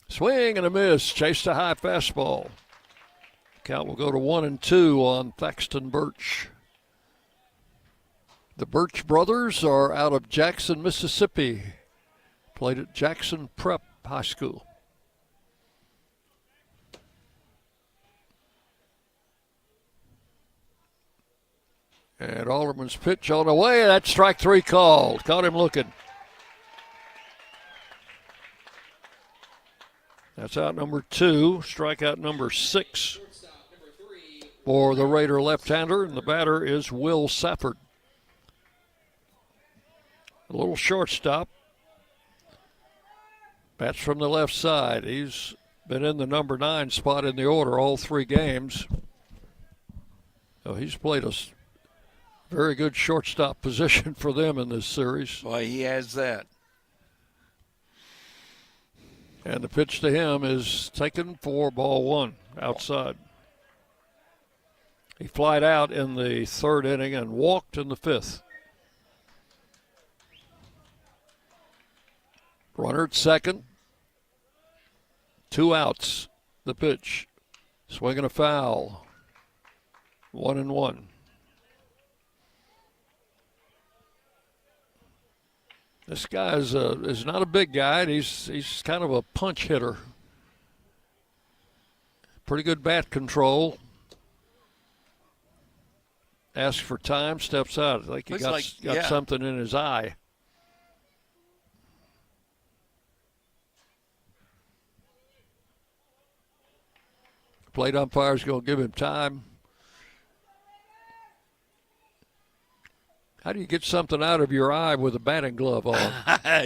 Swing and a miss. Chased a high fastball. Count will go to 1-2 on Thaxton Birch. The Birch brothers are out of Jackson, Mississippi. Played at Jackson Prep High School. And Alderman's pitch on the way. That's strike 3 called. Caught him looking. That's out number 2. Strikeout number 6 for the Raider left-hander. And the batter is Will Safford. A little shortstop. Bats from the left side. He's been in the number 9 spot in the order all 3 games. So he's played a very good shortstop position for them in this series. Boy, he has that. And the pitch to him is taken for ball 1 outside. He flied out in the 3rd inning and walked in the 5th. Runner at second. 2 outs. The pitch. Swinging a foul. 1-1. This guy is not a big guy. He's kind of a punch hitter. Pretty good bat control. Asks for time, steps out. I think he got something in his eye. Plate umpire's going to give him time. How do you get something out of your eye with a batting glove on?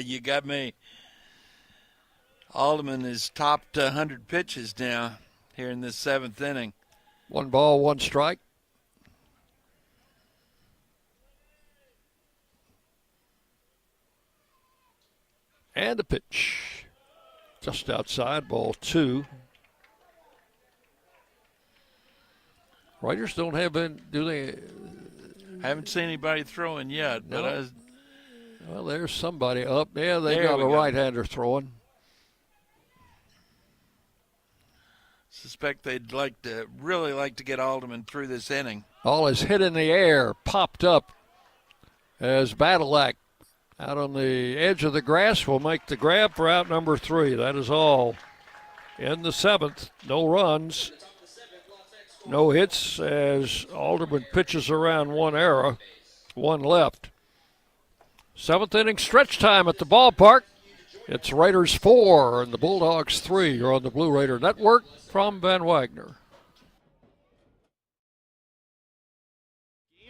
You got me. Alderman has topped 100 pitches now here in this 7th inning. 1 ball, 1 strike. And the pitch. Just outside, ball 2. Raiders don't have been, do they? I haven't seen anybody throwing yet, but well, there's somebody up. Yeah, they got a right-hander throwing. Suspect they'd really like to get Alderman through this inning. All is hit in the air, popped up, as Badalak out on the edge of the grass will make the grab for out number 3. That is all in the 7th. No runs, no hits as Alderman pitches around one error, one left. 7th inning stretch time at the ballpark. It's Raiders 4 and the Bulldogs 3. You're on the Blue Raider Network from Van Wagner.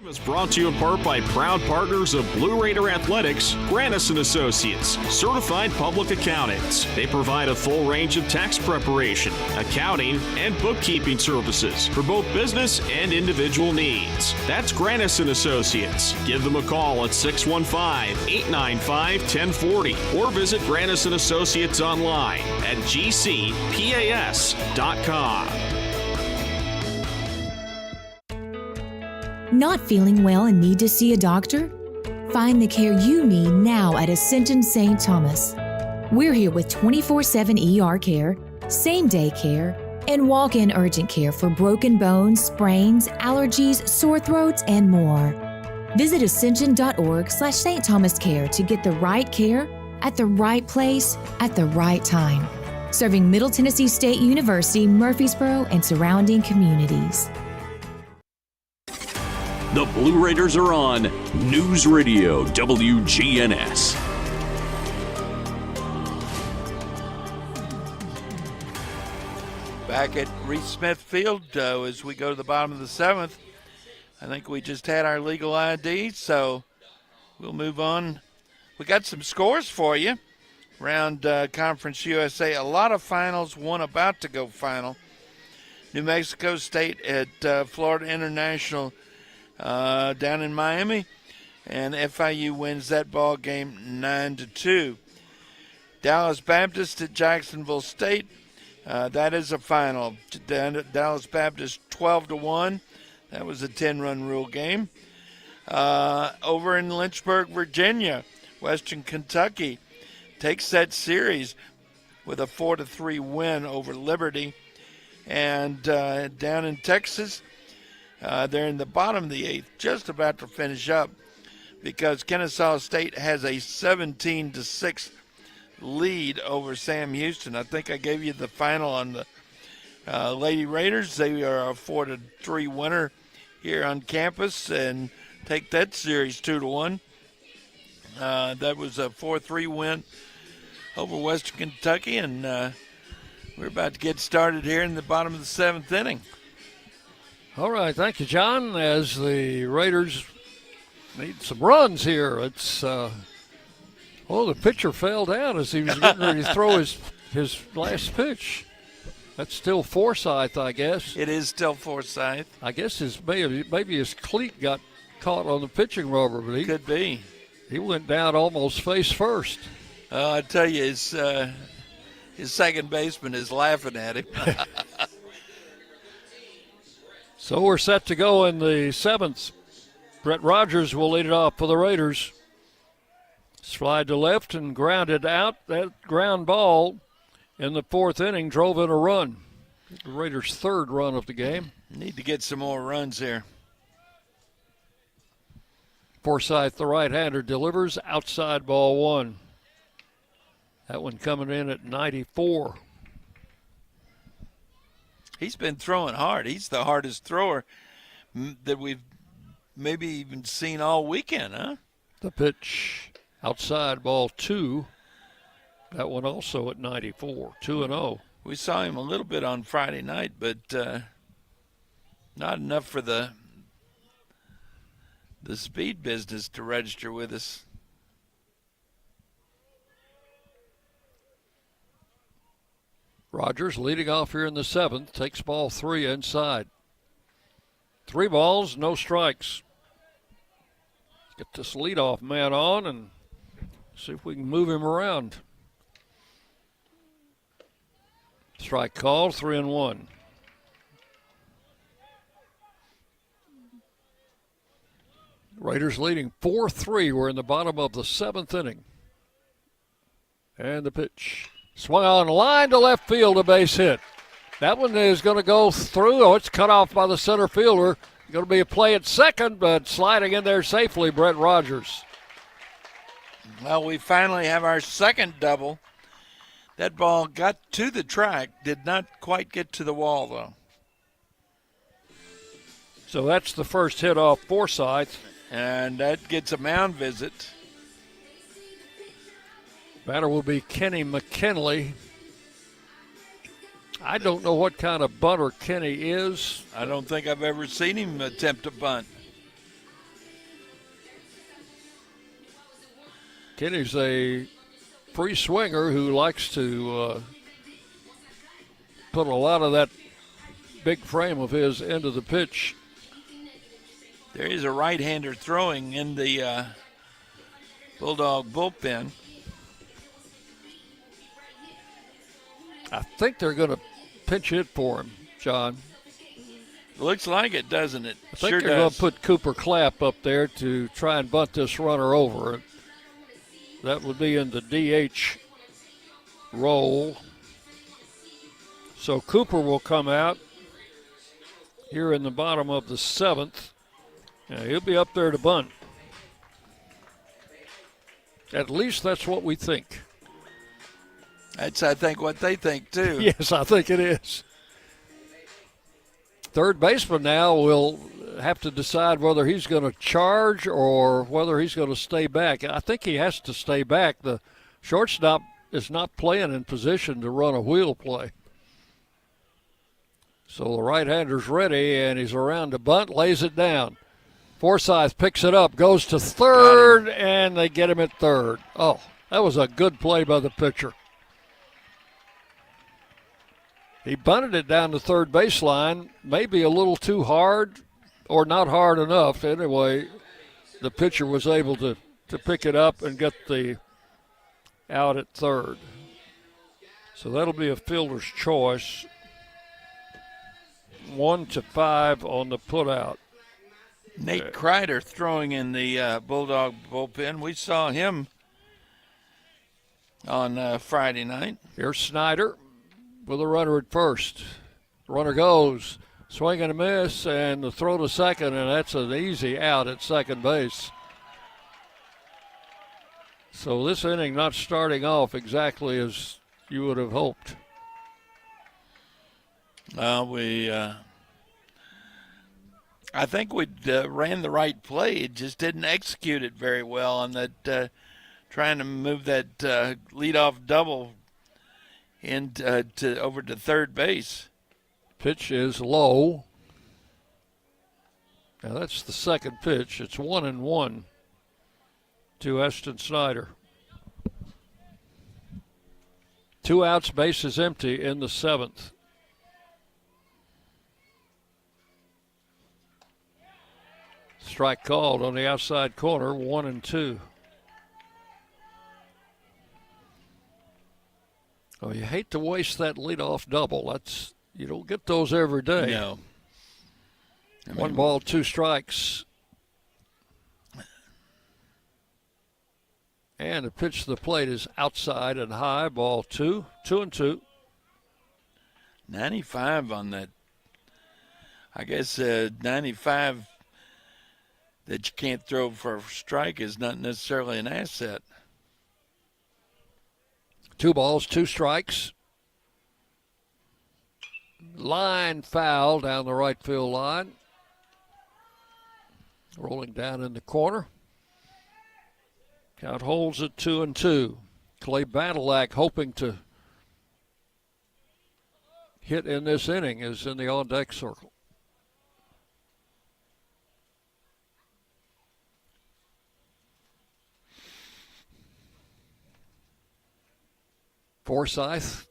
Is brought to you in part by proud partners of Blue Raider Athletics, Grannis & Associates, certified public accountants. They provide a full range of tax preparation, accounting, and bookkeeping services for both business and individual needs. That's Grannis & Associates. Give them a call at 615-895-1040 or visit Grannis & Associates online at gcpas.com. Not feeling well and need to see a doctor? Find the care you need now at Ascension St. Thomas. We're here with 24/7 ER care, same-day care, and walk-in urgent care for broken bones, sprains, allergies, sore throats, and more. Visit ascension.org/St. Thomas Care to get the right care at the right place at the right time. Serving Middle Tennessee State University, Murfreesboro, and surrounding communities. The Blue Raiders are on News Radio WGNS. Back at Reese Smith Field as we go to the bottom of the 7th. I think we just had our legal ID, so we'll move on. We got some scores for you around Conference USA. A lot of finals, one about to go final. New Mexico State at Florida International down in Miami, and FIU wins that ball game 9-2. Dallas Baptist at Jacksonville State, that is a final. Dallas Baptist 12-1. That was a 10-run rule game. Over in Lynchburg, Virginia, Western Kentucky takes that series with a 4-3 win over Liberty. And down in Texas, they're in the bottom of the 8th, just about to finish up, because Kennesaw State has a 17-6 lead over Sam Houston. I think I gave you the final on the Lady Raiders. They are a 4-3 winner here on campus and take that series 2-1. That was a 4-3 win over Western Kentucky, and we're about to get started here in the bottom of the 7th inning. All right, thank you, John. As the Raiders need some runs here, it's the pitcher fell down as he was getting ready to throw his last pitch. That's still Forsyth, I guess. It is still Forsyth. I guess maybe his cleat got caught on the pitching rubber, but could be. He went down almost face first. I tell you, his second baseman is laughing at him. So we're set to go in the 7th. Brett Rogers will lead it off for the Raiders. Slide to left and grounded out. That ground ball in the 4th inning drove in a run. The Raiders' 3rd run of the game. Need to get some more runs here. Forsyth, the right-hander, delivers outside ball 1. That one coming in at 94. He's been throwing hard. He's the hardest thrower that we've maybe even seen all weekend, huh? The pitch outside ball 2. That one also at 94, 2-0. We saw him a little bit on Friday night, but not enough for the speed business to register with us. Rogers leading off here in the 7th, takes ball 3 inside. 3 balls, no strikes. Get this leadoff man on and see if we can move him around. Strike called, 3-1. Raiders leading 4-3. We're in the bottom of the 7th inning. And the pitch. Swung on line to left field, a base hit. That one is going to go through. Oh, it's cut off by the center fielder. Going to be a play at second, but sliding in there safely, Brett Rogers. Well, we finally have our second double. That ball got to the track, did not quite get to the wall, though. So that's the first hit off Forsyth. And that gets a mound visit. Batter will be Kenny McKinley. I don't know what kind of bunter Kenny is. I don't think I've ever seen him attempt a bunt. Kenny's a free swinger who likes to put a lot of that big frame of his into the pitch. There is a right-hander throwing in the Bulldog bullpen. I think they're going to pinch hit for him, John. Looks like it, doesn't it? I think Sure they're going does. to put Cooper Clapp up there to try and bunt this runner over. That would be in the DH role. So Cooper will come out here in the bottom of the seventh. Yeah, he'll be up there to bunt. At least that's what we think. That's, I think, what they think, too. Yes, I think it is. Third baseman now will have to decide whether he's going to charge or whether he's going to stay back. I think he has to stay back. The shortstop is not playing in position to run a wheel play. So the right-hander's ready, and he's around to bunt, lays it down. Forsyth picks it up, goes to third, and they get him at third. Oh, that was a good play by the pitcher. He bunted it down the third baseline, maybe a little too hard or not hard enough. Anyway, the pitcher was able to pick it up and get the out at third. So that'll be a fielder's choice. 1-5 on the putout. Nate Kreider throwing in the Bulldog bullpen. We saw him on Friday night. Here's Snyder with a runner at first. Runner goes, swing and a miss, and the throw to second, and that's an easy out at second base. So this inning not starting off exactly as you would have hoped. I think we ran the right play. It just didn't execute it very well on that, trying to move that leadoff double over to third base. Pitch is low. Now that's the second pitch. It's 1-1 to Eston Snyder. 2 outs, base is empty in the seventh. Strike called on the outside corner, 1-2. Oh, you hate to waste that leadoff double. You don't get those every day. No. 1 ball, 2 strikes. And the pitch to the plate is outside and high, ball 2, 2-2. 95 on that. I guess 95 that you can't throw for a strike is not necessarily an asset. 2 balls, 2 strikes. Line foul down the right field line. Rolling down in the corner. Count holds at 2-2. Clay Badalak hoping to hit in this inning is in the on-deck circle. Forsyth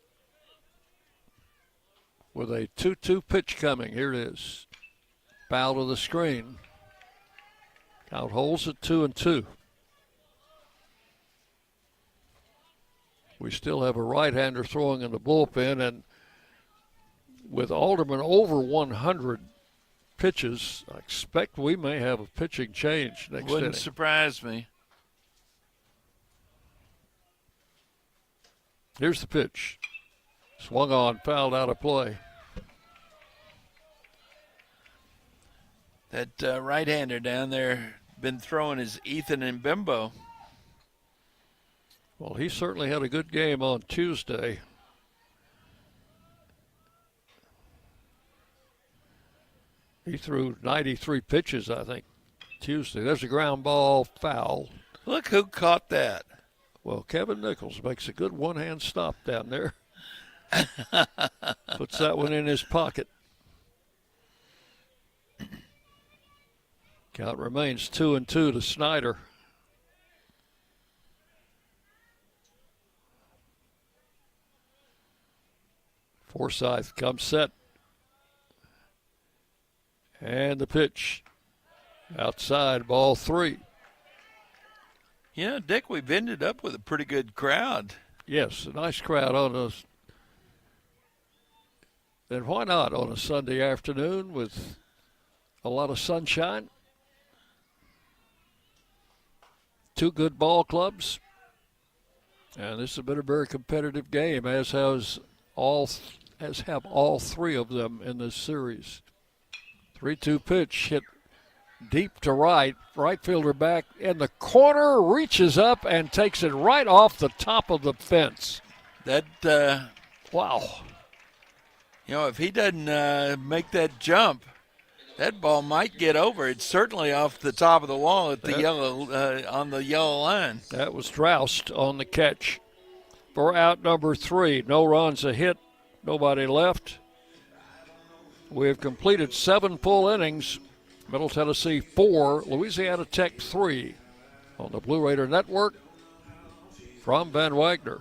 with a 2-2 pitch coming. Here it is. Foul to the screen. Count holds at 2-2. We still have a right-hander throwing in the bullpen, and with Alderman over 100 pitches, I expect we may have a pitching change next Wouldn't inning. surprise me. Here's the pitch. Swung on, fouled out of play. That right-hander down there been throwing his Ethan and Bimbo. Well, he certainly had a good game on Tuesday. He threw 93 pitches, I think, Tuesday. There's a ground ball foul. Look who caught that. Well, Kevin Nichols makes a good one-hand stop down there. Puts that one in his pocket. Count remains 2-2 to Snyder. Forsythe comes set. And the pitch. Outside, ball 3. Yeah, Dick, we've ended up with a pretty good crowd. Yes, a nice crowd on us. And why not on a Sunday afternoon with a lot of sunshine? 2 good ball clubs. And this has been a very competitive game, as have all 3 of them in this series. 3-2 pitch hit deep to right. Right fielder back in the corner, reaches up and takes it right off the top of the fence. That, wow. You know, if he doesn't make that jump, that ball might get over. It's certainly off the top of the wall at the on the yellow line. That was Droust on the catch for out number 3. No runs, a hit, nobody left. We have completed 7 full innings. Middle Tennessee 4, Louisiana Tech 3 on the Blue Raider Network from Van Wagner.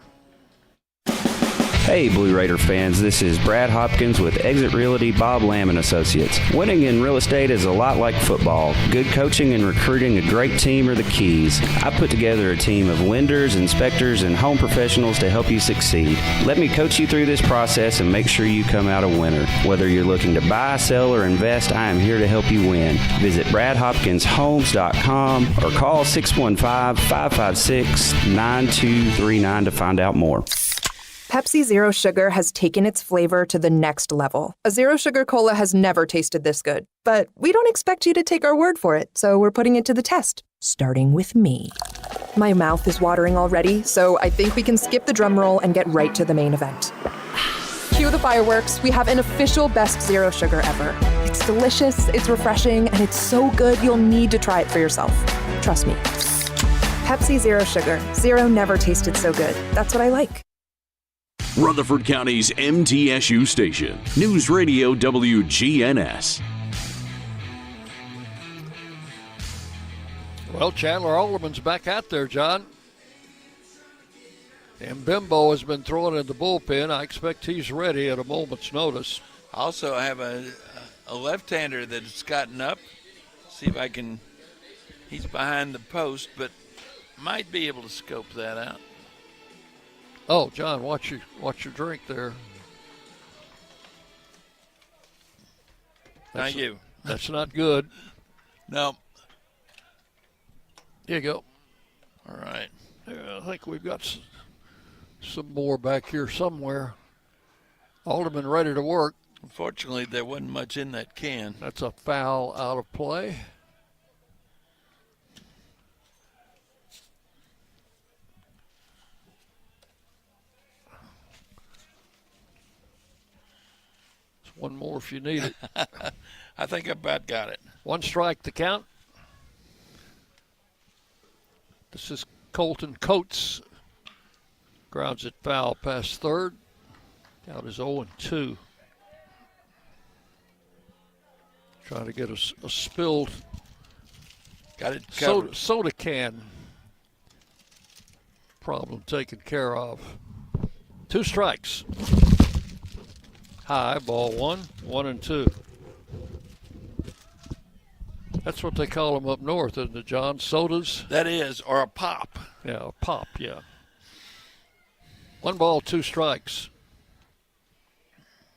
Hey, Blue Raider fans, this is Brad Hopkins with Exit Realty Bob Lamb & Associates. Winning in real estate is a lot like football. Good coaching and recruiting a great team are the keys. I put together a team of lenders, inspectors, and home professionals to help you succeed. Let me coach you through this process and make sure you come out a winner. Whether you're looking to buy, sell, or invest, I am here to help you win. Visit BradHopkinsHomes.com or call 615-556-9239 to find out more. Pepsi Zero Sugar has taken its flavor to the next level. A Zero Sugar Cola has never tasted this good. But we don't expect you to take our word for it, so we're putting it to the test, starting with me. My mouth is watering already, so I think we can skip the drum roll and get right to the main event. Cue the fireworks. We have an official best Zero Sugar ever. It's delicious, it's refreshing, and it's so good you'll need to try it for yourself. Trust me. Pepsi Zero Sugar. Zero never tasted so good. That's what I like. Rutherford County's MTSU station, News Radio WGNS. Well, Chandler Alderman's back out there, John. And Bimbo has been thrown in the bullpen. I expect he's ready at a moment's notice. Also, I have a left-hander that's gotten up. See if I can. He's behind the post, but might be able to scope that out. Oh, John, watch your drink there. Thank you. That's not good. No. Here you go. All right. I think we've got some more back here somewhere. Alderman ready to work. Unfortunately, there wasn't much in that can. That's a foul out of play. One more if you need it. I think I about got it. 1 strike to count. This is Colton Coates. Grounds it foul past third. Count is 0-2. Trying to get a spilled got it covered. soda can problem taken care of. 2 strikes. High, ball 1, 1-2. That's what they call them up north, isn't it, John? Sodas? That is, or a pop. Yeah, a pop, yeah. 1 ball, 2 strikes.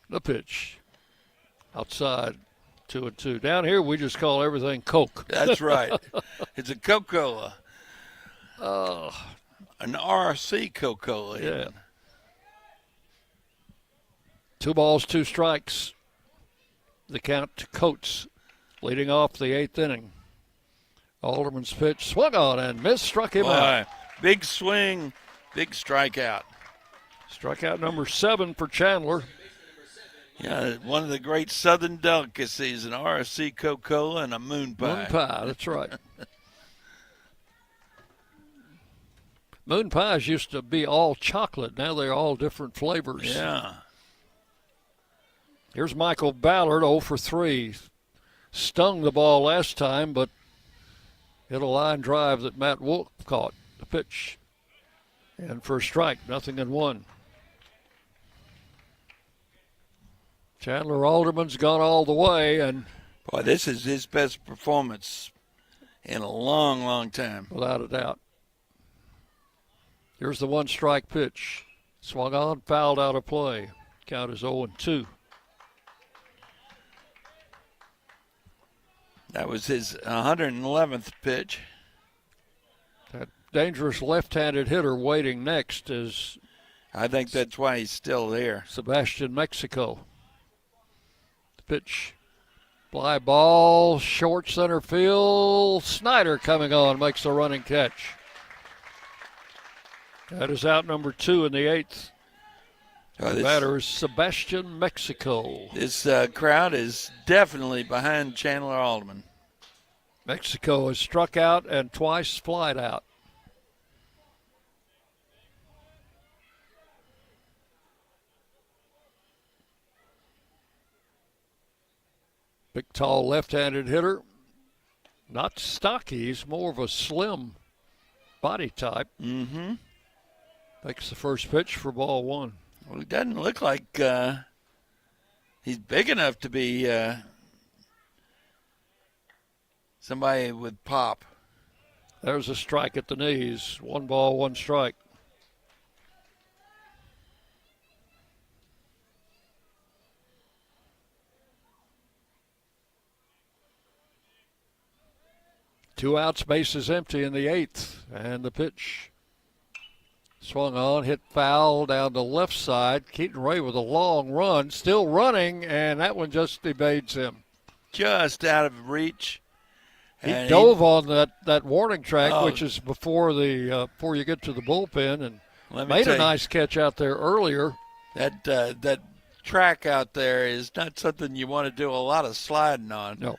The pitch. Outside, 2-2. Down here, we just call everything Coke. That's right. It's a Coca-Cola. Oh. An RC Coca-Cola. Yeah. 2 balls, 2 strikes. The count to Coates. leading off the 8th inning. Alderman's pitch swung on and missed, struck him out. Big swing, big strikeout. Strikeout number 7 for Chandler. Yeah, one of the great Southern delicacies, an RSC Coca-Cola and a moon pie. Moon pie, that's right. Moon pies used to be all chocolate. Now they're all different flavors. Yeah. Here's Michael Ballard, 0 for 3. Stung the ball last time, but hit a line drive that Matt Wolf caught. The pitch. And for a strike, 0-1. Chandler Alderman's gone all the way, and boy, this is his best performance in a long, long time. Without a doubt. Here's the 1-strike pitch. Swung on, fouled out of play. Count is 0-2. That was his 111th pitch. That dangerous left-handed hitter waiting next is... I think that's why he's still there. Sebastian Mexico. Pitch, fly ball, short center field. Snyder coming on, makes a running catch. That is out number 2 in the 8th. The batter is Sebastian Mexico. This crowd is definitely behind Chandler Alderman. Mexico has struck out and twice flied out. Big, tall, left-handed hitter. Not stocky. He's more of a slim body type. Mm-hmm. Takes the first pitch for ball 1. Well, he doesn't look like he's big enough to be somebody with pop. There's a strike at the knees. 1 ball, 1 strike. Two outs, bases empty in the 8th. And the pitch swung on, hit foul down the left side. Keaton Ray with a long run, still running, and that one just evades him. Just out of reach. He dove on that warning track, which is before you get to the bullpen, and made a nice catch out there earlier. That track out there is not something you want to do a lot of sliding on. No.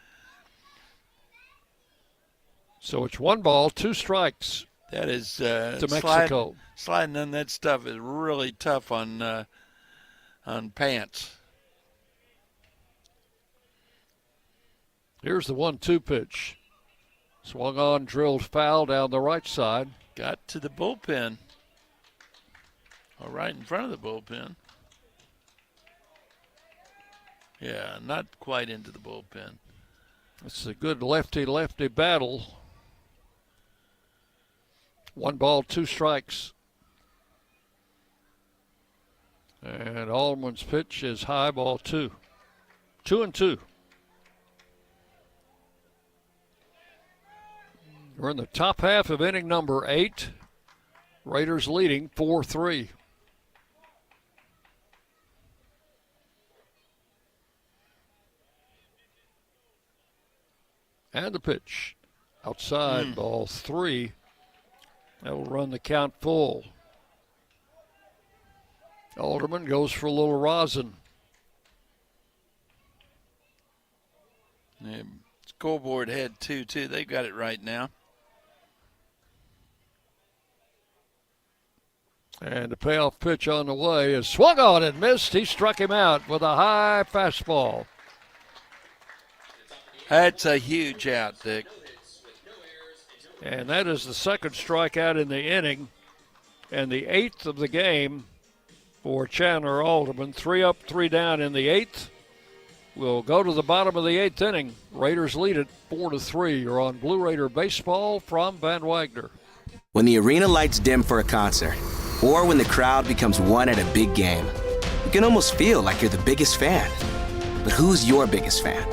So it's 1 ball, 2 strikes. That is to Mexico. Sliding on that stuff is really tough on pants. Here's the 1-2 pitch. Swung on, drilled foul down the right side. Got to the bullpen. Or right in front of the bullpen. Yeah, not quite into the bullpen. It's a good lefty-lefty battle. 1 ball, 2 strikes. And Alderman's pitch is high, ball 2. 2-2. We're in the top half of inning number 8. Raiders leading 4-3. And the pitch. Outside, ball 3. That will run the count full. Alderman goes for a little rosin. Yeah, scoreboard had 2-2. They got it right now. And the payoff pitch on the way is swung on and missed. He struck him out with a high fastball. That's a huge out, Dick. And that is the second strikeout in the inning and the 8th of the game for Chandler Alderman. 3 up, 3 down in the 8th. We'll go to the bottom of the 8th inning. Raiders lead it 4-3. You're on Blue Raider Baseball from Van Wagner. When the arena lights dim for a concert, or when the crowd becomes one at a big game, you can almost feel like you're the biggest fan. But who's your biggest fan?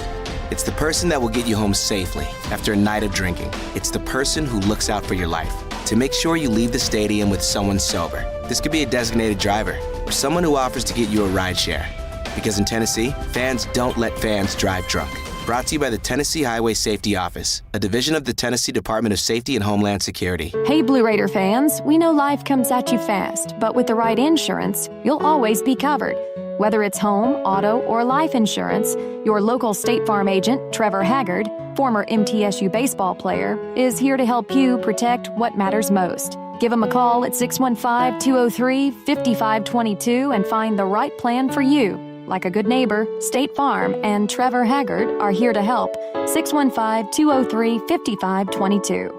It's the person that will get you home safely after a night of drinking. It's the person who looks out for your life to make sure you leave the stadium with someone sober. This could be a designated driver or someone who offers to get you a ride share. Because in Tennessee, fans don't let fans drive drunk. Brought to you by the Tennessee Highway Safety Office, a division of the Tennessee Department of Safety and Homeland Security. Hey, Blue Raider fans, we know life comes at you fast, but with the right insurance, you'll always be covered. Whether it's home, auto, or life insurance, your local State Farm agent, Trevor Haggard, former MTSU baseball player, is here to help you protect what matters most. Give him a call at 615-203-5522 and find the right plan for you. Like a good neighbor, State Farm and Trevor Haggard are here to help. 615-203-5522.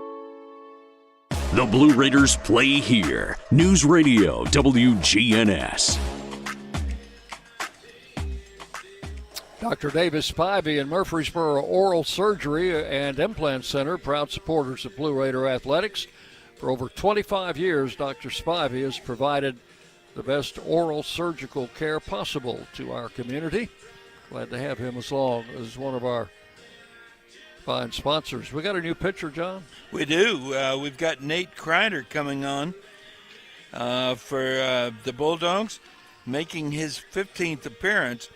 The Blue Raiders play here. News Radio WGNS. Dr. Davis Spivey in Murfreesboro Oral Surgery and Implant Center, proud supporters of Blue Raider Athletics. For over 25 years, Dr. Spivey has provided the best oral surgical care possible to our community. Glad to have him as one of our fine sponsors. We got a new pitcher, John? We do. We've got Nate Kreider coming on for the Bulldogs, making his 15th appearance.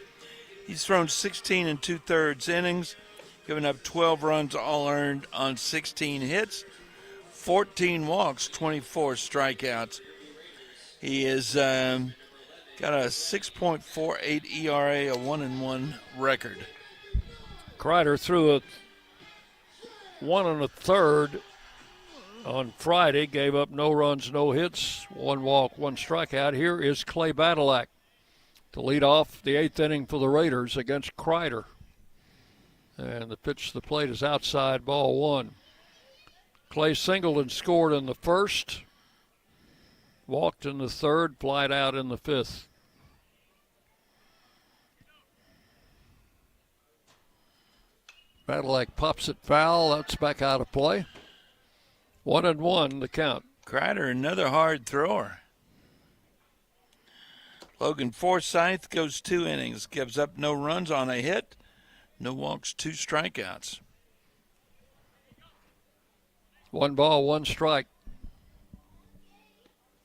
He's thrown 16 2/3 innings, giving up 12 runs, all earned on 16 hits, 14 walks, 24 strikeouts. He has got a 6.48 ERA, a 1-1 record. Kreider threw a 1 1/3 on Friday, gave up no runs, no hits, 1 walk, 1 strikeout. Here is Clay Badalak to lead off the 8th inning for the Raiders against Kreider. And the pitch to the plate is outside, ball 1. Clay singled and scored in the first, walked in the third, flied out in the 5th. Badalak pops it foul. That's back out of play. 1-1 the count. Kreider, another hard thrower. Logan Forsythe goes 2 innings, gives up no runs on a hit, no walks, 2 strikeouts. 1 ball, 1 strike.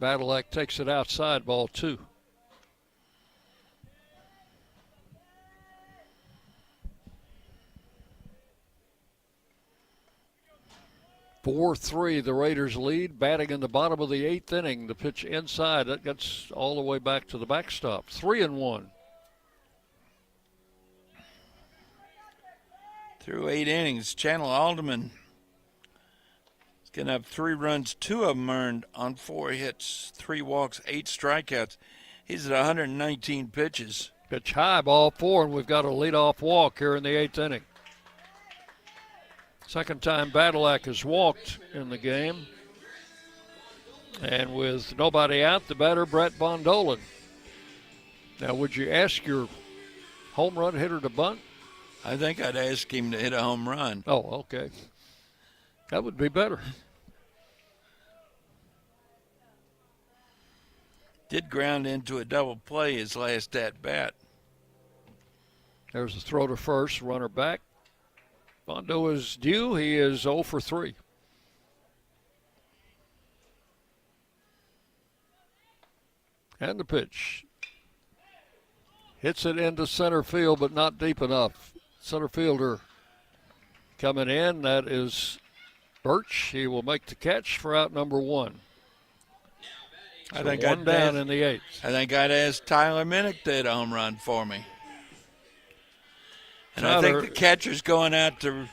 Badalak takes it outside, ball 2. (4-3) the Raiders lead, batting in the bottom of the 8th inning. The pitch inside, that gets all the way back to the backstop. 3-1. Through 8 innings, Channel Alderman is going to have 3 runs, 2 of them earned on 4 hits, 3 walks, 8 strikeouts. He's at 119 pitches. Pitch high, ball 4, and we've got a leadoff walk here in the 8th inning. Second time Badalak has walked in the game. And with nobody out, the batter, Brett Bondolan. Now, would you ask your home run hitter to bunt? I think I'd ask him to hit a home run. Oh, okay. That would be better. Did ground into a double play his last at-bat. There's a throw to first, runner back. Bondo is due. He is 0 for 3. And the pitch. Hits it into center field, but not deep enough. Center fielder coming in. That is Birch. He will make the catch for out number 1. So I think one down in the 8th. I think I'd ask Tyler Minnick to hit a home run for me. And I think the catcher's going out to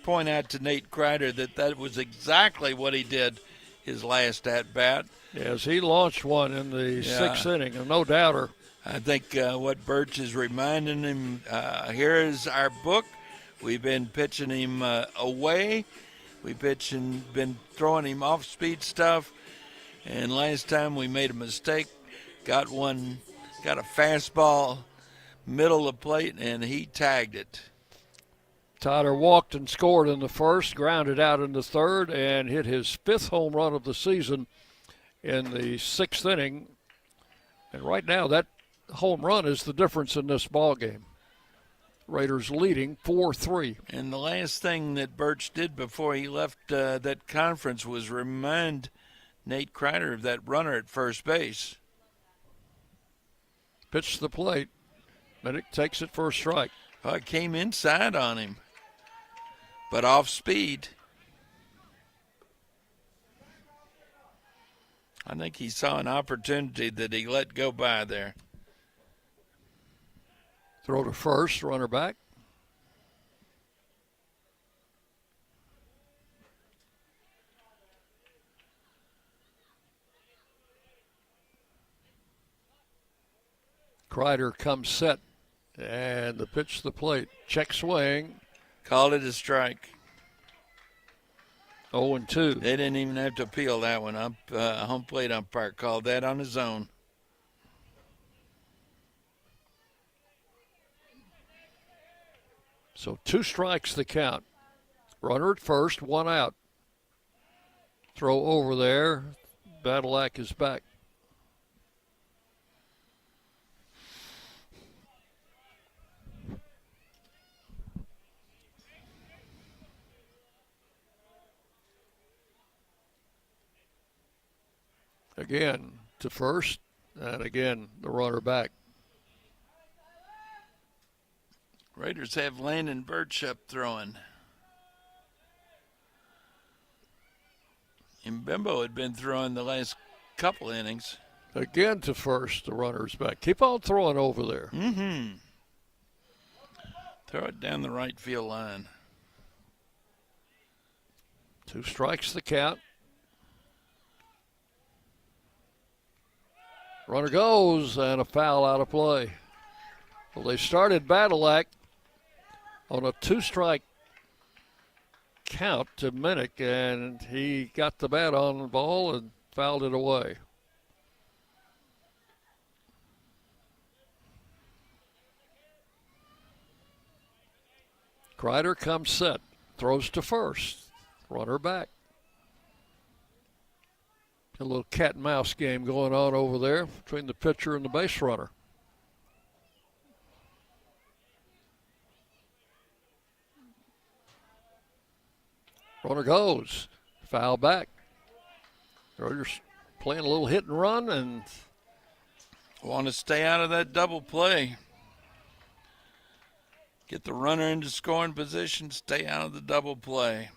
point out to Nate Kreider that was exactly what he did his last at-bat. Yes, he launched one in the 6th inning, and no doubter. I think what Birch is reminding him, here is our book. We've been pitching him away. We've been throwing him off-speed stuff. And last time we made a mistake, got a fastball middle of the plate, and he tagged it. Tyler walked and scored in the first, grounded out in the third, and hit his 5th home run of the season in the 6th inning. And right now, that home run is the difference in this ball game. Raiders leading 4-3. And the last thing that Birch did before he left that conference was remind Nate Kreider of that runner at first base. Pitch to the plate. Minnick takes it for a strike. Well, it came inside on him, but off speed. I think he saw an opportunity that he let go by there. Throw to first, runner back. Kreider comes set, and the pitch to the plate. Check swing. Called it a strike. 0-2. They didn't even have to appeal that one up. Home plate umpire called that on his own. So 2 strikes the count. Runner at first, 1 out. Throw over there. Badalak is back. Again to first, and again the runner back. Raiders have Landon Birch up throwing. Mbembo had been throwing the last couple innings. Again to first, the runner's back. Keep on throwing over there. Mm-hmm. Throw it down the right field line. 2 strikes the count. Runner goes, and a foul out of play. Well, they started Badalak on a 2-strike count to Minnick, and he got the bat on the ball and fouled it away. Kreider comes set, throws to first, runner back. A little cat and mouse game going on over there between the pitcher and the base runner. Runner goes, foul back. Raiders playing a little hit and run and want to stay out of that double play. Get the runner into scoring position, stay out of the double play.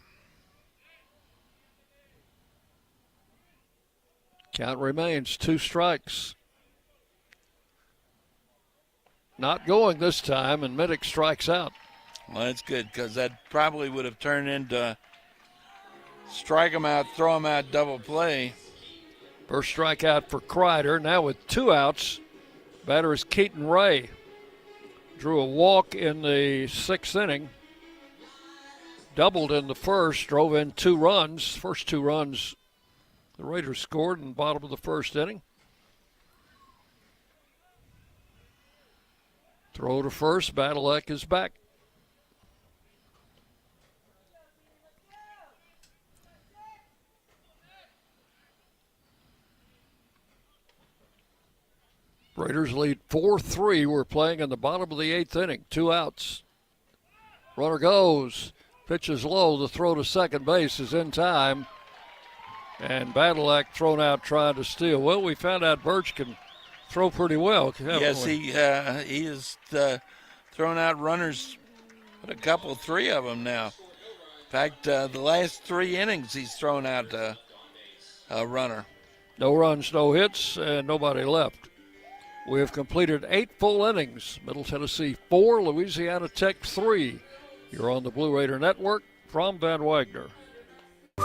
Count remains 2 strikes. Not going this time, and Minnick strikes out. Well, that's good because that probably would have turned into strike him out, throw him out, double play. First strikeout for Kreider. Now with 2 outs, batter is Keaton Ray. Drew a walk in the 6th inning. Doubled in the first, drove in 2 runs. First 2 runs the Raiders scored in the bottom of the 1st inning. Throw to first, Badalak is back. Raiders lead 4-3. We're playing in the bottom of the 8th inning. 2 outs. Runner goes. Pitches low. The throw to second base is in time. And Badalak thrown out trying to steal. Well, we found out Birch can throw pretty well. Yes, he has thrown out runners, a couple, 3 of them now. In fact, the last 3 innings he's thrown out a runner. No runs, no hits, and nobody left. We have completed 8 full innings. Middle Tennessee 4, Louisiana Tech 3. You're on the Blue Raider Network from Van Wagner.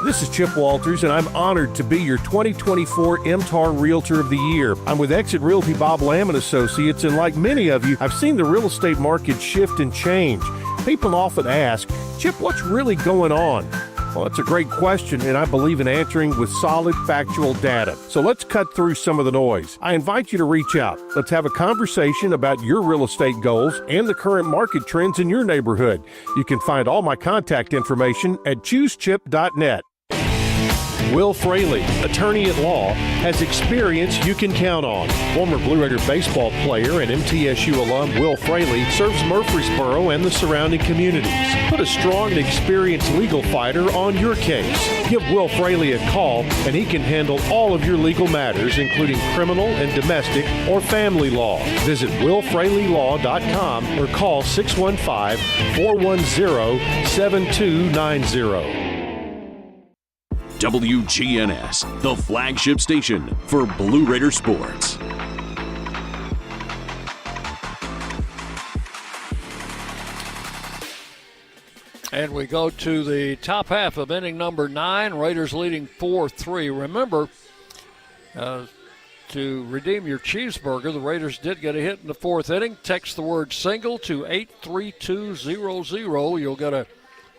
This is Chip Walters, and I'm honored to be your 2024 MTAR Realtor of the Year. I'm with Exit Realty Bob Lamb & Associates, and like many of you, I've seen the real estate market shift and change. People often ask, Chip, what's really going on? Well, that's a great question, and I believe in answering with solid, factual data. So let's cut through some of the noise. I invite you to reach out. Let's have a conversation about your real estate goals and the current market trends in your neighborhood. You can find all my contact information at choosechip.net. Will Fraley, attorney at law, has experience you can count on. Former Blue Raider baseball player and MTSU alum Will Fraley serves Murfreesboro and the surrounding communities. Put a strong and experienced legal fighter on your case. Give Will Fraley a call and he can handle all of your legal matters, including criminal and domestic or family law. Visit willfraleylaw.com or call 615-410-7290. WGNS, the flagship station for Blue Raider sports. And we go to the top half of inning number 9. Raiders leading 4-3. Remember, to redeem your cheeseburger, the Raiders did get a hit in the 4th inning. Text the word single to 83200. You'll get a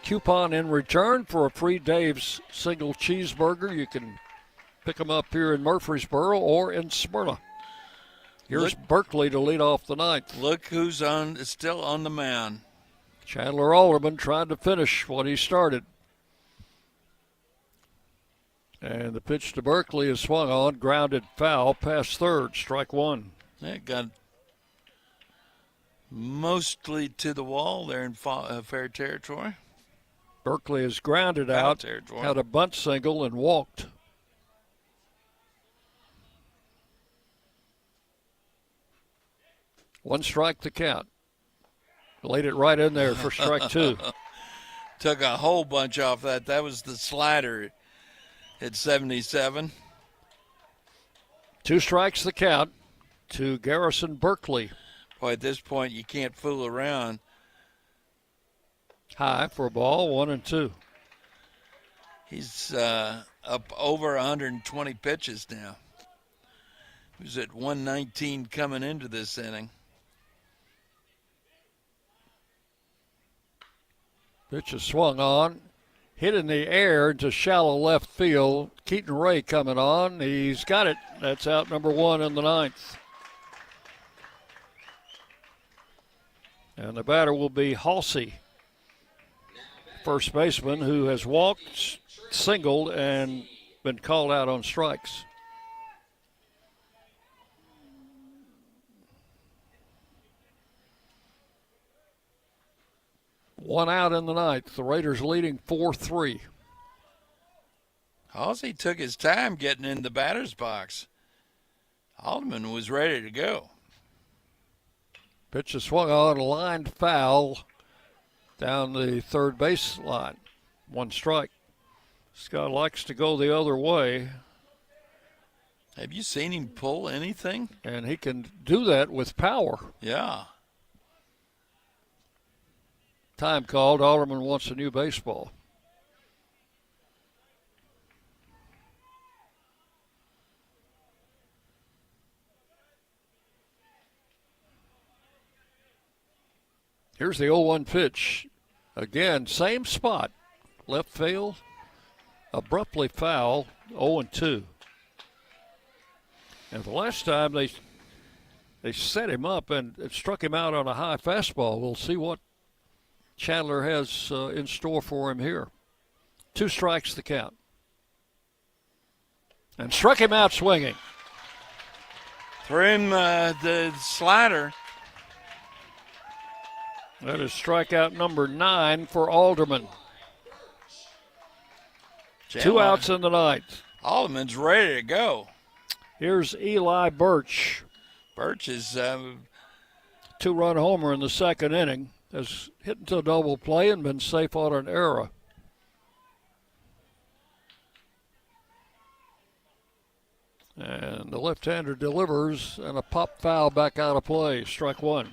coupon in return for a free Dave's single cheeseburger. You can pick them up here in Murfreesboro or in Smyrna. Here's Berkeley to lead off the 9th. Look who's still on the mound. Chandler Alderman tried to finish what he started. And the pitch to Berkeley is swung on, grounded foul, past third, strike one. That got mostly to the wall there in fair territory. Berkeley is grounded out, had a bunt single, and walked. One strike to count. Laid it right in there for strike two. Took a whole bunch off that. That was the slider at 77. 2 strikes the count to Garrison Berkeley. Boy, at this point, you can't fool around. High for a ball, 1-2. He's up over 120 pitches now. He was at 119 coming into this inning. Pitch is swung on, hit in the air into shallow left field. Keaton Ray coming on. He's got it. That's out number 1 in the 9th. And the batter will be Halsey, first baseman, who has walked, singled, and been called out on strikes. One out in the 9th. The Raiders leading 4-3. Halsey took his time getting in the batter's box. Alderman was ready to go. Pitch is swung on, lined foul down the third base line. 1 strike. Scott likes to go the other way. Have you seen him pull anything? And he can do that with power. Yeah. Time called. Alderman wants a new baseball. Here's the 0-1 pitch. Again, same spot. Left field. Abruptly foul. 0-2. And the last time they set him up and struck him out on a high fastball. We'll see what Chandler has in store for him here. 2 strikes the count. And struck him out swinging. Threw him the slider. That is strikeout number 9 for Alderman. Chandler. 2 outs in the 9th. Alderman's ready to go. Here's Eli Birch. Birch is 2-run homer in the 2nd inning. Has hit into a double play and been safe on an error. And the left-hander delivers, and a pop foul back out of play. Strike 1.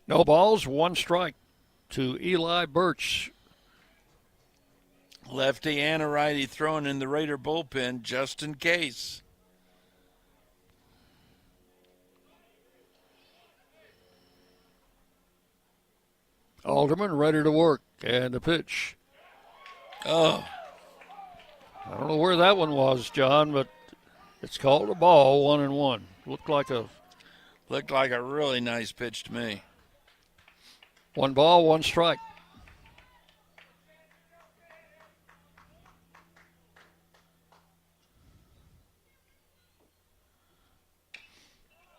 No balls, 1 strike to Eli Birch. Lefty and a righty thrown in the Raider bullpen just in case. Alderman ready to work, and the pitch. Oh. I don't know where that one was, John, but it's called a ball, 1-1. Looked like a Looked like a really nice pitch to me. 1 ball, 1 strike.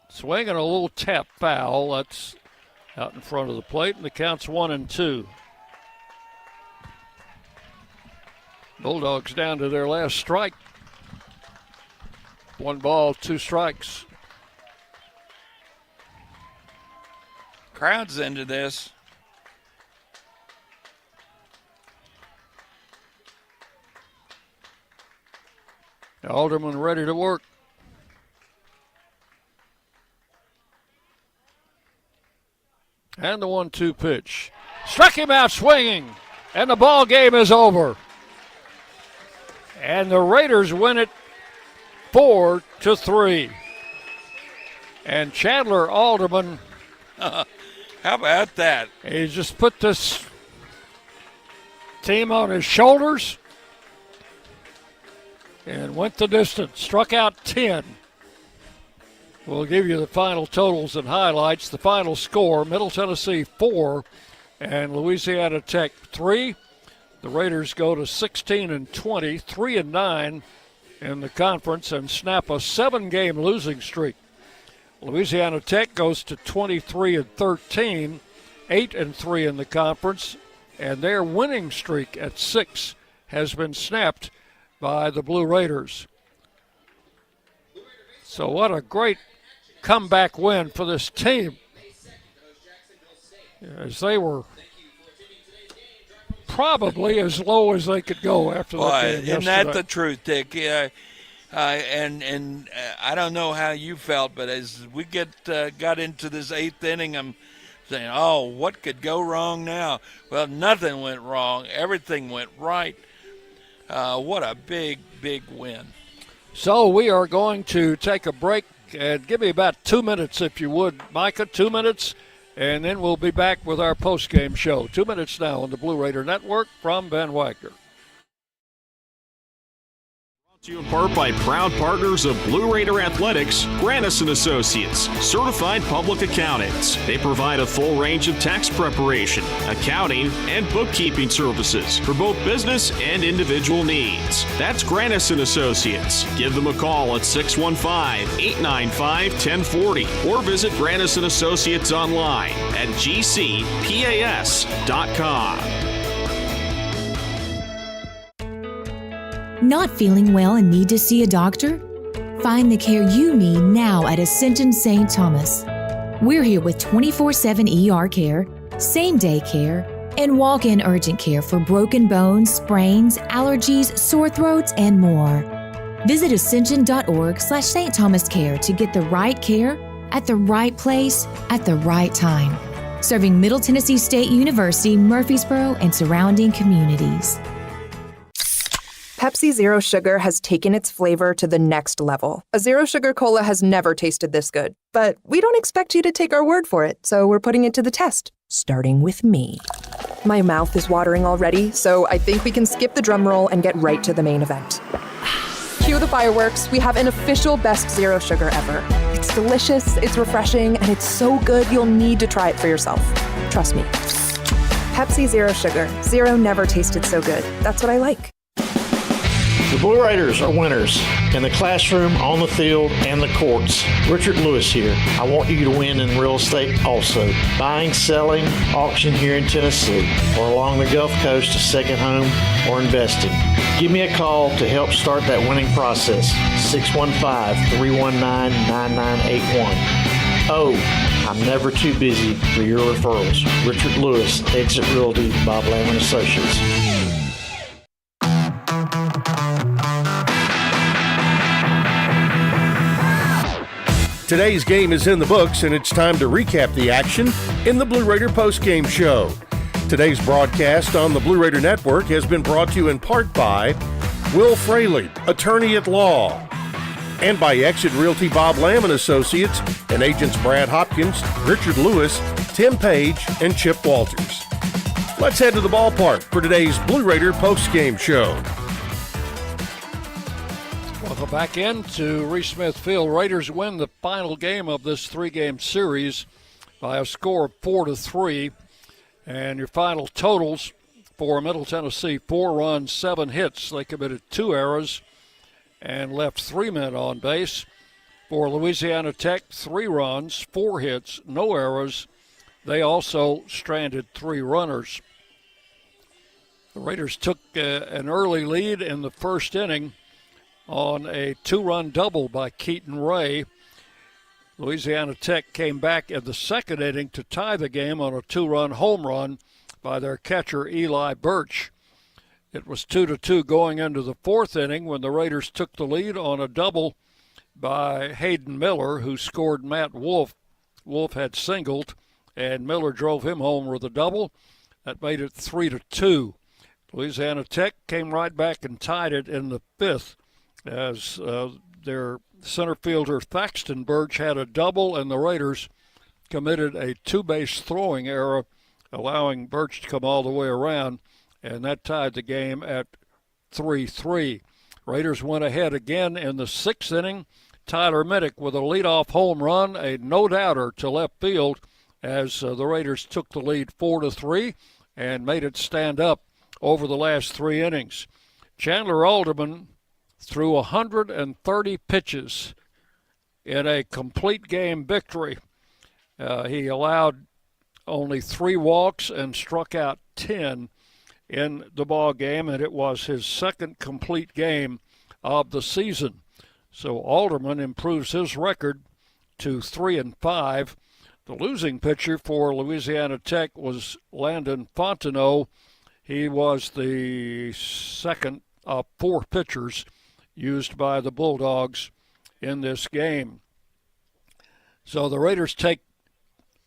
Swinging a little tap foul. That's out in front of the plate, and the count's 1-2. Bulldogs down to their last strike. 1 ball, 2 strikes. Crowd's into this. Alderman ready to work. And the 1-2 pitch. Struck him out swinging, and the ball game is over. And the Raiders win it 4-3. And Chandler Alderman, how about that? He just put this team on his shoulders and went the distance. Struck out 10. We'll give you the final totals and highlights. The final score, Middle Tennessee 4 and Louisiana Tech 3. The Raiders go to 16-20, 3-9 in the conference, and snap a 7-game losing streak. Louisiana Tech goes to 23-13, 8-3 in the conference, and their winning streak at 6 has been snapped by the Blue Raiders. So what a great comeback win for this team, as they were probably as low as they could go after that game yesterday. Isn't that the truth, Dick? And I don't know how you felt, but as we got into this 8th inning, I'm saying, oh, what could go wrong now? Well, nothing went wrong. Everything went right. What a big, big win. So we are going to take a break. And give me about 2 minutes, if you would, Micah, 2 minutes, and then we'll be back with our post-game show. 2 minutes now on the Blue Raider Network from Van Wagner. To you in part by proud partners of Blue Raider Athletics, Grannis & Associates, certified public accountants. They provide a full range of tax preparation, accounting, and bookkeeping services for both business and individual needs. That's Grannis & Associates. Give them a call at 615-895-1040 or visit Grannis & Associates online at gcpas.com. Not feeling well and need to see a doctor? Find the care you need now at Ascension St. Thomas. We're here with 24/7 ER care, same-day care, and walk-in urgent care for broken bones, sprains, allergies, sore throats, and more. Visit ascension.org/St. Thomas Care to get the right care at the right place at the right time. Serving Middle Tennessee State University, Murfreesboro, and surrounding communities. Pepsi Zero Sugar has taken its flavor to the next level. A Zero Sugar Cola has never tasted this good. But we don't expect you to take our word for it, so we're putting it to the test, starting with me. My mouth is watering already, so I think we can skip the drum roll and get right to the main event. Cue the fireworks. We have an official best Zero Sugar ever. It's delicious, it's refreshing, and it's so good you'll need to try it for yourself. Trust me. Pepsi Zero Sugar. Zero never tasted so good. That's what I like. The Blue Raiders are winners in the classroom, on the field, and the courts. Richard Lewis here. I want you to win in real estate also. Buying, selling, auction here in Tennessee, or along the Gulf Coast, a second home, or investing. Give me a call to help start that winning process. 615-319-9981. Oh, I'm never too busy for your referrals. Richard Lewis, Exit Realty, Bob Lamb & Associates. Today's game is in the books, and it's time to recap the action in the Blue Raider postgame show. Today's broadcast on the Blue Raider Network has been brought to you in part by Will Fraley, attorney at law, and by Exit Realty Bob Lamb & Associates and agents Brad Hopkins, Richard Lewis, Tim Page, and Chip Walters. Let's head to the ballpark for today's Blue Raider postgame show. Welcome Back into Reese Smith Field. Raiders win the final game of this three-game series by a score of 4-3. And your final totals for Middle Tennessee: 4 runs, 7 hits. They committed 2 errors and left 3 men on base. For Louisiana Tech, 3 runs, 4 hits, no errors. They also stranded 3 runners. The Raiders took an early lead in the first inning on a 2-run double by Keaton Ray. Louisiana Tech came back in the second inning to tie the game on a 2-run home run by their catcher Eli Birch. It was 2-2 going into the fourth inning when the Raiders took the lead on a double by Hayden Miller, who scored Matt Wolf. Wolf had singled, and Miller drove him home with a double. That made it 3-2. Louisiana Tech came right back and tied it in the fifth as their center fielder Thaxton Birch had a double, and the Raiders committed a 2-base throwing error, allowing Birch to come all the way around, and that tied the game at 3-3. Raiders went ahead again in the sixth inning. Tyler Middick with a leadoff home run, a no-doubter to left field as the Raiders took the lead 4-3 and made it stand up over the last 3 innings. Chandler Alderman threw 130 pitches in a complete game victory. He allowed only 3 walks and struck out 10 in the ball game, and it was his second complete game of the season. So Alderman improves his record to 3-5. The losing pitcher for Louisiana Tech was Landon Fontenot. He was the second of 4 pitchers used by the Bulldogs in this game. So the Raiders take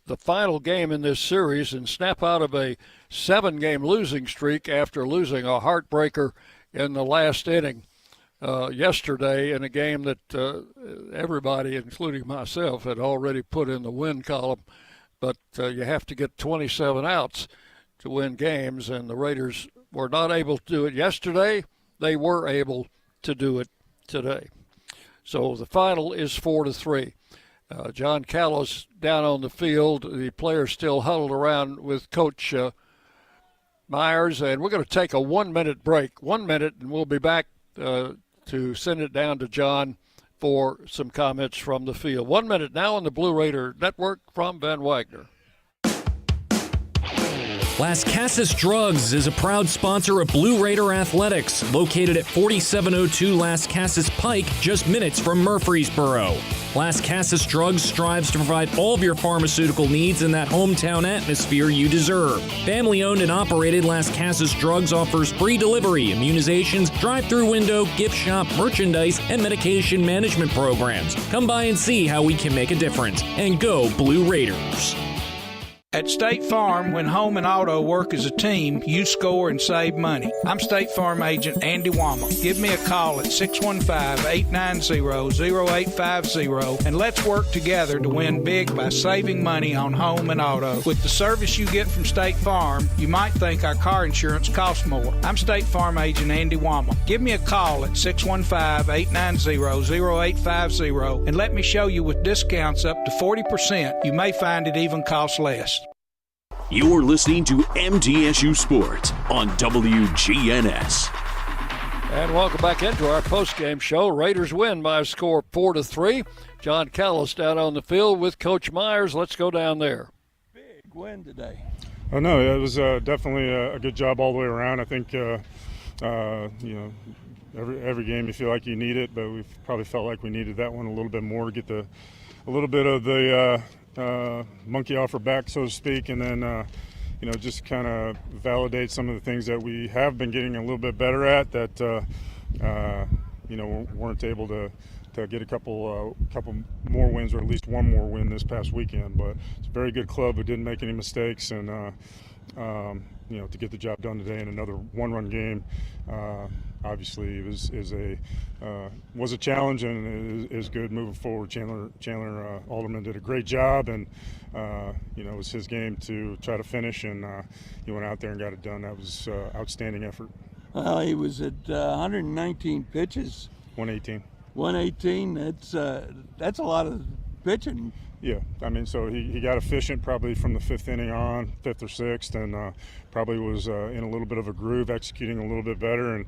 the final game in this series and snap out of a 7-game losing streak after losing a heartbreaker in the last inning yesterday in a game that everybody, including myself, had already put in the win column. But you have to get 27 outs to win games, and the Raiders were not able to do it yesterday. They were able to do it today. So the final is 4-3. John Callis down on the field. The players still huddled around with Coach Myers, and we're going to take a 1-minute break. 1 minute, and we'll be back to send it down to John for some comments from the field. 1 minute now on the Blue Raider Network from Van Wagner. Las Casas Drugs is a proud sponsor of Blue Raider Athletics, located at 4702 Las Casas Pike, just minutes from Murfreesboro. Las Casas Drugs strives to provide all of your pharmaceutical needs in that hometown atmosphere you deserve. Family-owned and operated, Las Casas Drugs offers free delivery, immunizations, drive-through window, gift shop, merchandise, and medication management programs. Come by and see how we can make a difference. And go Blue Raiders. At State Farm, when home and auto work as a team, you score and save money. I'm State Farm agent Andy Wama. Give me a call at 615-890-0850 and let's work together to win big by saving money on home and auto. With the service you get from State Farm, you might think our car insurance costs more. I'm State Farm agent Andy Wama. Give me a call at 615-890-0850 and let me show you with discounts up to 40%. You may find it even costs less. You're listening to MTSU Sports on WGNS. And welcome back into our postgame show. Raiders win by a score of 4-3. John Callis down on the field with Coach Myers. Let's go down there. Big win today. Oh, no, it was definitely a good job all the way around. I think, every game you feel like you need it, but we probably felt like we needed that one a little bit more to get a little bit of the monkey off our back, so to speak, and then just kind of validate some of the things that we have been getting a little bit better at that weren't able to get a couple more wins, or at least one more win this past weekend. But it's a very good club who didn't make any mistakes, and to get the job done today in another one-run game obviously was a challenge, and is good moving forward. Chandler Alderman did a great job, and it was his game to try to finish, and he went out there and got it done. That was outstanding effort. Well, he was at 119 pitches. 118. 118. That's a lot of pitching. Yeah, I mean, so he got efficient probably from the 5th inning on, 5th or 6th, and probably was in a little bit of a groove, executing a little bit better, and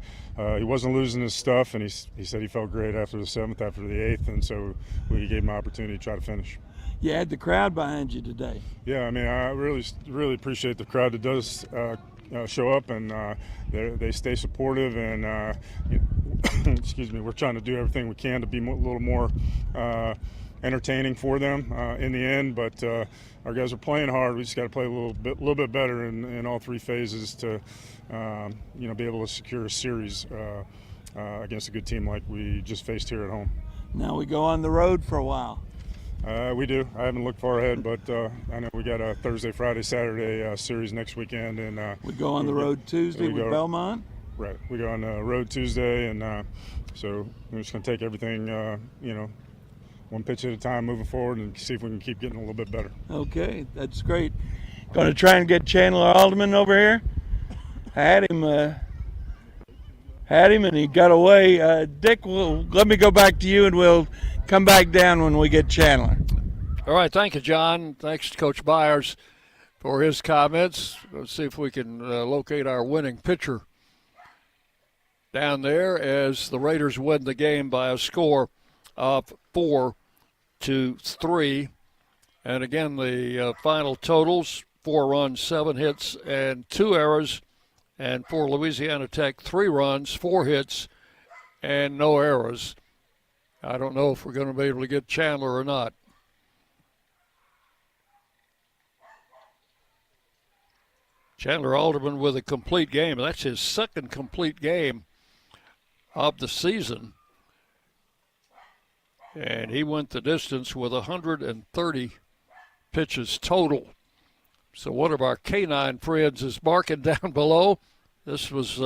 he wasn't losing his stuff, and he said he felt great after the 7th, after the 8th, and so we gave him an opportunity to try to finish. You had the crowd behind you today. Yeah, I mean, I really appreciate the crowd that does show up, and they stay supportive, and excuse me, we're trying to do everything we can to be a little more entertaining for them in the end, but our guys are playing hard. We just got to play a little bit better in all 3 phases to be able to secure a series against a good team like we just faced here at home. Now we go on the road for a while. We do. I haven't looked far ahead, but I know we got a Thursday, Friday, Saturday series next weekend, and we go on the road Tuesday with Belmont. Right, we go on the road Tuesday, and so we're just going to take everything, one pitch at a time moving forward and see if we can keep getting a little bit better. Okay, that's great. Going to try and get Chandler Alderman over here. I had him and he got away. Dick, let me go back to you and we'll come back down when we get Chandler. All right, thank you, John. Thanks to Coach Byers for his comments. Let's see if we can locate our winning pitcher down there as the Raiders win the game by a score of 4-3. And again, the final totals: 4 runs, 7 hits, and 2 errors. And for Louisiana Tech, 3 runs, 4 hits, and no errors. I don't know if we're going to be able to get Chandler or not. Chandler Alderman with a complete game. That's his second complete game of the season. And he went the distance with 130 pitches total. So one of our canine friends is barking down below. This was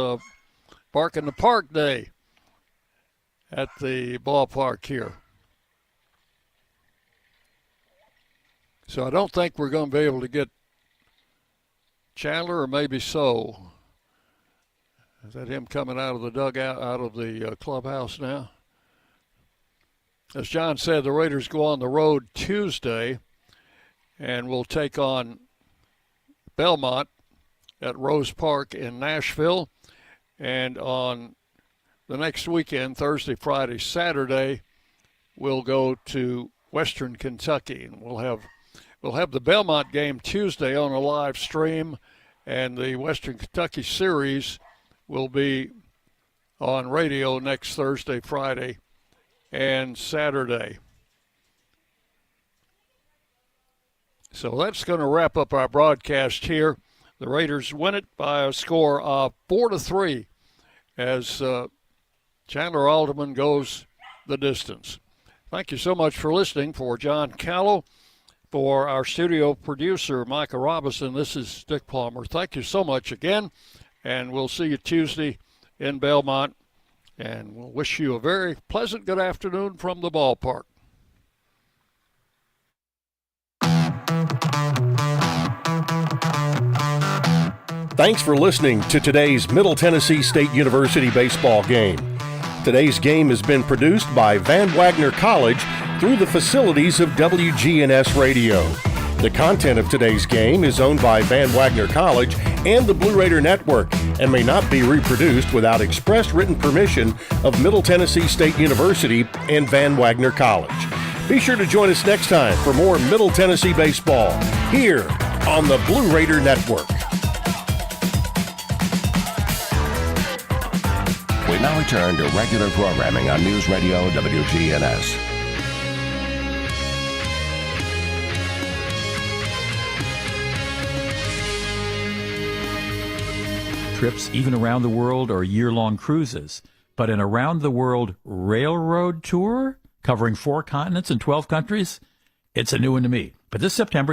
Bark in the Park Day at the ballpark here. So I don't think we're going to be able to get Chandler, or maybe so. Is that him coming out of the dugout, out of the clubhouse now? As John said, the Raiders go on the road Tuesday and will take on Belmont at Rose Park in Nashville. And on the next weekend, Thursday, Friday, Saturday, we'll go to Western Kentucky. And we'll have the Belmont game Tuesday on a live stream, and the Western Kentucky series will be on radio next Thursday, Friday, and Saturday. So that's going to wrap up our broadcast here. The Raiders win it by a score of 4-3 as Chandler Alderman goes the distance. Thank you so much for listening. For John Callow, for our studio producer, Micah Robinson, this is Dick Palmer. Thank you so much again, and we'll see you Tuesday in Belmont. And we'll wish you a very pleasant good afternoon from the ballpark. Thanks for listening to today's Middle Tennessee State University baseball game. Today's game has been produced by Van Wagner College through the facilities of WGNS Radio. The content of today's game is owned by Van Wagner College and the Blue Raider Network and may not be reproduced without express written permission of Middle Tennessee State University and Van Wagner College. Be sure to join us next time for more Middle Tennessee baseball here on the Blue Raider Network. We now return to regular programming on News Radio WGNS. Trips even around the world or year-long cruises, but an around-the-world railroad tour covering 4 continents and 12 countries, it's a new one to me. But this September,